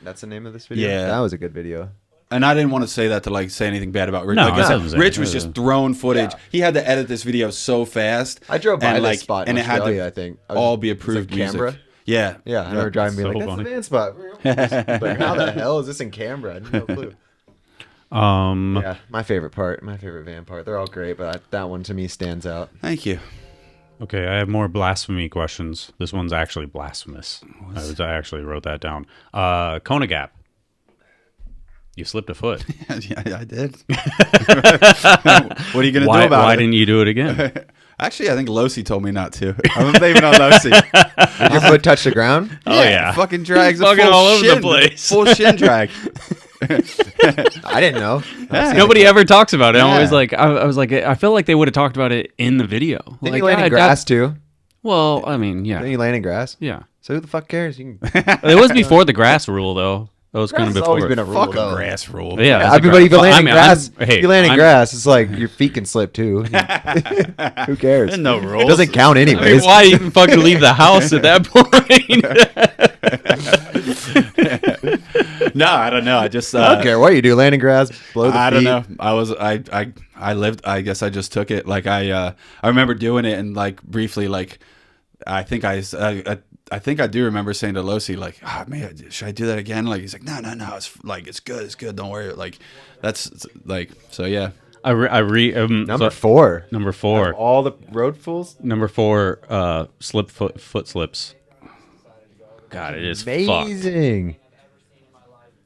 That's the name of this video. Yeah, that was a good video. And I didn't want to say that to like say anything bad about Rich. No, like I said, no. Rich was just throwing footage. Yeah. He had to edit this video so fast. I drove by and, this like, spot in and it had Australia, to I think. all be It was approved in music. Canberra. Yeah, Yeah, I remember driving and being so like, funny. that's the van spot. Like, how the hell is this in Canberra? I had no clue. Yeah, my favorite part, my favorite van part. They're all great, but that one to me stands out. Thank you. Okay, I have more blasphemy questions. This one's actually blasphemous. I actually wrote that down. Kona Gap. You slipped a foot. Yeah, I did. What are you going to do about it? Why didn't you do it again? Actually, I think Losi told me not to. I'm blaming on Losi. Did your foot touch the ground? Oh, yeah. Fucking drags Fucking full all over shin, the place. Full shin drag. I didn't know. Nobody ever talks about it. I'm Yeah. always like, I was like, I feel like they would have talked about it in the video. Didn't Like, you land in grass too? Well, I mean, yeah. Didn't you land in grass? Yeah. So who the fuck cares? You can... It was before the grass rule, though. That was kind of Grass has before. always been a rule, Fucking though. grass rule. Yeah, it's a Everybody, if you gra- land I in mean, grass, hey, if you land in I'm- grass, it's like your feet can slip too. Who cares? There's no It rules. doesn't count I mean, anyways. why even fucking leave the house at that point? No, I don't know. I just I don't care what you do. Land in grass, blow the I feet. don't know. I lived. I guess I just took it. Like I remember doing it and like briefly like I think I think I do remember saying to Losi like, oh, man, should I do that again? Like he's like, no, it's good. Don't worry. Like that's like so yeah. Number 4. Number 4. All the road fools. Number 4. Slip foot slips. God, it is fucked. Amazing.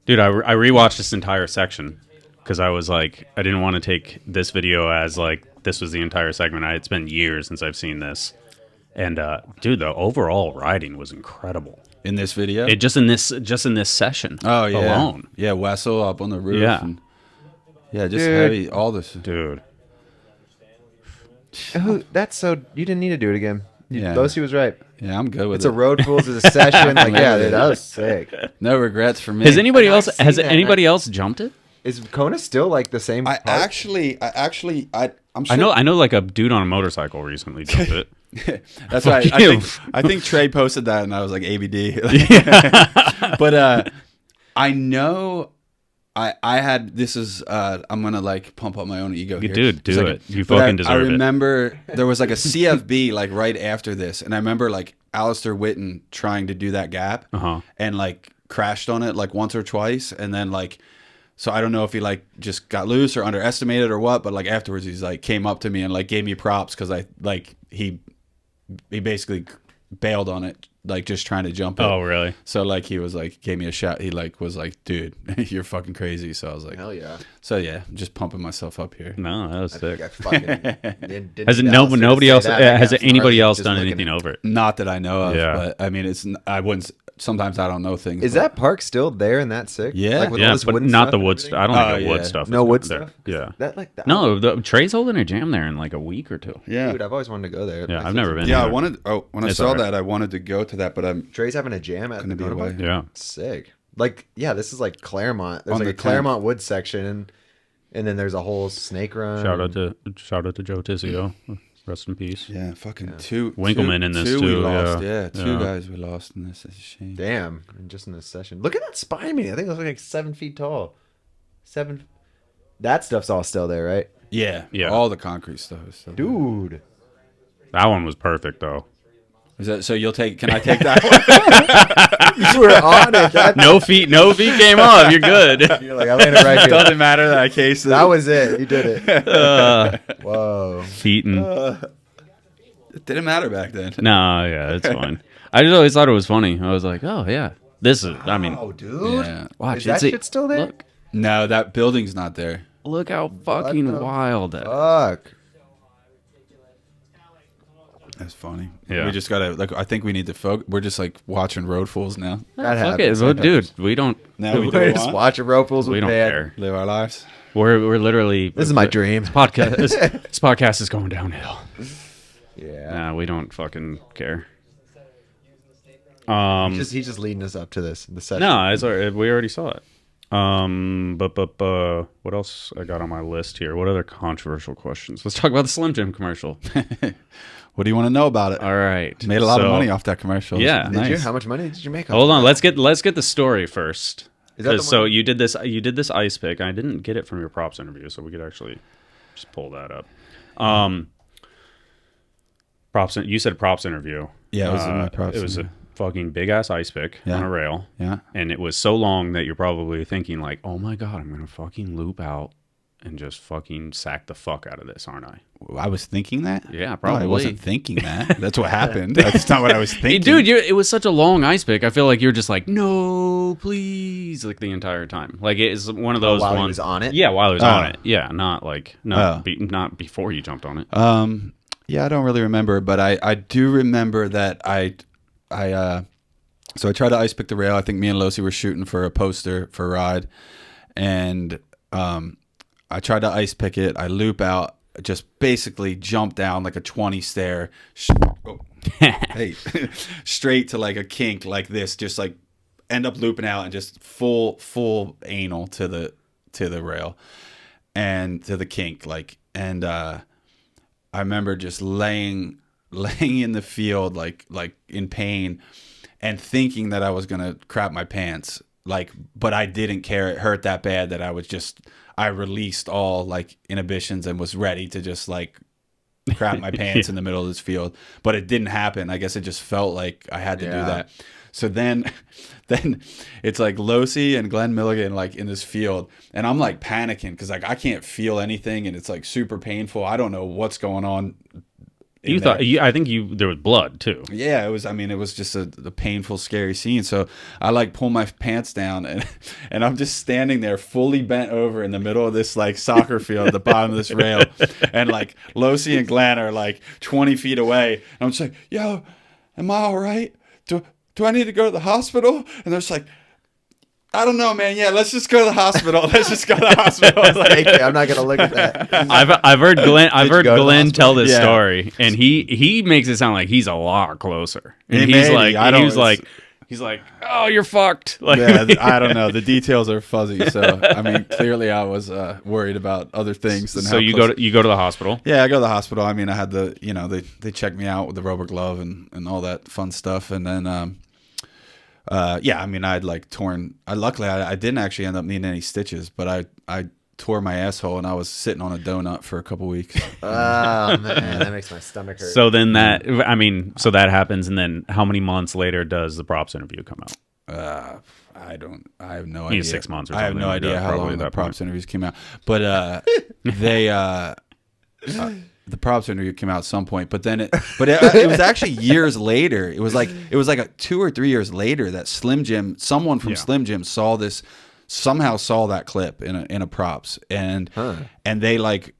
Dude, I rewatched this entire section because I was like, I didn't want to take this video as like this was the entire segment. It's been years since I've seen this, and dude, the overall riding was incredible. In this video, It just in this session. oh yeah, alone, yeah, Wessel up on the roof. Yeah. And, yeah, just Dude. heavy. All this. dude. That's so. You didn't need to do it again. Yeah. Losi was right. Yeah, I'm good with It's it. a road fools. It's a session. Like yeah, dude, that was sick. No regrets for me. Has anybody And I've else seen has that, anybody else jumped it? Is Kona still like the same? I part? actually, I'm sure. I know, like a dude on a motorcycle recently jumped it. That's right. Fuck you. I think Trey posted that, and I was like ABD. But I know. I had this is I'm gonna like pump up my own ego here. Dude, do It's like it. You but fucking deserve I it. remember there was like a CFB like right after this, and I remember like Alistair Witten trying to do that gap Uh-huh. and like crashed on it like once or twice, and then like so I don't know if he like just got loose or underestimated or what, but like afterwards he's like came up to me and like gave me props because I like he basically bailed on it, like just trying to jump it. Oh, really? So like he was like gave me a shot. He like was like, dude, you're fucking crazy. So I was like, Hell yeah. so yeah, just pumping myself up here. No, that was sick. I fucking didn't Has it need no, Alistair to nobody say else? that. I Has got anybody smart else just done looking anything at- over it? Not that I know of. Yeah. But I mean, I wouldn't. Sometimes I don't know things. Is but- that park still there and that sick? Yeah. Like with all Yeah, this but wooden not stuff the and wood everything? stuff. I don't Oh, think the wood yeah. stuff. No is wood there. stuff? Yeah. That like that. No, the Trey's holding a jam there in like a week or two. Yeah. Dude, I've always wanted to go there. Yeah, Like, I've never been. Yeah, I either. wanted. Oh, when I It's saw alright. that, I wanted to go to that, but I'm Trey's having a jam at the gonna be Kona away. Park? Yeah. Sick. Like yeah, this is like Claremont. There's On like the a 10th. Claremont wood section, and then there's a whole snake run. Shout out to Joe Tizio. Rest in peace. Yeah, fucking two Winkleman two- in this two too, We lost. yeah. Yeah, two Yeah. guys we lost in this. It's a shame. Damn, and just in this session. Look at that spine meeting. I think it was like 7 feet tall. 7. That stuff's all still there, right? Yeah, Yeah. All the concrete stuff is still there. Dude. That one was perfect though. Is that so? You'll take? Can I take that one? You were on it. That, No feet came off. You're good. You're like, I landed right here. Doesn't matter that I cased it. That was it. You did it. Whoa. Feet and It didn't matter back then. no, yeah, it's fine. I just always thought it was funny. I was like, oh yeah, this is. I mean, Oh, dude. Yeah. watch Is that it's- shit still there? No, that building's not there. Look how fucking the wild that. Fuck. That's funny. Yeah. We just gotta like. I think we need to focus. We're just like watching road fools now. That Fuck happens it, well, dude. We don't. Now we We're do just what? watching Ropals We with don't Van. care. Live our lives. We're literally. This is my dream. Podcast. This podcast is going downhill. Yeah. Nah, we don't fucking care. He's just leading us up to this. The session. No, we already saw it. But what else I got on my list here? What other controversial questions? Let's talk about the Slim Jim commercial. What do you want to know about it? All right, Made a lot of so- money off that commercial. Yeah. Did you? Nice. How much money did you make? Hold on, let's get the story first. Is that the So one? you did this ice pick. I didn't get it from your props interview, so we could actually just pull that up. Props. You said props interview. Yeah, it was in my props It was interview. a fucking big ass ice pick Yeah. on a rail. Yeah. And it was so long that you're probably thinking like, oh my god, I'm gonna fucking loop out and just fucking sack the fuck out of this, aren't I? I was thinking that. Yeah, No, probably. I wasn't thinking that. That's what happened. That's not what I was Hey, thinking. dude, it was such a long ice pick. I feel like you're just like, no, please, like the entire time. Like it's one of those while he ones. was on it? Yeah, while he was Oh. on it. Yeah, not like Oh. not before you jumped on it. Yeah, I don't really remember, but I do remember that so I tried to ice pick the rail. I think me and Losi were shooting for a poster for a ride, and I tried to ice pick it. I loop out, just basically jump down like a 20 stair, hey, straight to like a kink like this, just like end up looping out and just full anal to the rail and to the kink, like, and I remember just laying in the field like in pain and thinking that I was gonna crap my pants, like, but I didn't care. It hurt that bad that I released all like inhibitions and was ready to just like crap my pants in the middle of this field, but it didn't happen. I guess it just felt like I had to do that. So then it's like Losi and Glenn Milligan like in this field, and I'm like panicking because like I can't feel anything, and it's like super painful. I don't know what's going on. You thought? I think there was blood too. Yeah, it was. I mean, it was just a painful, scary scene. So I like pull my pants down, and I'm just standing there, fully bent over in the middle of this like soccer field, at the bottom of this rail, and like Losi and Glenn are like 20 feet away, and I'm just like, "Yo, am I all right? Do I need to go to the hospital?" And they're just like, "I don't know, man. Yeah, let's just go to the hospital. Let's just go to the hospital." Thank you. I'm not gonna look at that. I've heard Glenn. I've heard go to the Glenn hospital? tell this Yeah. story, and he makes it sound like he's a lot closer. And He he's maybe. like, I don't- he's like, oh, you're fucked. Like, Yeah, I don't know. The details are fuzzy. So I mean, clearly I was worried about other things than so how you close- go to the hospital. Yeah, I go to the hospital. I mean, I had they checked me out with the rubber glove and all that fun stuff, and then yeah, I mean, I'd like torn. Luckily, I didn't actually end up needing any stitches, but I tore my asshole, and I was sitting on a donut for a couple weeks. Oh man, that makes my stomach hurt. So then so that happens, and then how many months later does the props interview come out? I have no Maybe idea. 6 months or I have something no like idea that, how probably long at the that props point. interviews came out, but they the props interview came out at some point, but then it was actually years later. It was like 2 or 3 years later that someone from Slim Jim somehow saw that clip in a props, and they like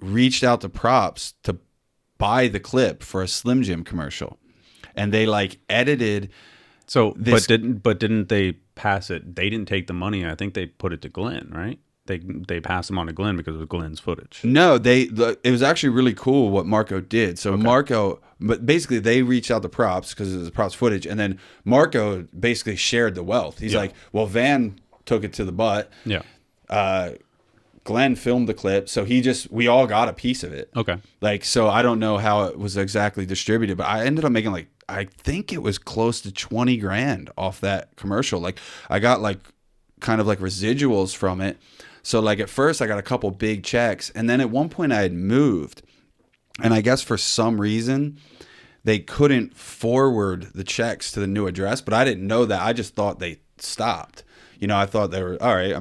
reached out to props to buy the clip for a Slim Jim commercial, and they like edited. So, This- but didn't they pass it? They didn't take the money. I think they put it to Glenn, right? They passed them on to Glenn because it was Glenn's footage. No, it was actually really cool what Marco did. So but basically they reached out to props because it was props footage, and then Marco basically shared the wealth. He's like, well, Van took it to the butt. Yeah. Glenn filmed the clip, so we all got a piece of it. Okay. Like, so I don't know how it was exactly distributed, but I ended up making like, I think it was close to 20 grand off that commercial. Like, I got like kind of like residuals from it. So like at first I got a couple big checks, and then at one point I had moved, and I guess for some reason they couldn't forward the checks to the new address, but I didn't know that. I just thought they stopped. I thought they were all right. I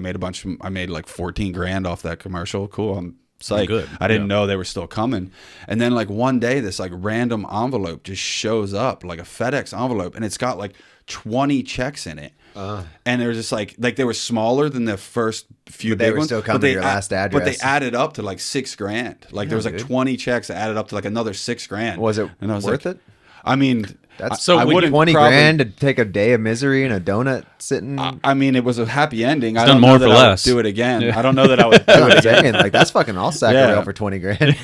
made like 14 grand off that commercial. Cool. I'm psyched. Good. I didn't know they were still coming. And then like one day this like random envelope just shows up, like a FedEx envelope, and it's got like 20 checks in it. And they were just like they were smaller than the first few But they big were ones. still coming to your last But they address. added up to like 6 grand. Like there was like dude. 20 checks that added up to like another 6 grand. Was it And I was worth like, it? I mean, That's So I when you- wouldn't 20 probably- grand to take a day of misery and a donut sitting. I mean, it was a happy ending. I done don't more know that for I would less. do it again. Yeah. I don't know that I would do That's it what I'm again. saying. Like that's fucking. I'll sack Yeah. a rail for 20 grand.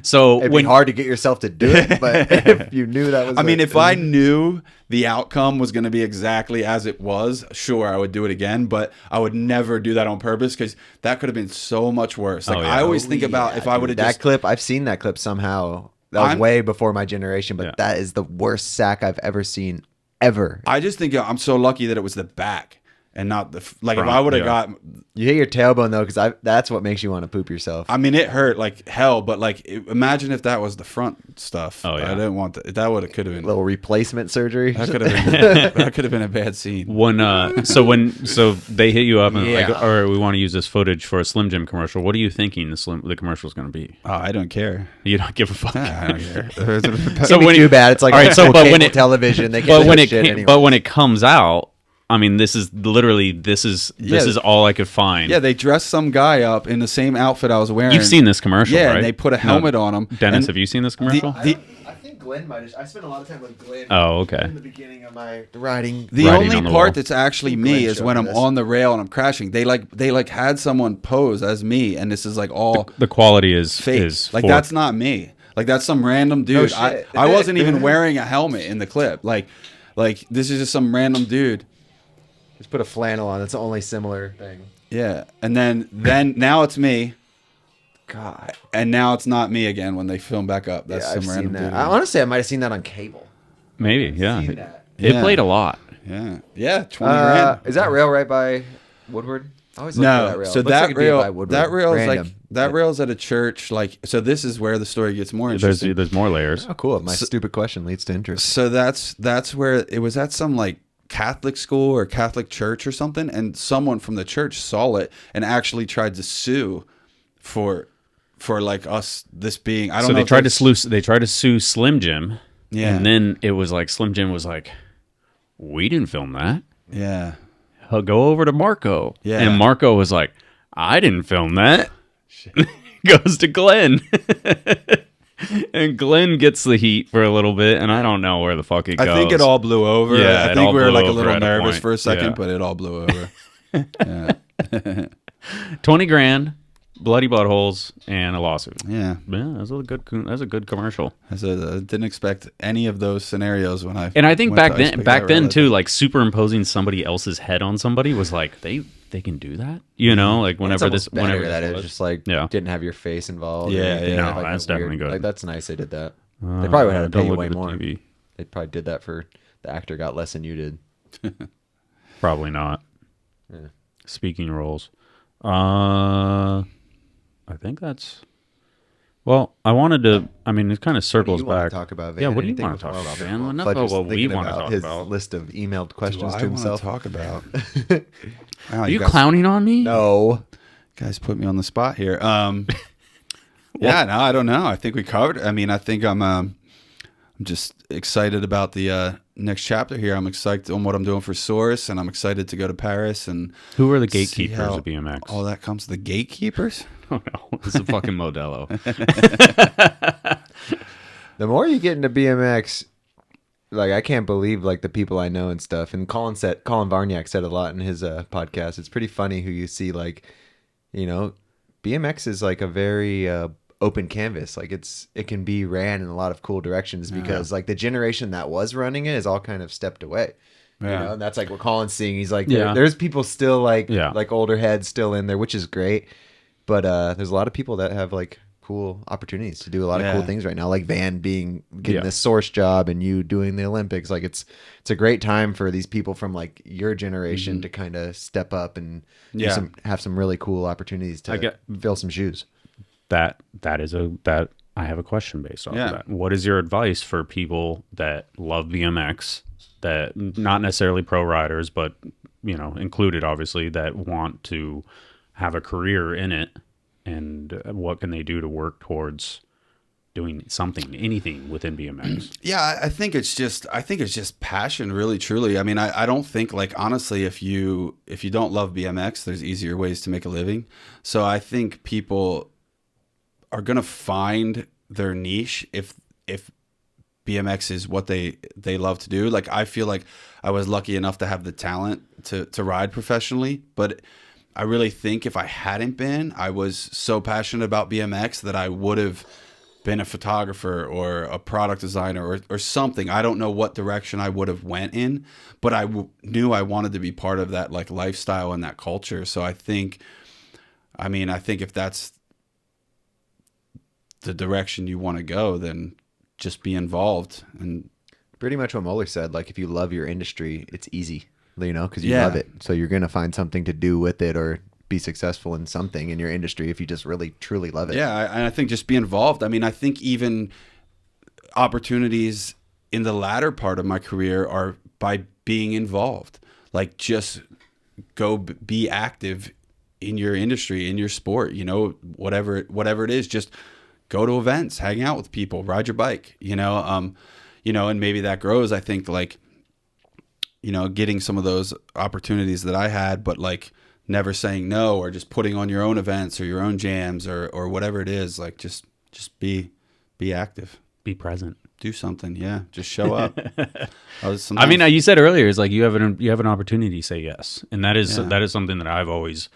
So It'd when be hard to get yourself to do it, but if you knew that was, I mean, if I knew the outcome was going to be exactly as it was, sure, I would do it again. But I would never do that on purpose because that could have been so much worse. Like Oh, yeah. I always think about if I would have that just clip, I've seen that clip somehow. That was I'm- way before my generation, but Yeah. that is the worst sack I've ever seen, ever. I just think I'm so lucky that it was the back. and not the like if Front, I would have yeah. got. You hit your tailbone though, because that's what makes you want to poop yourself. I mean, it hurt like hell, but like imagine if that was the front stuff. Oh, yeah. I didn't want that. That would have could have been. Little replacement surgery. That could have been. That could have been a bad scene. So they hit you up and Yeah. like, all right, we want to use this footage for a Slim Jim commercial. What are you thinking the commercial is going to be? Oh, I don't care. You don't give a fuck. I don't care. So when too it- bad. It's like all right, so but when cable it- television. They But can't when do it shit came, anyway. but when it comes out, I mean, this is literally this is all I could find. Yeah, they dressed some guy up in the same outfit I was wearing. You've seen this commercial, Yeah, right? and they put a helmet on him. Dennis, And have you seen this commercial? I think Glenn might have. I spent a lot of time with Glenn. Oh, okay. In the beginning of my riding. The Riding only on the part wall. that's actually Glenn me is showed when me I'm this. on the rail and I'm crashing. They had someone pose as me, and this is like all The quality is fake. is Like for- that's not me. Like that's some random dude. shit. I wasn't even wearing a helmet in the clip. Like this is just some random dude. Just put a flannel on. That's the only similar thing. Yeah, and then now it's me, God. and now it's not me again when they film back up. That's Yeah, some I've random seen that. dude. Honestly, I might have seen that on cable. maybe yeah. Seen that. It Yeah. played a lot. Yeah, 20 grand. Is that rail right by Woodward? I always look for that No, rail. so It looks that like it'd be by rail, Woodward. that rail's Random. like that rail's at a church. Like, so this is where the story gets more There's interesting. there's more layers. Oh, cool. My stupid question leads to interest. So that's where it was at some like Catholic school or Catholic church or something, and someone from the church saw it and actually tried to sue for like us this being. I don't So know. they tried to sue Slim Jim. Yeah. And then it was like Slim Jim was like, we didn't film that. Yeah. He'll go over to Marco. Yeah. And Marco was like, I didn't film that. Goes to Glenn. And Glenn gets the heat for a little bit, and I don't know where the fuck it goes. I think it all blew over. Yeah, I it think all we were blew like a over little at a nervous point. for a second, Yeah. but it all blew over. Yeah. 20 grand, bloody buttholes, and a lawsuit. Yeah. Yeah, that's a good commercial. I didn't expect any of those scenaarios when I And I think went back to then, icepick back that then rail. too, like superimposing somebody else's head on somebody was like they can do that, you know, like whenever It's almost better that it was. just like Yeah. didn't have your face involved. or Yeah, anything. yeah. No, Like, that's weird- definitely good. Like that's nice they did that. They probably would have to Don't pay you look way at the more. TV. They probably did that for the actor got less than you did. Probably not. Yeah. Speaking roles, I think that's. Well, I wanted to. I mean, it kind of circles What do you wanna back. talk about, Van? Yeah, what do you Anything want to talk before- about, before Van? Enough Fletcher's about what we thinking want to about talk his about. list of emailed questions I to wanna himself. talk about. Wow, Are you guys, clowning on me? No. guys put me on the spot here. Yeah, no, I don't know. I think we covered. I mean, I think I'm just excited about the next chapter here. I'm excited on what I'm doing for Source, and I'm excited to go to Paris and Who are the see gatekeepers how of BMX? all that comes. The gatekeepers. Oh no, it's a fucking Modelo. The more you get into BMX, like I can't believe like the people I know and stuff. And Colin Varniak said a lot in his podcast. It's pretty funny who you see like, you know, BMX is like a very open canvas. Like it can be ran in a lot of cool directions because like the generation that was running it is all kind of stepped away. Yeah. You know, and that's like what Colin's seeing. He's like, Yeah. there's people still like Yeah. like older heads still in there, which is great. But there's a lot of people that have like cool opportunities to do a lot of cool Yeah. things right now, like Van getting Yeah. this Source job and you doing the Olympics. Like it's a great time for these people from like your generation to kind of step up and do Yeah. have some really cool opportunities to fill some shoes. that I have a question based off Yeah. of that. What is your advice for people that love BMX, that not necessarily pro riders, but you know, included obviously, that want to have a career in it, and what can they do to work towards doing something, anything within BMX? Yeah, I think it's just passion, really, truly. I mean, I don't think like honestly, if you don't love BMX, there's easier ways to make a living. So I think people are gonna find their niche if BMX is what they love to do. Like I feel like I was lucky enough to have the talent to ride professionally, but I really think if I hadn't been, I was so passionate about BMX that I would have been a photographer or a product designer or something. I don't know what direction I would have went in, but I knew I wanted to be part of that like lifestyle and that culture. So I think if that's the direction you want to go, then just be involved. And Pretty much what Moeller said. Like if you love your industry, it's easy. because you Yeah. love it. So you're going to find something to do with it or be successful in something in your industry if you just really, truly love it. Yeah, I think just be involved. I mean, I think even opportunities in the latter part of my career are by being involved. Like, just go be active in your industry, in your sport, whatever it is. Just go to events, hang out with people, ride your bike, and maybe that grows. I think like, getting some of those opportunities that I had, but like never saying no, or just putting on your own events or your own jams or whatever it is. Like, just be active, Be present. do something. Yeah, just show up. I mean, you said earlier, it's like you have an opportunity to say yes, and that is something that I've always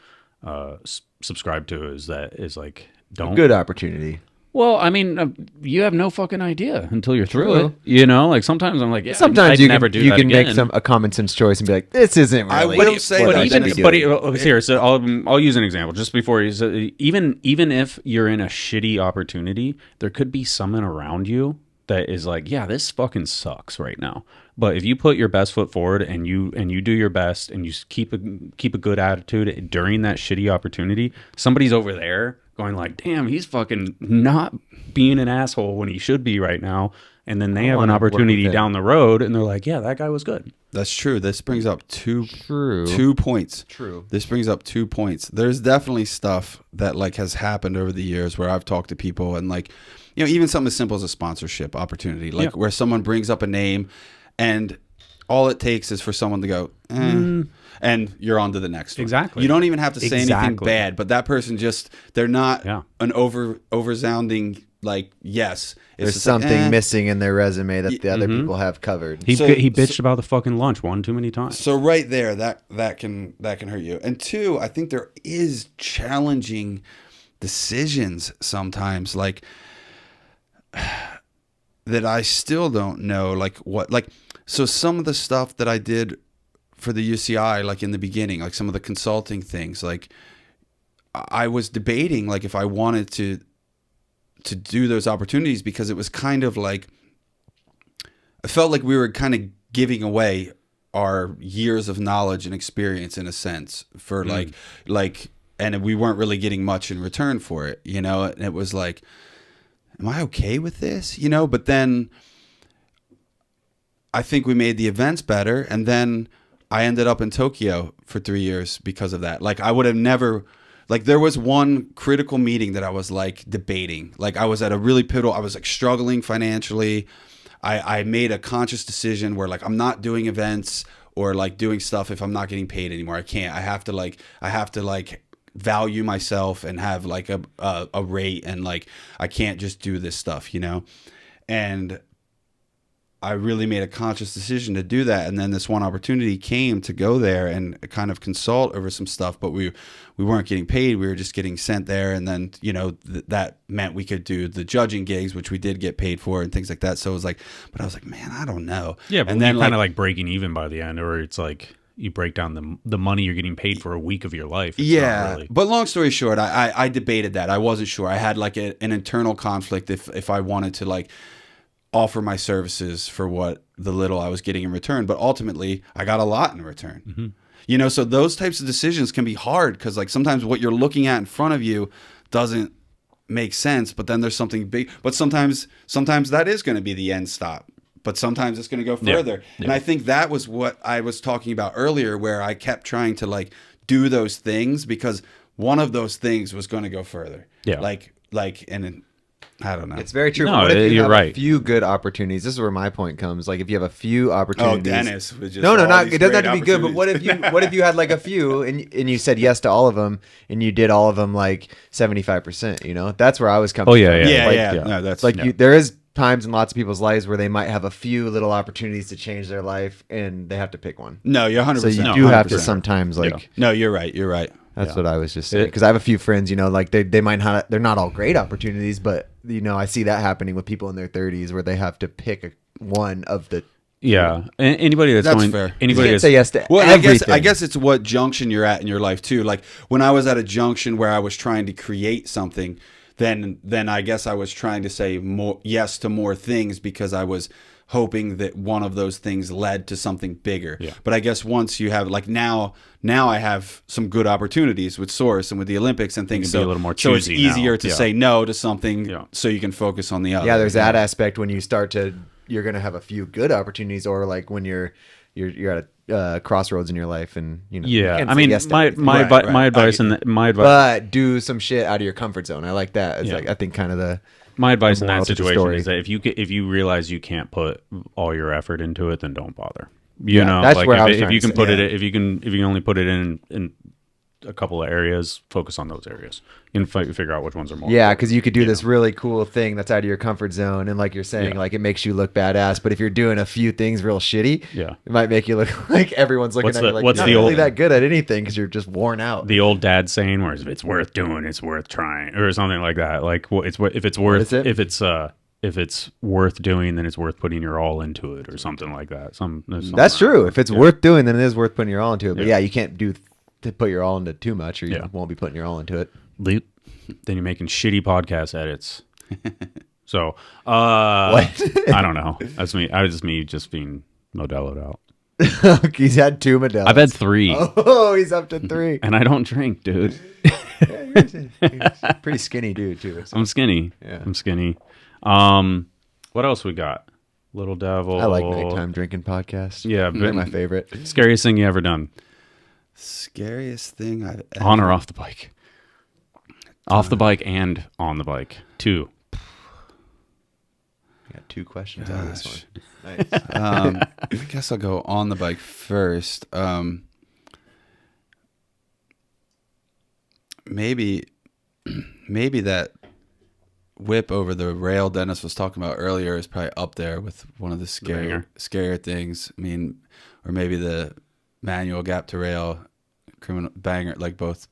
subscribed to. Is like, don't. Good opportunity. Well, I mean, you have no fucking idea until you're through it. Like sometimes I'm like, yeah, Sometimes I'd you never can, do you that can make again. a common sense choice and be like, this isn't really. I will say what that. I should be doing. Here, so I'll use an example just before you. So even if you're in a shitty opportunity, there could be someone around you that is like, yeah, this fucking sucks right now. But if you put your best foot forward and you do your best and you keep a good attitude during that shitty opportunity, somebody's over there going like, damn, he's fucking not being an asshole when he should be right now. And then they have an opportunity down the road and they're like, yeah, that guy was good. That's true. This brings up two points. True. This brings up 2 points. There's definitely stuff that like has happened over the years where I've talked to people and like, even something as simple as a sponsorship opportunity, like where someone brings up a name and all it takes is for someone to go, and you're on to the next one. Exactly. You don't even have to say anything bad, but that person they're not an oversounding like, yes. It's There's something missing in their resume that the other people have covered. He bitched about the fucking lunch one too many times. So right there, that can hurt you. And two, I think there is challenging decisions sometimes, like that I still don't know, like what, like, so some of the stuff that I did for the UCI, like in the beginning, like some of the consulting things, like I was debating, like if I wanted to do those opportunities, because it was kind of like, I felt like we were kind of giving away our years of knowledge and experience in a sense for like, and we weren't really getting much in return for it, and it was like, am I okay with this? But then I think we made the events better. And then I ended up in Tokyo for 3 years because of that. Like I would have never, like there was one critical meeting that I was like debating. Like I was at a really pivotal, I was like struggling financially. I made a conscious decision where like, I'm not doing events or like doing stuff if I'm not getting paid anymore. I can't, I have to value myself and have like a rate, and like I can't just do this stuff, and I really made a conscious decision to do that. And then this one opportunity came to go there and kind of consult over some stuff, but we weren't getting paid. We were just getting sent there. And then, that meant we could do the judging gigs, which we did get paid for and things like that. So it was like, but I was like, man, I don't know. Yeah. But and then kind of like breaking even by the end, or it's like, you break down the money you're getting paid for a week of your life. It's not really. But long story short, I debated that. I wasn't sure. I had like an internal conflict if I wanted to like offer my services for what the little I was getting in return. But ultimately, I got a lot in return. Mm-hmm. So those types of decisions can be hard because like sometimes what you're looking at in front of you doesn't make sense. But then there's something big. But sometimes that is going to be the end stop. But sometimes it's going to go further. Yeah. And I think that was what I was talking about earlier, where I kept trying to like do those things because one of those things was going to go further. Yeah. And I don't know. It's very true. No, what if you you're have right. a few good opportunities? This is where my point comes. Like if you have a few opportunities. Oh, Dennis was just No, not it doesn't have to be good. But what if you had like a few and you said yes to all of them and you did all of them like 75%? That's where I was coming. Oh yeah, from. yeah. No, that's like there is times in lots of people's lives where they might have a few little opportunities to change their life and they have to pick one. No, you're 100%. So you do 100%. have to sometimes like. No, you're right. That's what I was just saying. Because I have a few friends, like they might not, they're not all great opportunities, but I see that happening with people in their 30s where they have to pick one of the. Yeah, anybody that's going, fair. Anybody You can't say yes to well, everything. I guess it's what junction you're at in your life too. Like when I was at a junction where I was trying to create something, then I guess I was trying to say more yes to more things because I was hoping that one of those things led to something bigger. Yeah. But I guess once you have like now I have some good opportunities with Source and with the Olympics and things. can be a little more so it's choosy easier now. to Yeah. say no to something so you can focus on the other. Yeah, there's that aspect when you start to, you're going to have a few good opportunities, or like when you're at a crossroads in your life, and you know. Yeah, you can't I say my yes to my everything. my, Right, advi- right. my advice and my advice But do some shit out of your comfort zone. I like that. It's Yeah. like I think kind of the. my advice in moral that to the situation story. is that if you realize you can't put all your effort into it, then don't bother. You know, that's like where I was if trying you to can say. put it, if you can only put it in a couple of areas, focus on those areas. You can figure out which ones are more. Yeah, important, because you could do you this know? really cool thing that's out of your comfort zone, and like you're saying, Yeah. like it makes you look badass. But if you're doing a few things real shitty, Yeah. it might make you look like everyone's looking What's at the- you like what's you're the not really old- that good at anything because you're just worn out. The old dad saying, where if it's worth doing, it's worth trying, or something like that. Like, well, if it's worth, is it? if it's worth doing, then it's worth putting your all into it, or something like that. There's something That's around true. there. If it's Yeah. worth doing, then it is worth putting your all into it. But Yeah. yeah, you can't to put your all into too much, or you Yeah. won't be putting your all into it. Loot, then you're making shitty podcast edits. So, What? I don't know. That's me. I just being Modelo'd out. He's had 2 Modelos. I've had 3, Oh, he's up to 3. and I don't drink, dude. He's a pretty skinny dude too. So. I'm skinny. Yeah. I'm skinny. What else we got? Little Devil. I like nighttime drinking podcasts. Yeah, They're but my favorite. scariest thing you ever done, Scariest thing I've ever... on or off the bike? Off the bike and on the bike. 2. I got 2 questions out of this Gosh. one. Nice. I guess I'll go on the bike first. Maybe that whip over the rail Dennis was talking about earlier is probably up there with one of the banger. scarier things. I mean, or maybe the manual gap to rail criminal banger, like both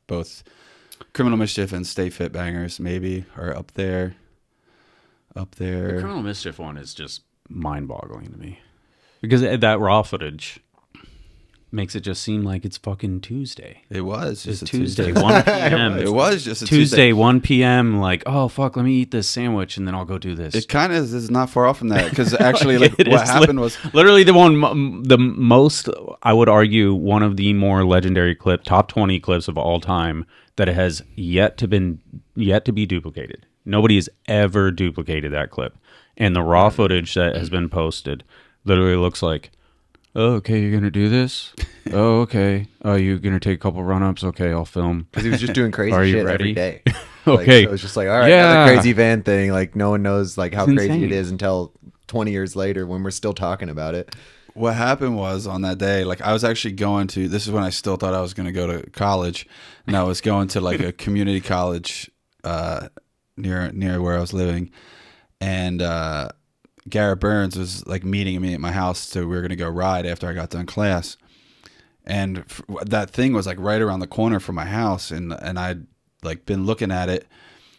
Criminal Mischief and Stay Fit bangers maybe are up there. The Criminal Mischief one is just mind-boggling to me, because that raw footage makes it just seem like it's fucking Tuesday. It was It's just a Tuesday, 1 p.m. It was just a Tuesday, 1 p.m. Like, oh fuck, let me eat this sandwich and then I'll go do this. It kind of is not far off from that because actually, like It what is happened was literally the most, I would argue, one of the more legendary top 20 clips of all time that has yet to be duplicated. Nobody has ever duplicated that clip, and the raw footage that has been posted literally looks like, oh, okay, you're gonna do this. Oh, okay. Oh, you're gonna take a couple run-ups. Okay, I'll film. Because he was just doing crazy Are you shit ready? every day. Okay. So it was just like, all right, Yeah. another crazy van thing. Like no one knows like how It's crazy insane. it is until 20 years later when we're still talking about it. what happened was on that day, like I was actually going to, this is when I still thought I was going to go to college, and I was going to like a community college near where I was living, and Garrett Burns was like meeting me at my house, so we were going to go ride after I got done class, and that thing was like right around the corner from my house, and I'd like been looking at it.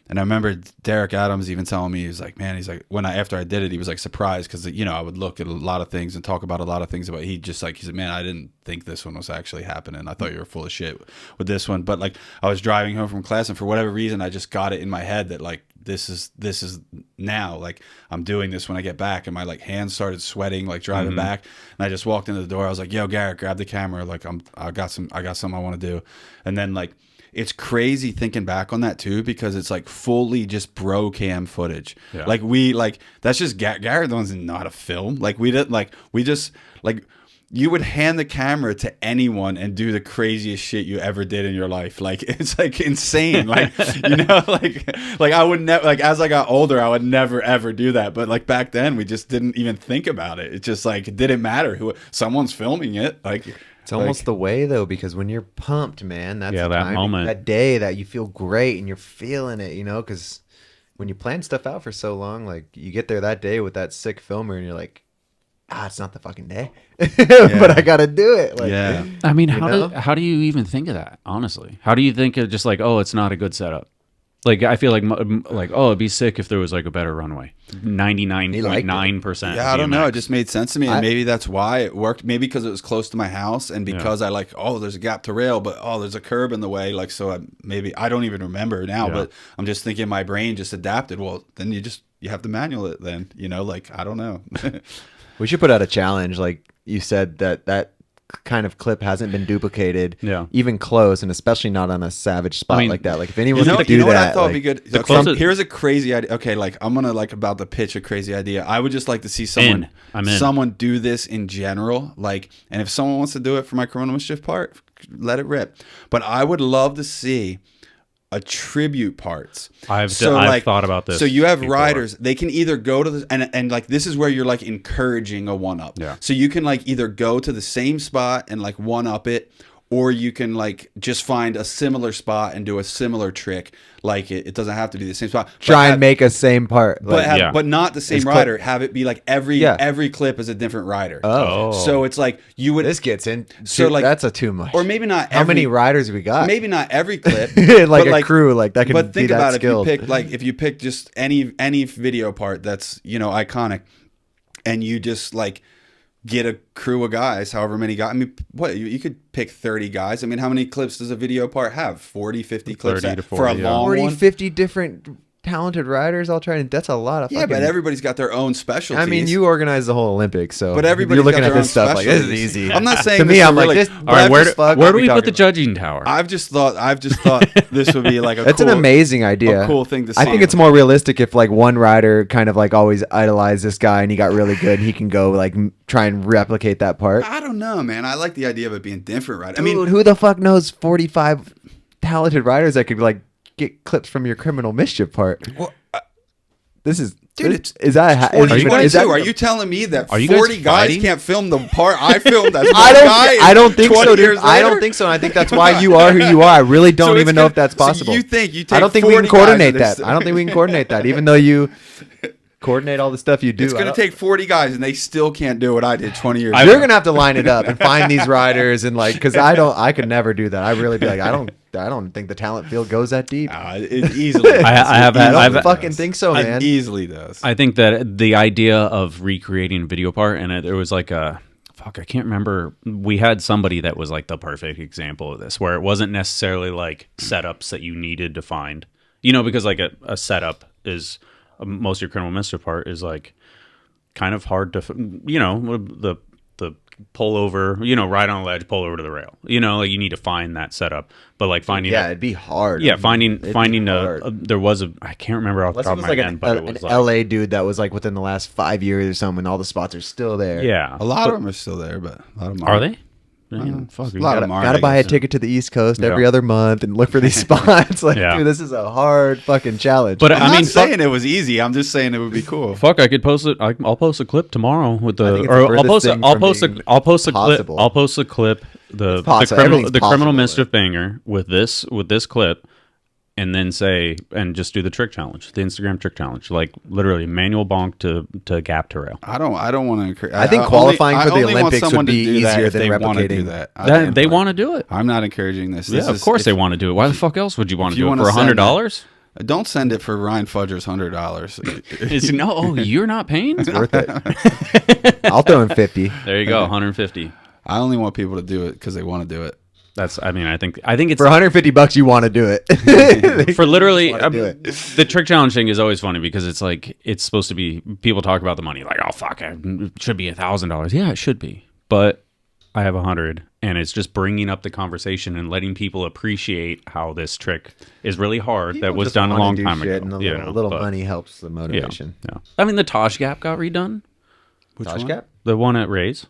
And I remember Derek Adams even telling me, he was like, man, he's like, after I did it, he was like surprised because, you know, I would look at a lot of things and talk about a lot of things, but he said, man, I didn't think this one was actually happening. I thought you were full of shit with this one. But like I was driving home from class, and for whatever reason, I just got it in my head that like, this is now, like I'm doing this when I get back, and my like hands started sweating, like driving back. And I just walked into the door. I was like, yo, Garrett, grab the camera. Like I got something I want to do. And then like, it's crazy thinking back on that too, because it's like fully just bro cam footage. Yeah. Like that's just Garrett doesn't know how to film. Like we just you would hand the camera to anyone and do the craziest shit you ever did in your life. Like it's like insane. Like, you know, like I would never, like as I got older, I would never ever do that. But like back then we just didn't even think about it. It just like, it didn't matter who someone's filming it. Like, It's almost the way though, because when you're pumped, man, that's the that time, moment, that day that you feel great and you're feeling it, you know, because when you plan stuff out for so long, like you get there that day with that sick filmer and you're like, it's not the fucking day, but I got to do it. Like, yeah. I mean, You know? how do you even think of that? Honestly, how do you think of just like, oh, it's not a good setup? Like I feel like oh, it'd be sick if there was like a better runway. 99.9%. Yeah, I don't know. BMX. It just made sense to me, and maybe that's why it worked. Maybe because it was close to my house, and because I like, oh, there's a gap to rail, but oh, there's a curb in the way. Like, so maybe I don't even remember now, but I'm just thinking my brain just adapted. Well, then you have to manual it. Then, you know, like I don't know. We should put out a challenge, like you said, that kind of clip hasn't been duplicated, even close, and especially not on a savage spot like that. Like if anyone could do that, what I thought would like, be good. Okay, here's a crazy idea. Okay, like I'm gonna about to pitch a crazy idea. I would just like to see someone do this in general. Like, and if someone wants to do it for my criminal mischief part, let it rip. But I would love to see a tribute parts. I've thought about this. So you have riders, they can either go to the and like this is where you're like encouraging a one up. Yeah. So you can like either go to the same spot and like one up it, or you can like just find a similar spot and do a similar trick. Like it doesn't have to be the same spot. Try and make a same part, but not the same rider. Have it be like every clip is a different rider. Oh, so it's like you would. This gets in. So like that's a too much. Or maybe not. How many riders we got? Maybe not every clip. like a crew, like that could. But think be about that skilled. if you pick just any video part that's iconic, and you just like get a crew of guys, however many guys. I mean, what you could pick 30 guys. I mean, how many clips does a video part have? 40, 50 clips 30 to 40, for a long 40, one? 50 different talented riders all trying. That's a lot of. Yeah, but everybody's got their own specialties. I mean, you organize the whole Olympics, so but everybody's you're looking got at their this stuff like this is specialties. easy. I'm not saying to me, I'm like this. All right, where do we put the judging tower? I've just thought this would be like a. That's cool, an amazing idea. A cool thing to see. I think it's more realistic if like one rider kind of like always idolized this guy and he got really good. And he can go like try and replicate that part. I don't know, man. I like the idea of it being different, right? Dude, I mean, who the fuck knows 45 talented riders that could like get clips from your criminal mischief part? Well, this is. Dude, is that 2022? Are you telling me that 40 guys can't film the part I filmed as I don't think so, dude. I don't later? think so. And I think that's why you are who you are. I really don't So even know if that's possible. So you take I don't think we can 40 coordinate guys that. I don't think we can coordinate that. Even though you coordinate all the stuff you do. It's going to take 40 guys, and they still can't do what I did 20 years ago. You're going to have to line it up and find these riders and like, because I could never do that. I really be like, I don't think the talent field goes that deep. It easily does. I don't fucking think so, man. It easily does. I think that the idea of recreating a video part, and there was like I can't remember. We had somebody that was like the perfect example of this, where it wasn't necessarily like setups that you needed to find, because like a setup is most of your criminal mischief part is like kind of hard to, the pull over, right on a ledge, pull over to the rail, like you need to find that setup, but like finding it'd be hard. Yeah, finding there was I can't remember off the top of my head, but it was an like LA dude that was like within the last 5 years or something, and all the spots are still there. Yeah, a lot of them are still there, but a lot of them are they? Fuck, a lot of them gotta buy a ticket to the East Coast every other month and look for these spots. Like, dude, this is a hard fucking challenge. But I'm not saying it was easy. I'm just saying it would be cool. Fuck, I could post it. I'll post a clip tomorrow with the. I'll post a clip. The criminal mischief banger with this clip. And then just do the trick challenge, the Instagram trick challenge, like literally manual bonk to gap to rail. I don't want to encourage. I think qualifying for the Olympics would be easier than replicating that. They want to do it. I'm not encouraging this. Yeah, of course they want to do it. Why the fuck else would you want to do it for $100? Don't send it for Ryan Fudger's $100. No, you're not paying. It's worth it. I'll throw in 50. There you go, 150. I only want people to do it because they want to do it. I think it's for $150 you want to do it. For literally the trick challenge thing is always funny because it's like it's supposed to be, people talk about the money like, oh fuck, it should be $1,000. Yeah, it should be, but I have 100, and it's just bringing up the conversation and letting people appreciate how this trick is really hard. That was done a long time ago. And a little money helps the motivation. Yeah. I mean, the Tosh Gap got redone. Which Tosh Gap? The one at Ray's.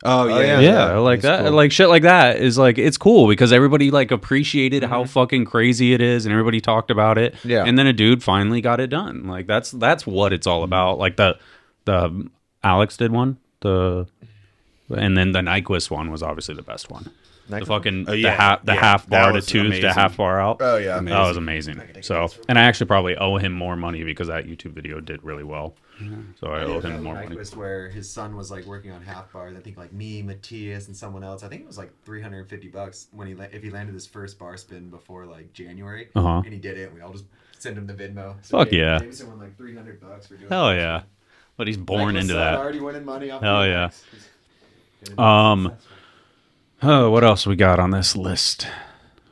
Oh yeah, yeah, like that, cool. Like shit like that is like, it's cool because everybody like appreciated how fucking crazy it is, and everybody talked about it. Yeah, and then a dude finally got it done. Like that's what it's all about. Like the Alex did one, and then the Nyquist one was obviously the best one. The fucking half bar to twos to half bar out. Oh yeah, amazing. That was amazing. So, and I actually probably owe him more money because that YouTube video did really well. So I owe him more money. Where his son was like working on half bars. I think like me, Matthias, and someone else. I think it was like $350 when if he landed his first bar spin before like January, and he did it. And we all just send him the Venmo. So fuck yeah! Jameson won like $300 for doing. Hell yeah! But he's born into that. Already winning money off. Hell yeah! Oh, what else we got on this list?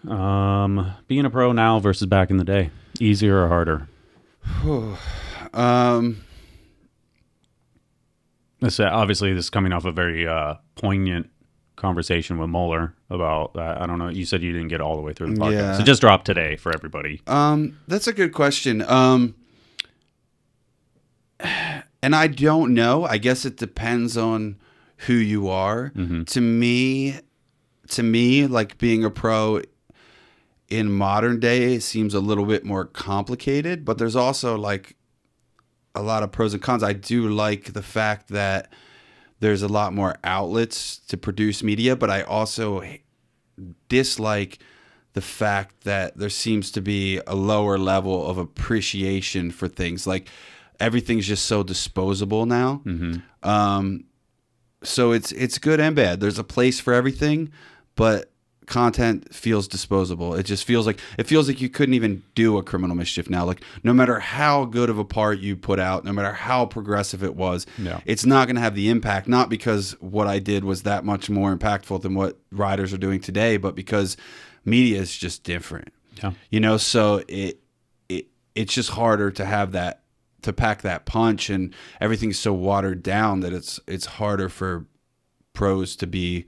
Being a pro now versus back in the day, easier or harder? Obviously, this is coming off a very poignant conversation with Moeller about I don't know. You said you didn't get all the way through the podcast. Yeah. It just dropped today for everybody. That's a good question. And I don't know. I guess it depends on who you are. Mm-hmm. To me, like being a pro in modern day seems a little bit more complicated, but there's also like a lot of pros and cons. I do like the fact that there's a lot more outlets to produce media, but I also dislike the fact that there seems to be a lower level of appreciation for things. Like everything's just so disposable now. Mm-hmm. So it's good and bad. There's a place for everything, but content feels disposable. It feels like you couldn't even do a Criminal Mischief now. Like no matter how good of a part you put out, no matter how progressive it was, it's not going to have the impact, not because what I did was that much more impactful than what riders are doing today, but because media is just different. Yeah. You know, so it's just harder to have that, to pack that punch, and everything's so watered down that it's harder for pros to be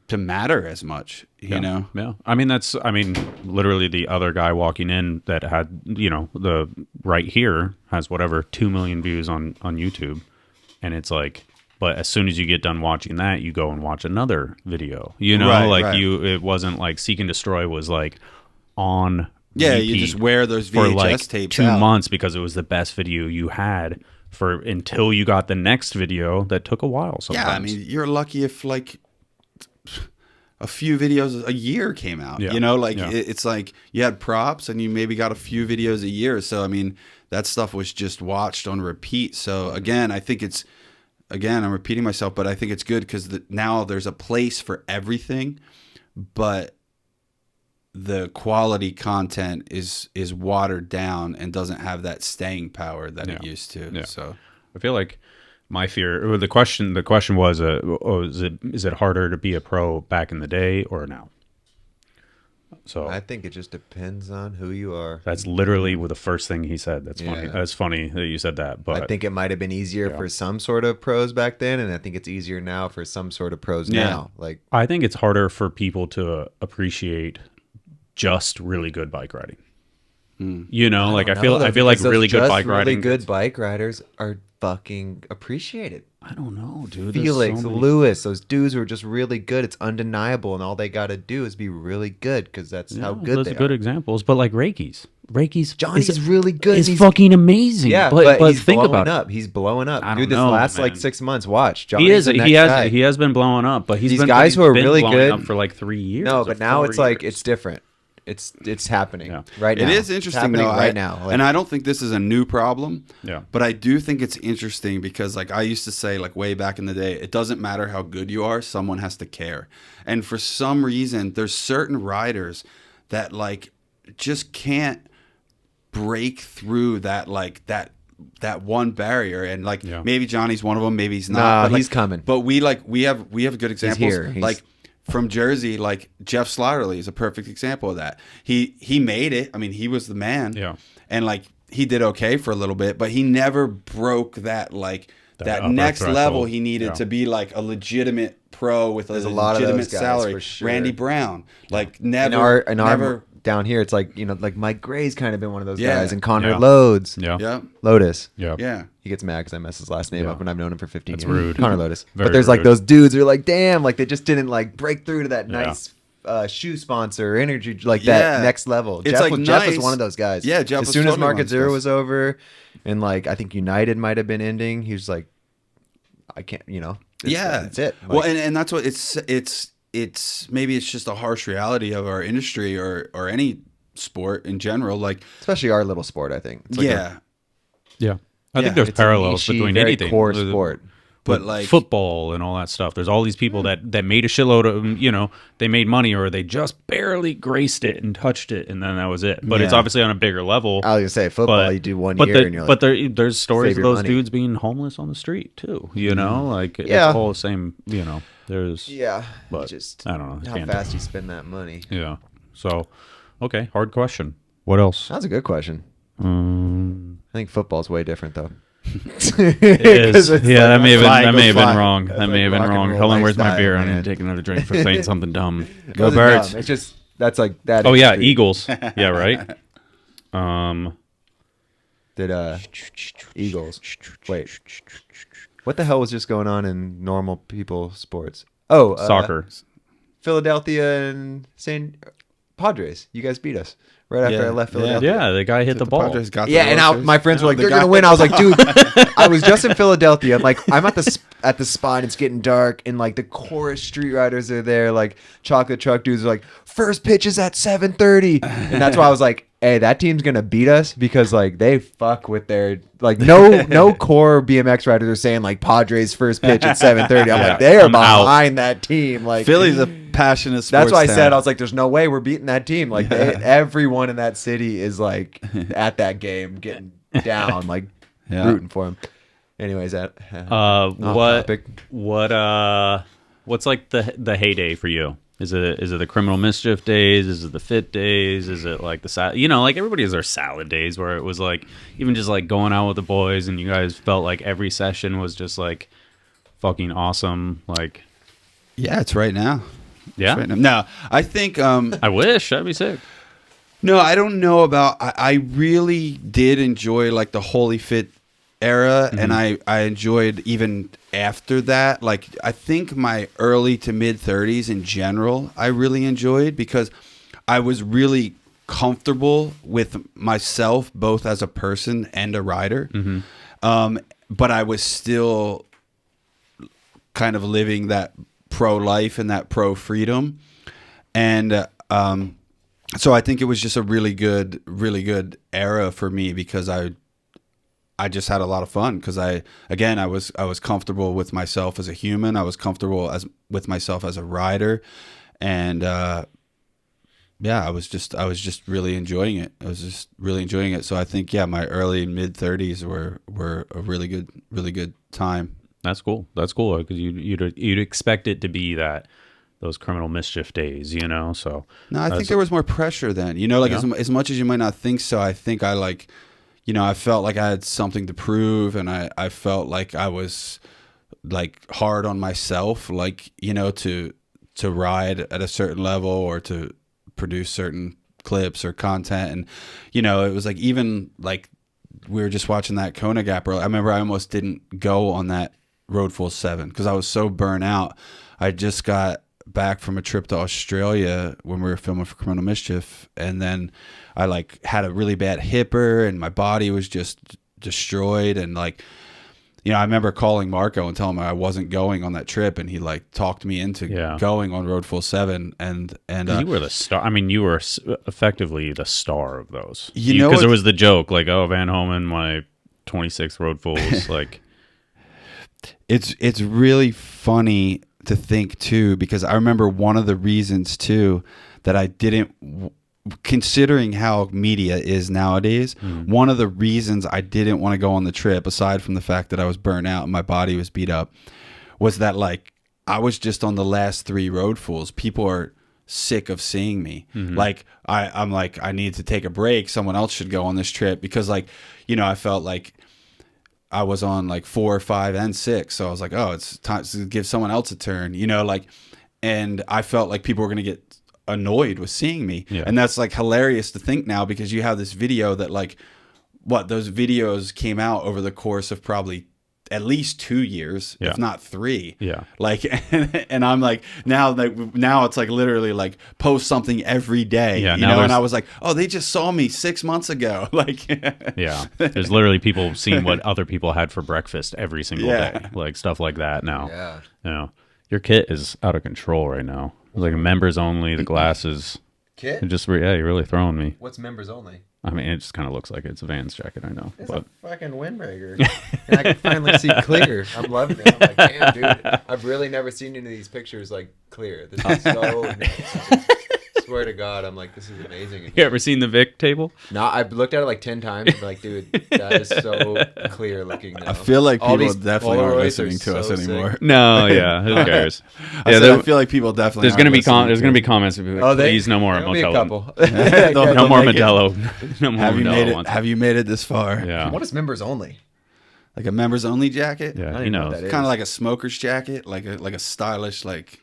to matter as much, you know? Yeah. I mean, literally the other guy walking in that had, the right here has whatever 2 million views on YouTube. And it's like, but as soon as you get done watching that, you go and watch another video, Right. it wasn't like Seek and Destroy was like on. Yeah. You just wear those VHS for like tapes 2 out. months because it was the best video you had until you got the next video that took a while. Sometimes. Yeah. I mean, you're lucky if like a few videos a year came out, it's like you had props and you maybe got a few videos a year. So, I mean, that stuff was just watched on repeat. So again, I think I'm repeating myself, but I think it's good because now there's a place for everything, but the quality content is watered down and doesn't have that staying power that it used to. Yeah. So I feel like my fear, or the question was, is it harder to be a pro back in the day or now? So I think it just depends on who you are. that's literally the first thing he said. That's funny. Yeah. That's funny that you said that. But I think it might have been easier for some sort of pros back then, and I think it's easier now for some sort of pros now. Like I think it's harder for people to appreciate just really good bike riding. I feel like really good bike riding. Really good bike riders are fucking appreciated. I don't know, dude. Felix, Lewis, those dudes who are just really good. It's undeniable, and all they got to do is be really good because that's how good those they are good are. examples. But like Reiki's Johnny's really good. He's fucking amazing. Yeah, but he's think blowing about up. He's blowing up. I Dude, don't this know, last man. like 6 months, watch. Johnny's the next guy. He has been blowing up, but These guys who are really blowing good up for like 3 years. No, or but now 4 it's like years. it's different. It's happening Yeah. right now. it is It's interesting happening though, right now. Like, and I don't think this is a new problem. Yeah. But I do think it's interesting because like I used to say like way back in the day, it doesn't matter how good you are, someone has to care. And for some reason, there's certain riders that like just can't break through that that one barrier, and like maybe Johnny's one of them, maybe he's not. Nah, but, like, he's coming. But we have good examples. here. Like from Jersey, like Jeff Slatterly is a perfect example of that. He made it. I mean, he was the man. Yeah. And like he did okay for a little bit, but he never broke that that upper next threshold. level he needed to be like a legitimate pro with There's a a lot of legitimate those guys, salary. for sure. Randy Brown, like never, in our never. down here, it's like like Mike Gray's kind of been one of those Yeah. guys, and Connor Yeah. Lodes, Yeah, Lotus. Yeah. yeah. He gets mad because I mess his last name Yeah. up, and I've known him for 15 That's years. rude. Connor Lotus. Very But there's like rude. those dudes who are like, damn, like they just didn't like break through to that Yeah. nice shoe sponsor energy, like Yeah. that next level. It's Jeff, like Jeff was nice. one of those guys. Yeah, Jeff As was soon as totally one of Market those Zero guys. was over, and like I think United might have been ending, he was like, I can't, that's it. Like, Well, and that's what it's maybe it's just a harsh reality of our industry or any sport in general. Like, especially our little sport, I think. It's like yeah. Yeah. I Yeah. think there's it's a parallels niche-y, between very anything. core sport. But With like football and all that stuff. There's all these people that made a shitload of, they made money or they just barely graced it and touched it, and then that was it. But it's Yeah. obviously on a bigger level. I was gonna say football. But you do one but year, and you're like, there's stories save of your those money. dudes being homeless on the street too. Like Yeah. it's all the same. There's yeah, but just I don't know. how Can't- fast you spend that money. Yeah. So, okay, hard question. What else? That's a good question. I think football's way different though. It is. Yeah, that may have been wrong. That may have been rock and wrong. roll Hold on, where's my lifestyle, beer? I need man. to take another drink for saying something dumb. Go Wasn't Birds. dumb. It's just that's like that. Oh yeah, industry. Eagles. Yeah, right. Did Eagles? Wait, what the hell was just going on in normal people sports? Oh, Soccer. Philadelphia and St. Padres. You guys beat us right after Yeah, I left yeah. Philadelphia. Yeah, the guy hit the ball. Padres got the Yeah, and Roosters. my friends were like, The "They're guy- gonna win." I was like, "Dude, I was just in Philadelphia. I'm like, I'm at the spot. It's getting dark, and like the chorus street riders are there. Like chocolate truck dudes are like, first pitch is at 7:30, and that's why I was like, hey, that team's gonna beat us because like they fuck with their like no core BMX riders are saying like Padres first pitch at 7:30. I'm like, they are I'm out. behind that team. Like Philly's a passionate sports that's why I town. said I was like, "There's no way we're beating that team." Like everyone in that city is like at that game, getting down, like Yeah. rooting for him. Anyways, that topic. What's like the heyday for you? Is it the criminal mischief days? Is it the fit days? Is it like the like everybody has their salad days where it was like even just like going out with the boys and you guys felt like every session was just like fucking awesome. Like Yeah, it's right now. yeah, It's right now. No, I think I wish that'd be sick. no, I don't know about. I really did enjoy like the Holy Fit era, and I enjoyed even after that. Like I think my early to mid 30s in general, I really enjoyed because I was really comfortable with myself, both as a person and a rider. But I was still kind of living that pro life and that pro freedom, and so I think it was just a really good era for me because I just had a lot of fun because I was comfortable with myself as a human. I was comfortable with myself as a rider, and yeah, I was just really enjoying it. I was just really enjoying it. So I think my early and mid 30s were a really good time. That's cool. That's cool because you'd expect it to be those criminal mischief days, you know. So No, I think there was more pressure then. You know, like as much as you might not think so, I think I like, you know, I felt like I had something to prove, and I felt like I was like hard on myself, like, you know, to ride at a certain level or to produce certain clips or content. And, you know, it was like even like we were just watching that Kona Gap. I remember I almost didn't go on that Road Full 7 because I was so burnt out. I just got back from a trip to Australia when we were filming for Criminal Mischief, and then I like had a really bad hipper and my body was just destroyed. And like, you know, I remember calling Marco and telling him I wasn't going on that trip, and he like talked me into going on Road Full 7. And you were the star. I mean, you were effectively the star of those. You know, because there was the joke like, "Oh, Van Homan, my 26 Road Fulls." Like, it's really funny to think too, because I remember one of the reasons too that I didn't, considering how media is nowadays, one of the reasons I didn't want to go on the trip, aside from the fact that I was burnt out and my body was beat up, was that like I was just on the last 3 Road Fulls. People are sick of seeing me. Like I'm like, I need to take a break. Someone else should go on this trip because, like, you know, I felt like I was on like 4, 5, and 6. So I was like, oh, it's time to give someone else a turn, you know, like, and I felt like people were going to get annoyed with seeing me. Yeah. And that's like hilarious to think now, because you have this video that like, those videos came out over the course of probably at least 2 years, if not 3. Yeah. Like, and I'm like, now it's like literally like post something every day. Yeah. You know, and I was like, oh, they just saw me 6 months ago. Like, yeah, there's literally people seeing what other people had for breakfast every single day, like stuff like that now. Yeah. You know, your kit is out of control right now. It's like members only, the glasses. Kit? You're really throwing me. What's members only? I mean, it just kind of looks like it's a Vans jacket, I know. It's but a fucking windbreaker. And I can finally see clear. I'm loving it. I'm like, damn, dude. I've really never seen any of these pictures like clear. This is so nice. Swear to God, I'm like, this is amazing. you ever seen the Vic table? No, I've looked at it like 10 times. I'm like, dude, that is so clear looking now. I feel like All people these definitely aren't Polaroids listening are to us so anymore. sick. No, yeah, who cares? I feel like people definitely. There's gonna be aren't there's listening gonna be to comments. Of like, please, no more there'll be a Modelo. couple. No more make it. Modelo. No more Have you Modelo made it? wants Have you made it this far? Yeah. What is members only? Like a members only jacket. Yeah, don't he even know what knows. that is. Kind of like a smoker's jacket, like a stylish like.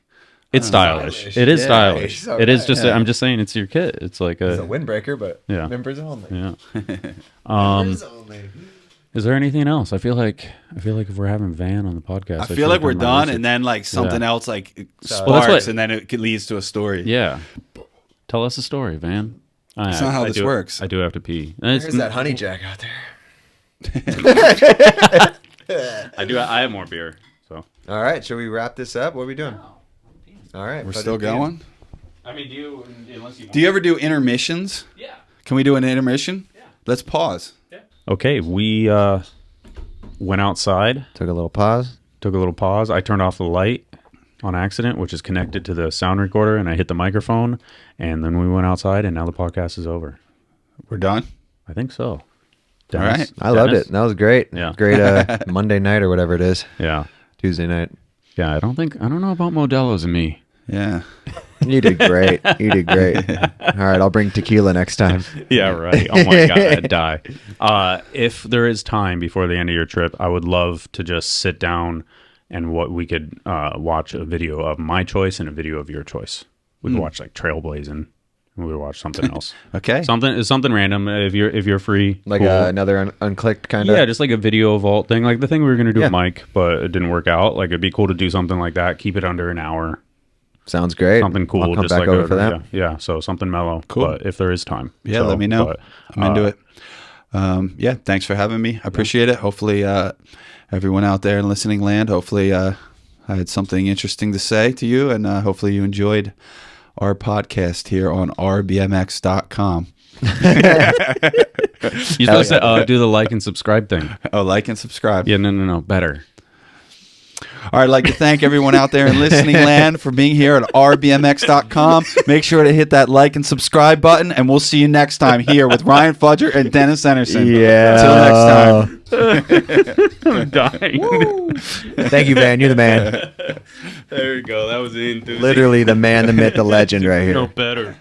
It's stylish. It is Yeah, stylish. it's all It is right. just. Yeah. I'm just saying, it's your kit. It's like It's a a. windbreaker, but Yeah. members only. Yeah. Members only. Is there anything else? I feel like if we're having Van on the podcast, I feel like we're I've done my done, research. and then like something Yeah. else like sparks, Well, that's what- and then it leads to a story. Yeah. Tell us a story, Van. That's not how this works. I do have to pee. There's that honey jack out there. I have more beer. So. All right, shall we wrap this up? What are we doing? All right, We're put still it in. going. I mean, unless you Do you ever do intermissions? Yeah. Can we do an intermission? Yeah. Let's pause. Okay, we went outside, Took a little pause. took a little pause. I turned off the light on accident, which is connected to the sound recorder, and I hit the microphone, and then we went outside, and now the podcast is over. We're done. I think so. All Dennis? right. I loved Dennis? it. That was great. Yeah. Great Monday night or whatever it is. Yeah. Tuesday night. Yeah, I don't know about Modelo's and me. Yeah. You did great. You did great. All right, I'll bring tequila next time. Yeah, right. Oh my God, I'd die. If there is time before the end of your trip, I would love to just sit down and we could watch a video of my choice and a video of your choice. We could watch like Trailblazing. We would watch something else. Okay. Something random. If you're free, Like cool. another unclicked kind of. Yeah, just like a video vault thing, like the thing we were gonna do Yeah. with Mike, but it didn't work out. Like it'd be cool to do something like that. Keep it under an hour. Sounds great. Something cool. I'll come just back like over for that. Yeah. So something mellow. Cool. But if there is time, Yeah, So, let me know. but, I'm into it. Yeah, thanks for having me. I appreciate it. Hopefully, everyone out there in listening land, hopefully I had something interesting to say to you, and hopefully you enjoyed our podcast here on ourbmx.com. You're supposed to do the like and subscribe thing. Oh, like and subscribe. Yeah, no, better. All right, I'd like to thank everyone out there in listening land for being here at ourbmx.com. Make sure to hit that like and subscribe button, and we'll see you next time here with Ryan Fudger and Dennis Anderson. Yeah. Until next time. I'm dying. Thank you, Van. You're the man. There you go. That was the enthusiasm. Literally the man, the myth, the legend right here. No better.